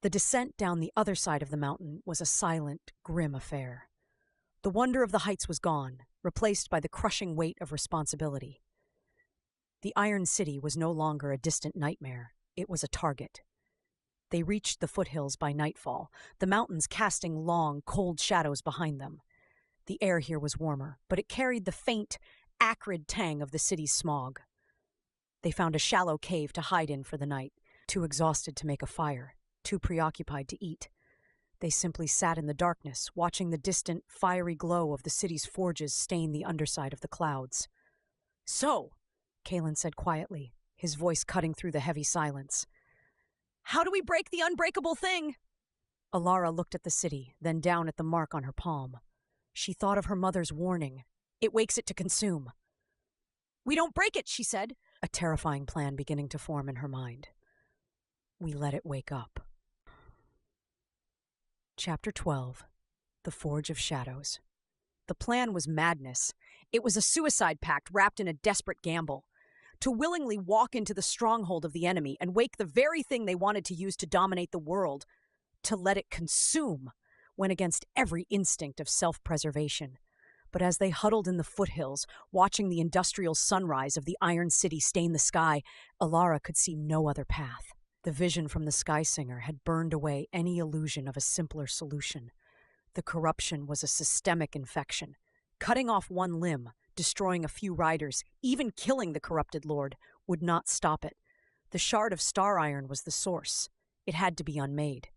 The descent down the other side of the mountain was a silent, grim affair. The wonder of the heights was gone, replaced by the crushing weight of responsibility. The Iron City was no longer a distant nightmare. It was a target. They reached the foothills by nightfall, the mountains casting long, cold shadows behind them. The air here was warmer, but it carried the faint, acrid tang of the city's smog. They found a shallow cave to hide in for the night, too exhausted to make a fire, too preoccupied to eat. They simply sat in the darkness, watching the distant, fiery glow of the city's forges stain the underside of the clouds. "So," Kaelen said quietly, his voice cutting through the heavy silence, "how do we break the unbreakable thing?" Elara looked at the city, then down at the mark on her palm. She thought of her mother's warning. "It wakes it to consume." "We don't break it," she said, a terrifying plan beginning to form in her mind. "We let it wake up." Chapter 12. The Forge of Shadows. The plan was madness. It was a suicide pact wrapped in a desperate gamble. To willingly walk into the stronghold of the enemy and wake the very thing they wanted to use to dominate the world, to let it consume, went against every instinct of self-preservation. But as they huddled in the foothills, watching the industrial sunrise of the Iron City stain the sky, Elara could see no other path. The vision from the Sky Singer had burned away any illusion of a simpler solution. The corruption was a systemic infection. Cutting off one limb, destroying a few riders, even killing the corrupted lord, would not stop it. The shard of star iron was the source. It had to be unmade.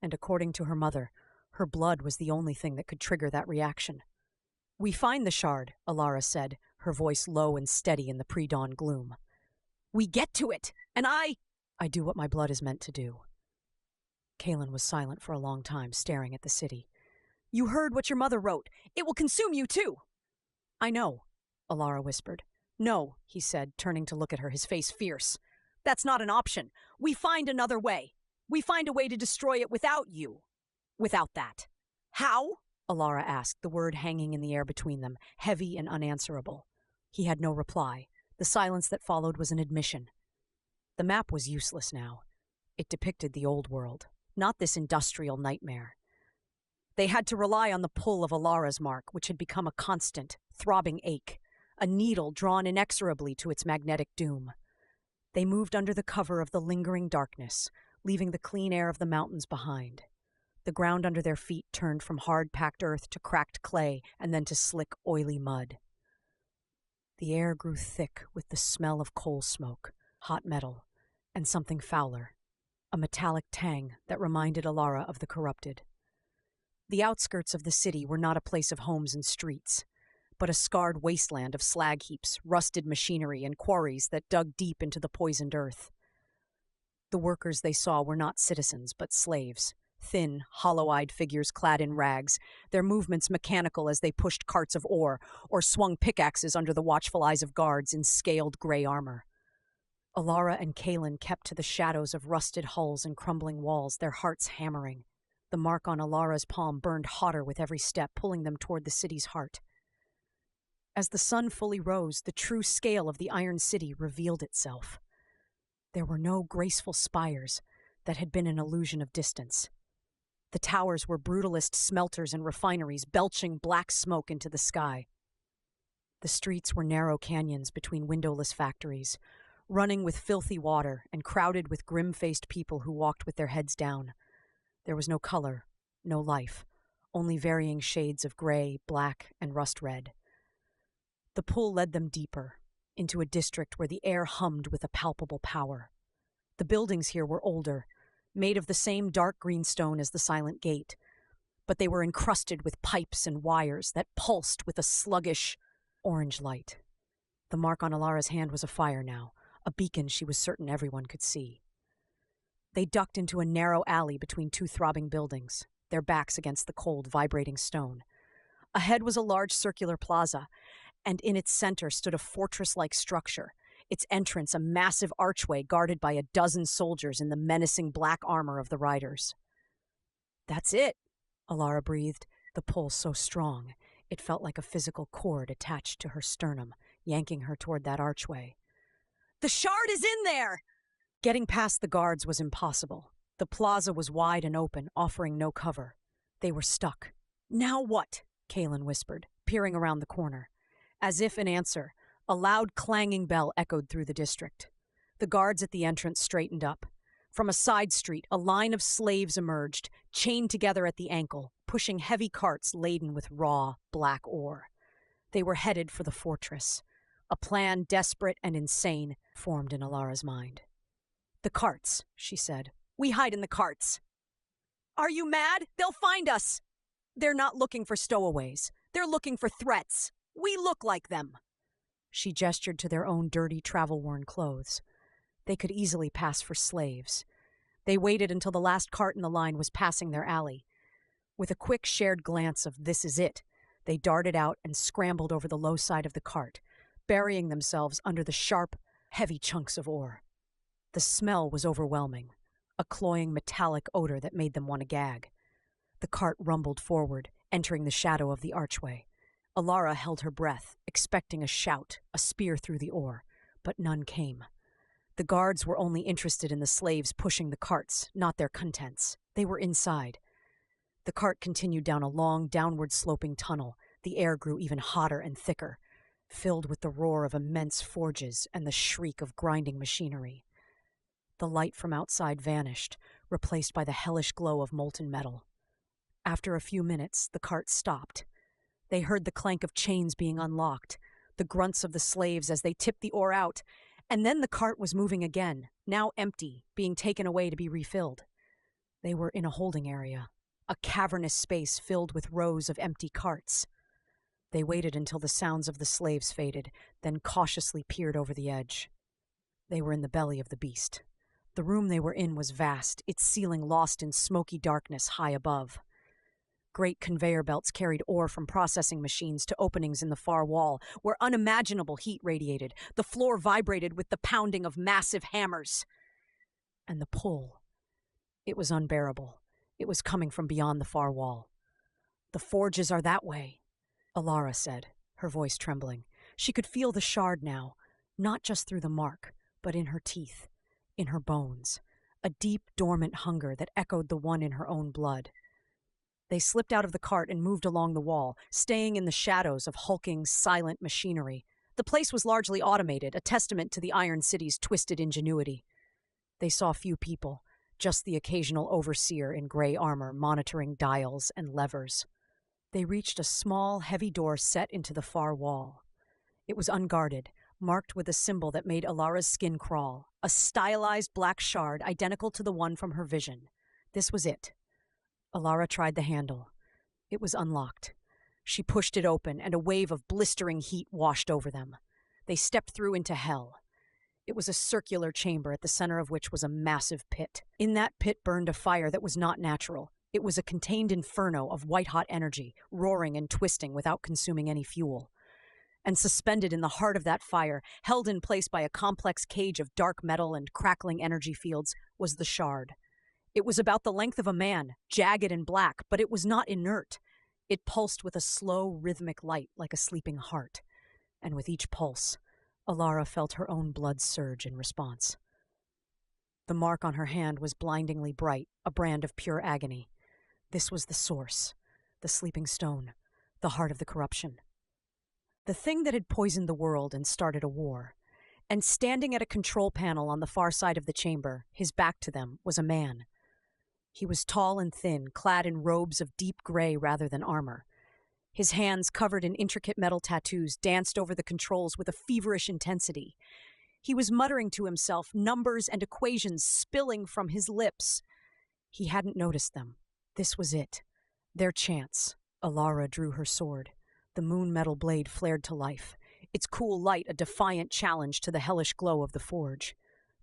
And according to her mother, her blood was the only thing that could trigger that reaction. "We find the shard," Elara said, her voice low and steady in the pre-dawn gloom. "We get to it, and I do what my blood is meant to do." Kaelen was silent for a long time, staring at the city. "You heard what your mother wrote. It will consume you too." "I know," Elara whispered. "No," he said, turning to look at her, his face fierce. "That's not an option. We find another way. We find a way to destroy it without you. Without that." "How?" Elara asked, the word hanging in the air between them, heavy and unanswerable. He had no reply. The silence that followed was an admission. The map was useless now. It depicted the old world, not this industrial nightmare. They had to rely on the pull of Alara's mark, which had become a constant, throbbing ache, a needle drawn inexorably to its magnetic doom. They moved under the cover of the lingering darkness, leaving the clean air of the mountains behind. The ground under their feet turned from hard-packed earth to cracked clay and then to slick, oily mud. The air grew thick with the smell of coal smoke, hot metal, and something fouler, a metallic tang that reminded Elara of the corrupted. The outskirts of the city were not a place of homes and streets, but a scarred wasteland of slag heaps, rusted machinery, and quarries that dug deep into the poisoned earth. The workers they saw were not citizens, but slaves, thin, hollow-eyed figures clad in rags, their movements mechanical as they pushed carts of ore or swung pickaxes under the watchful eyes of guards in scaled gray armor. Elara and Kaelen kept to the shadows of rusted hulls and crumbling walls, their hearts hammering. The mark on Alara's palm burned hotter with every step, pulling them toward the city's heart. As the sun fully rose, the true scale of the Iron City revealed itself. There were no graceful spires that had been an illusion of distance. The towers were brutalist smelters and refineries, belching black smoke into the sky. The streets were narrow canyons between windowless factories, running with filthy water and crowded with grim-faced people who walked with their heads down. There was no color, no life, only varying shades of gray, black, and rust red. The pull led them deeper, into a district where the air hummed with a palpable power. The buildings here were older, made of the same dark green stone as the silent gate, but they were encrusted with pipes and wires that pulsed with a sluggish orange light. The mark on Elara's hand was a fire now, a beacon she was certain everyone could see. They ducked into a narrow alley between two throbbing buildings, their backs against the cold, vibrating stone. Ahead was a large circular plaza, and in its center stood a fortress-like structure, its entrance a massive archway guarded by a dozen soldiers in the menacing black armor of the riders. "That's it," Elara breathed, the pull so strong it felt like a physical cord attached to her sternum, yanking her toward that archway. "The shard is in there!" Getting past the guards was impossible. The plaza was wide and open, offering no cover. They were stuck. "Now what?" Kaelen whispered, peering around the corner. As if in answer, a loud clanging bell echoed through the district. The guards at the entrance straightened up. From a side street, a line of slaves emerged, chained together at the ankle, pushing heavy carts laden with raw, black ore. They were headed for the fortress. A plan desperate and insane formed in Elara's mind. "The carts," she said. "We hide in the carts." "Are you mad? They'll find us!" "They're not looking for stowaways. They're looking for threats. We look like them." She gestured to their own dirty, travel-worn clothes. They could easily pass for slaves. They waited until the last cart in the line was passing their alley. With a quick shared glance of "this is it," they darted out and scrambled over the low side of the cart, burying themselves under the sharp, heavy chunks of ore. The smell was overwhelming, a cloying metallic odor that made them want to gag. The cart rumbled forward, entering the shadow of the archway. Elara held her breath, expecting a shout, a spear through the ore, but none came. The guards were only interested in the slaves pushing the carts, not their contents. They were inside. The cart continued down a long, downward-sloping tunnel. The air grew even hotter and thicker, filled with the roar of immense forges and the shriek of grinding machinery. The light from outside vanished, replaced by the hellish glow of molten metal. After a few minutes, the cart stopped. They heard the clank of chains being unlocked, the grunts of the slaves as they tipped the ore out, and then the cart was moving again, now empty, being taken away to be refilled. They were in a holding area, a cavernous space filled with rows of empty carts. They waited until the sounds of the slaves faded, then cautiously peered over the edge. They were in the belly of the beast. The room they were in was vast, its ceiling lost in smoky darkness high above. Great conveyor belts carried ore from processing machines to openings in the far wall, where unimaginable heat radiated. The floor vibrated with the pounding of massive hammers. And the pull. It was unbearable. It was coming from beyond the far wall. "The forges are that way," Elara said, her voice trembling. She could feel the shard now, not just through the mark, but in her teeth, in her bones, a deep, dormant hunger that echoed the one in her own blood. They slipped out of the cart and moved along the wall, staying in the shadows of hulking, silent machinery. The place was largely automated, a testament to the Iron City's twisted ingenuity. They saw few people, just the occasional overseer in gray armor monitoring dials and levers. They reached a small, heavy door set into the far wall. It was unguarded, marked with a symbol that made Elara's skin crawl, a stylized black shard identical to the one from her vision. This was it. Elara tried the handle. It was unlocked. She pushed it open, and a wave of blistering heat washed over them. They stepped through into hell. It was a circular chamber at the center of which was a massive pit. In that pit burned a fire that was not natural. It was a contained inferno of white-hot energy, roaring and twisting without consuming any fuel. And suspended in the heart of that fire, held in place by a complex cage of dark metal and crackling energy fields, was the shard. It was about the length of a man, jagged and black, but it was not inert. It pulsed with a slow, rhythmic light like a sleeping heart. And with each pulse, Elara felt her own blood surge in response. The mark on her hand was blindingly bright, a brand of pure agony. This was the source, the sleeping stone, the heart of the corruption. The thing that had poisoned the world and started a war. And standing at a control panel on the far side of the chamber, his back to them, was a man. He was tall and thin, clad in robes of deep gray rather than armor. His hands, covered in intricate metal tattoos, danced over the controls with a feverish intensity. He was muttering to himself, numbers and equations spilling from his lips. He hadn't noticed them. This was it. Their chance. Elara drew her sword. The moon metal blade flared to life, its cool light a defiant challenge to the hellish glow of the forge.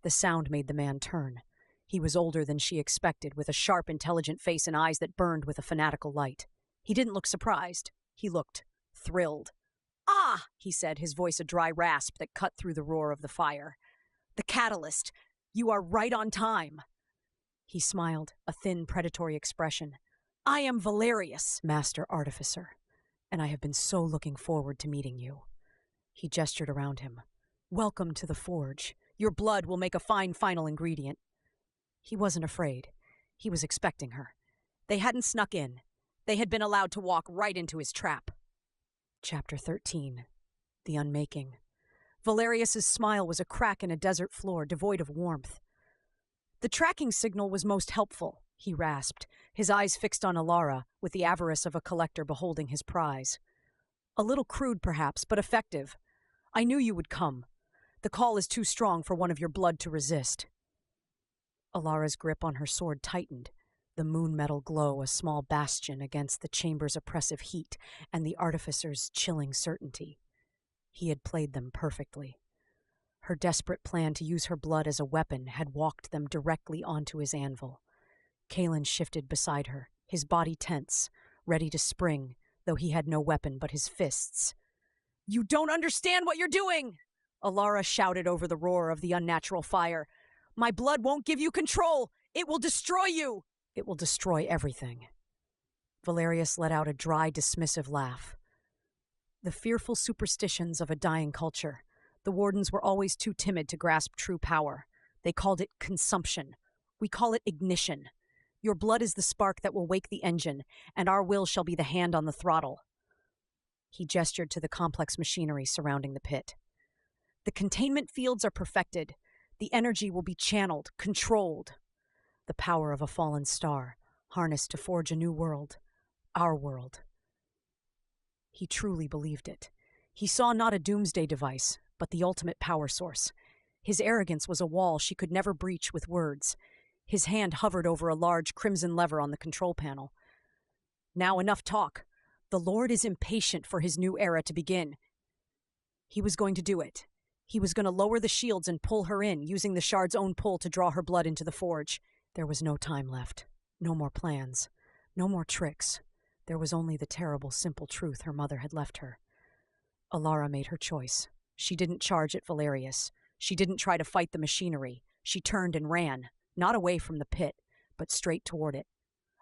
The sound made the man turn. He was older than she expected, with a sharp, intelligent face and eyes that burned with a fanatical light. He didn't look surprised. He looked thrilled. "Ah!" he said, his voice a dry rasp that cut through the roar of the fire. "The catalyst! You are right on time!" He smiled, a thin, predatory expression. "I am Valerius, Master Artificer, and I have been so looking forward to meeting you." He gestured around him. "Welcome to the forge. Your blood will make a fine final ingredient." He wasn't afraid. He was expecting her. They hadn't snuck in. They had been allowed to walk right into his trap. Chapter 13. The Unmaking. Valerius's smile was a crack in a desert floor, devoid of warmth. "The tracking signal was most helpful," he rasped, his eyes fixed on Elara, with the avarice of a collector beholding his prize. "A little crude, perhaps, but effective. I knew you would come. The call is too strong for one of your blood to resist." Alara's grip on her sword tightened, the moon metal glow a small bastion against the chamber's oppressive heat and the artificer's chilling certainty. He had played them perfectly. Her desperate plan to use her blood as a weapon had walked them directly onto his anvil. Kaelen shifted beside her, his body tense, ready to spring, though he had no weapon but his fists. "You don't understand what you're doing!" Elara shouted over the roar of the unnatural fire. "My blood won't give you control! It will destroy you! It will destroy everything." Valerius let out a dry, dismissive laugh. The fearful superstitions of a dying culture. The wardens were always too timid to grasp true power. They called it consumption. We call it ignition. Your blood is the spark that will wake the engine, and our will shall be the hand on the throttle. He gestured to the complex machinery surrounding the pit. "The containment fields are perfected. The energy will be channeled, controlled. The power of a fallen star, harnessed to forge a new world. Our world." He truly believed it. He saw not a doomsday device, but the ultimate power source. His arrogance was a wall she could never breach with words. His hand hovered over a large crimson lever on the control panel. "Now enough talk. The Lord is impatient for his new era to begin." He was going to do it. He was going to lower the shields and pull her in, using the shard's own pull to draw her blood into the forge. There was no time left. No more plans. No more tricks. There was only the terrible, simple truth her mother had left her. Elara made her choice. She didn't charge at Valerius. She didn't try to fight the machinery. She turned and ran, not away from the pit, but straight toward it.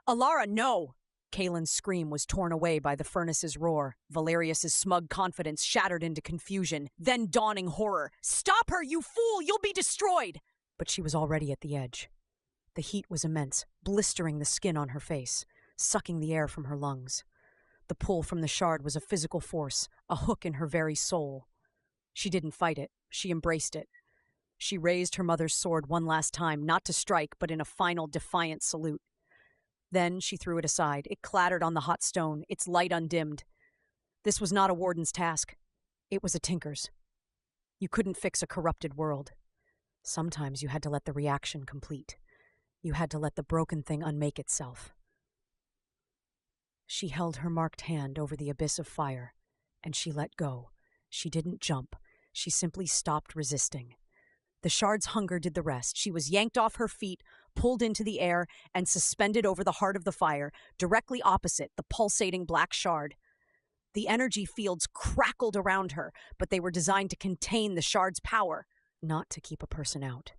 "Elara, no!" Kaelen's scream was torn away by the furnace's roar. Valerius's smug confidence shattered into confusion, then dawning horror. "Stop her, you fool! You'll be destroyed!" But she was already at the edge. The heat was immense, blistering the skin on her face, sucking the air from her lungs. The pull from the shard was a physical force, a hook in her very soul. She didn't fight it. She embraced it. She raised her mother's sword one last time, not to strike, but in a final defiant salute. Then she threw it aside. It clattered on the hot stone, its light undimmed. This was not a warden's task. It was a tinker's. You couldn't fix a corrupted world. Sometimes you had to let the reaction complete. You had to let the broken thing unmake itself. She held her marked hand over the abyss of fire, and she let go. She didn't jump. She simply stopped resisting. The shard's hunger did the rest. She was yanked off her feet, pulled into the air, and suspended over the heart of the fire, directly opposite the pulsating black shard. The energy fields crackled around her, but they were designed to contain the shard's power, not to keep a person out.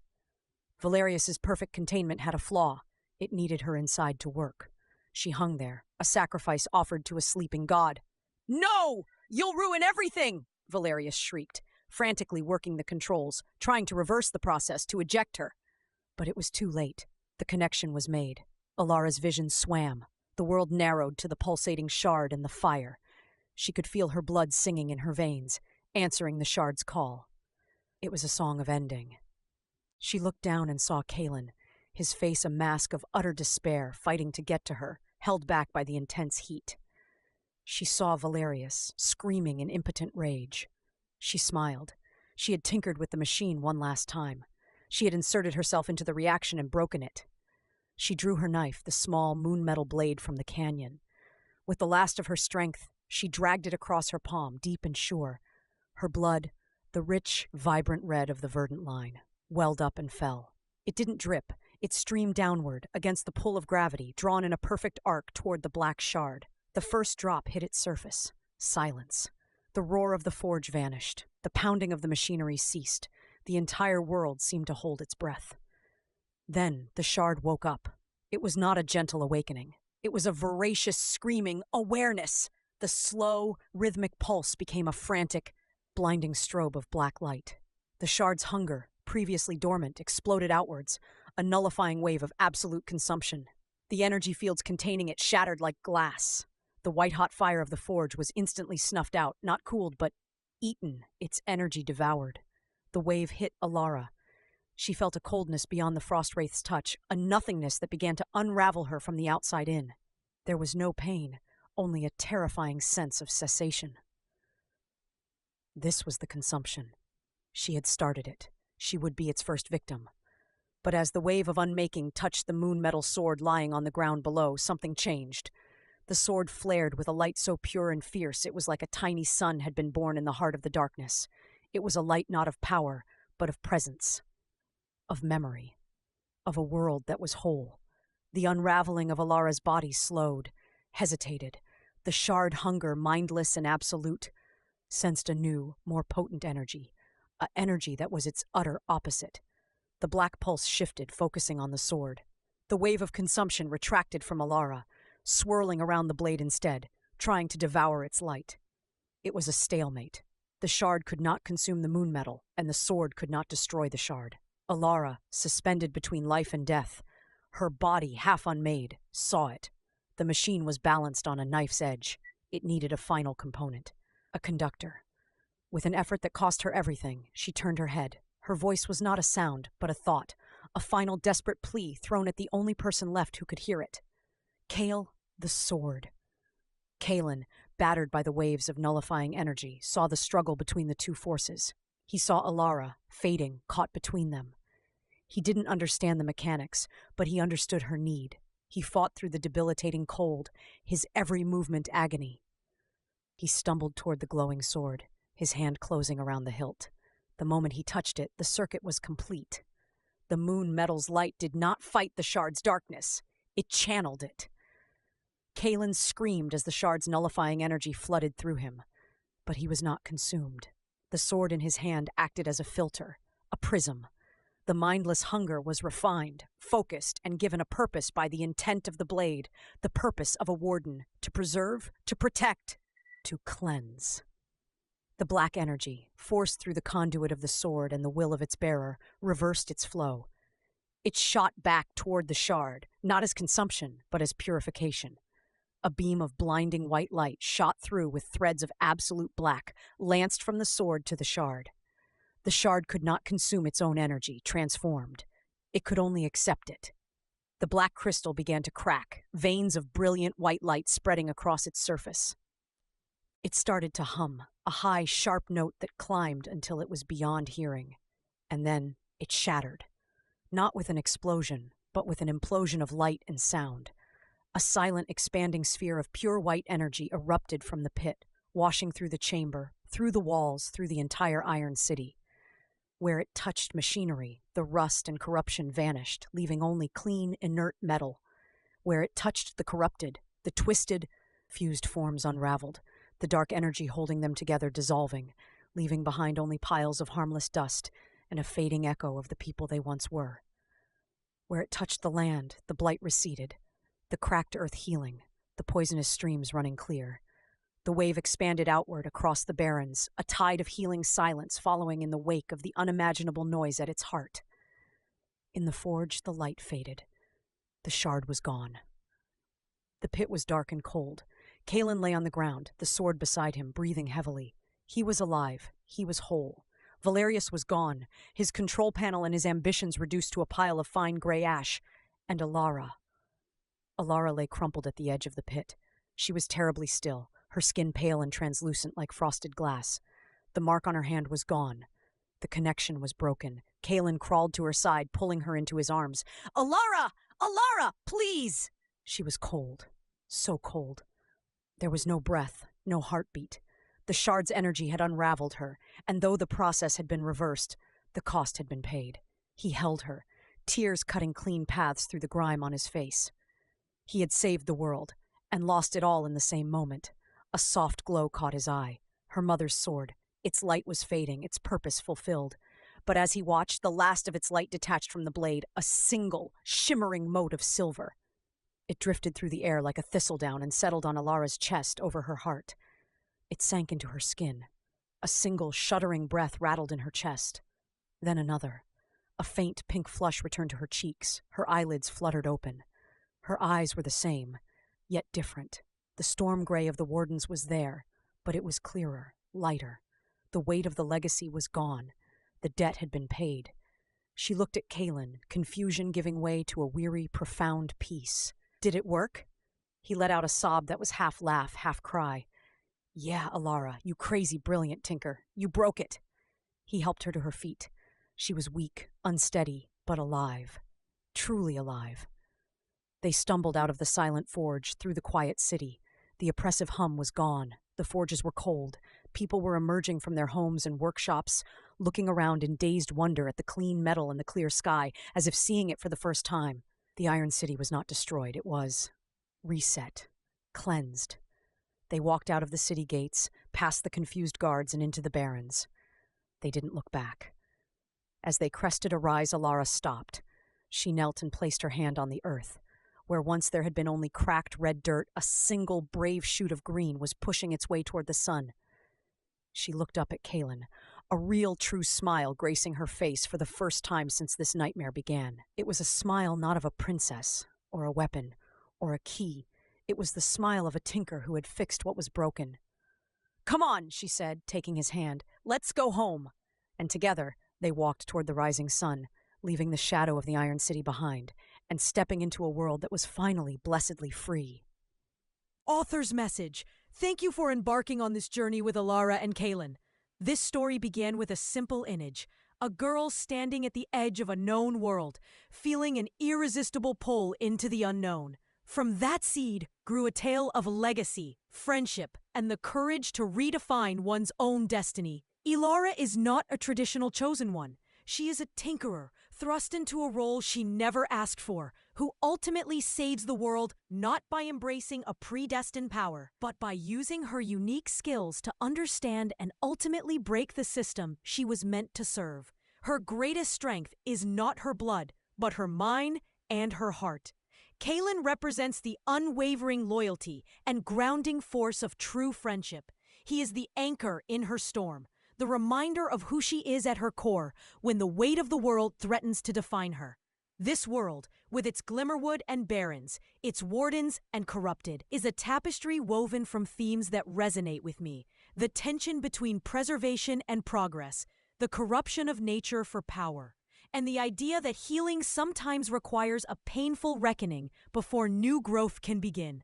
Valerius's perfect containment had a flaw. It needed her inside to work. She hung there, a sacrifice offered to a sleeping god. "No! You'll ruin everything!" Valerius shrieked, frantically working the controls, trying to reverse the process to eject her. But it was too late. The connection was made. Alara's vision swam. The world narrowed to the pulsating shard and the fire. She could feel her blood singing in her veins, answering the shard's call. It was a song of ending. She looked down and saw Kaelen. his face a mask of utter despair, fighting to get to her, held back by the intense heat. She saw Valerius, screaming in impotent rage. She smiled. She had tinkered with the machine one last time. She had inserted herself into the reaction and broken it. She drew her knife, the small moon-metal blade, from the canyon. With the last of her strength, she dragged it across her palm, deep and sure. Her blood, the rich, vibrant red of the verdant line, welled up and fell. It didn't drip. It streamed downward, against the pull of gravity, drawn in a perfect arc toward the black shard. The first drop hit its surface. Silence. The roar of the forge vanished. The pounding of the machinery ceased. The entire world seemed to hold its breath. Then the shard woke up. It was not a gentle awakening. It was a voracious, screaming awareness. The slow, rhythmic pulse became a frantic, blinding strobe of black light. The shard's hunger, previously dormant, exploded outwards, a nullifying wave of absolute consumption. The energy fields containing it shattered like glass. The white-hot fire of the forge was instantly snuffed out, not cooled, but eaten, its energy devoured. The wave hit Elara. She felt a coldness beyond the Frostwraith's touch, a nothingness that began to unravel her from the outside in. There was no pain, only a terrifying sense of cessation. This was the consumption. She had started it. She would be its first victim. But as the wave of unmaking touched the moon-metal sword lying on the ground below, something changed. The sword flared with a light so pure and fierce it was like a tiny sun had been born in the heart of the darkness. It was a light not of power, but of presence, of memory, of a world that was whole. The unraveling of Alara's body slowed, hesitated. The shard hunger, mindless and absolute, sensed a new, more potent energy, an energy that was its utter opposite. The black pulse shifted, focusing on the sword. The wave of consumption retracted from Elara, swirling around the blade instead, trying to devour its light. It was a stalemate. The shard could not consume the moon metal, and the sword could not destroy the shard. Elara, suspended between life and death, her body half unmade, saw it. The machine was balanced on a knife's edge. It needed a final component, a conductor. With an effort that cost her everything, she turned her head. Her voice was not a sound, but a thought, a final desperate plea thrown at the only person left who could hear it. Kael, the sword. Kaelen, battered by the waves of nullifying energy, saw the struggle between the two forces. He saw Elara, fading, caught between them. He didn't understand the mechanics, but he understood her need. He fought through the debilitating cold, his every movement agony. He stumbled toward the glowing sword, his hand closing around the hilt. The moment he touched it, the circuit was complete. The moon metal's light did not fight the shard's darkness. It channeled it. Kaelen screamed as the shard's nullifying energy flooded through him. But he was not consumed. The sword in his hand acted as a filter, a prism. The mindless hunger was refined, focused, and given a purpose by the intent of the blade, the purpose of a warden, to preserve, to protect, to cleanse. The black energy, forced through the conduit of the sword and the will of its bearer, reversed its flow. It shot back toward the shard, not as consumption, but as purification. A beam of blinding white light shot through with threads of absolute black, lanced from the sword to the shard. The shard could not consume its own energy, transformed. It could only accept it. The black crystal began to crack, veins of brilliant white light spreading across its surface. It started to hum, a high, sharp note that climbed until it was beyond hearing. And then it shattered. Not with an explosion, but with an implosion of light and sound. A silent, expanding sphere of pure white energy erupted from the pit, washing through the chamber, through the walls, through the entire Iron City. Where it touched machinery, the rust and corruption vanished, leaving only clean, inert metal. Where it touched the corrupted, the twisted, fused forms unraveled, the dark energy holding them together dissolving, leaving behind only piles of harmless dust and a fading echo of the people they once were. Where it touched the land, the blight receded, the cracked earth healing, the poisonous streams running clear. The wave expanded outward across the barrens, a tide of healing silence following in the wake of the unimaginable noise at its heart. In the forge, the light faded. The shard was gone. The pit was dark and cold. Kaelen lay on the ground, the sword beside him, breathing heavily. He was alive. He was whole. Valerius was gone, his control panel and his ambitions reduced to a pile of fine gray ash. And Elara. Elara lay crumpled at the edge of the pit. She was terribly still, her skin pale and translucent like frosted glass. The mark on her hand was gone. The connection was broken. Kaelen crawled to her side, pulling her into his arms. "Elara! Elara! Please!" She was cold. So cold. There was no breath, no heartbeat. The shard's energy had unraveled her, and though the process had been reversed, the cost had been paid. He held her, tears cutting clean paths through the grime on his face. He had saved the world, and lost it all in the same moment. A soft glow caught his eye. Her mother's sword. Its light was fading, its purpose fulfilled. But as he watched, the last of its light detached from the blade, a single, shimmering mote of silver. It drifted through the air like a thistledown and settled on Elara's chest over her heart. It sank into her skin. A single, shuddering breath rattled in her chest. Then another. A faint pink flush returned to her cheeks. Her eyelids fluttered open. Her eyes were the same, yet different. The storm gray of the Warden's was there, but it was clearer, lighter. The weight of the legacy was gone. The debt had been paid. She looked at Kaelen, confusion giving way to a weary, profound peace. Did it work? He let out a sob that was half laugh, half cry. "Yeah, Elara, you crazy, brilliant tinker. You broke it." He helped her to her feet. She was weak, unsteady, but alive. Truly alive. They stumbled out of the silent forge, through the quiet city. The oppressive hum was gone. The forges were cold. People were emerging from their homes and workshops, looking around in dazed wonder at the clean metal and the clear sky, as if seeing it for the first time. The Iron City was not destroyed. It was reset, cleansed. They walked out of the city gates, past the confused guards and into the barrens. They didn't look back. As they crested a rise, Elara stopped. She knelt and placed her hand on the earth. Where once there had been only cracked red dirt, a single brave shoot of green was pushing its way toward the sun. She looked up at Kaelen, a real true smile gracing her face for the first time since this nightmare began. It was a smile not of a princess, or a weapon, or a key. It was the smile of a tinker who had fixed what was broken. "Come on," she said, taking his hand. "Let's go home." And together, they walked toward the rising sun, leaving the shadow of the Iron City behind, and stepping into a world that was finally blessedly free. Author's message. Thank you for embarking on this journey with Elara and Kaelen. This story began with a simple image. A girl standing at the edge of a known world, feeling an irresistible pull into the unknown. From that seed grew a tale of legacy, friendship, and the courage to redefine one's own destiny. Elara is not a traditional chosen one. She is a tinkerer, thrust into a role she never asked for, who ultimately saves the world not by embracing a predestined power, but by using her unique skills to understand and ultimately break the system she was meant to serve. Her greatest strength is not her blood, but her mind and her heart. Kaelen represents the unwavering loyalty and grounding force of true friendship. He is the anchor in her storm, the reminder of who she is at her core when the weight of the world threatens to define her. This world, with its glimmerwood and barrens, its wardens and corrupted, is a tapestry woven from themes that resonate with me. The tension between preservation and progress, the corruption of nature for power, and the idea that healing sometimes requires a painful reckoning before new growth can begin.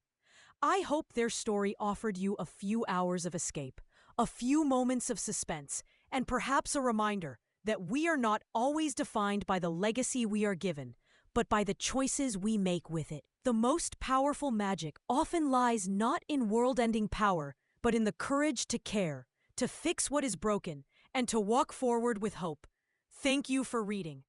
I hope their story offered you a few hours of escape, a few moments of suspense, and perhaps a reminder that we are not always defined by the legacy we are given, but by the choices we make with it. The most powerful magic often lies not in world-ending power, but in the courage to care, to fix what is broken, and to walk forward with hope. Thank you for reading.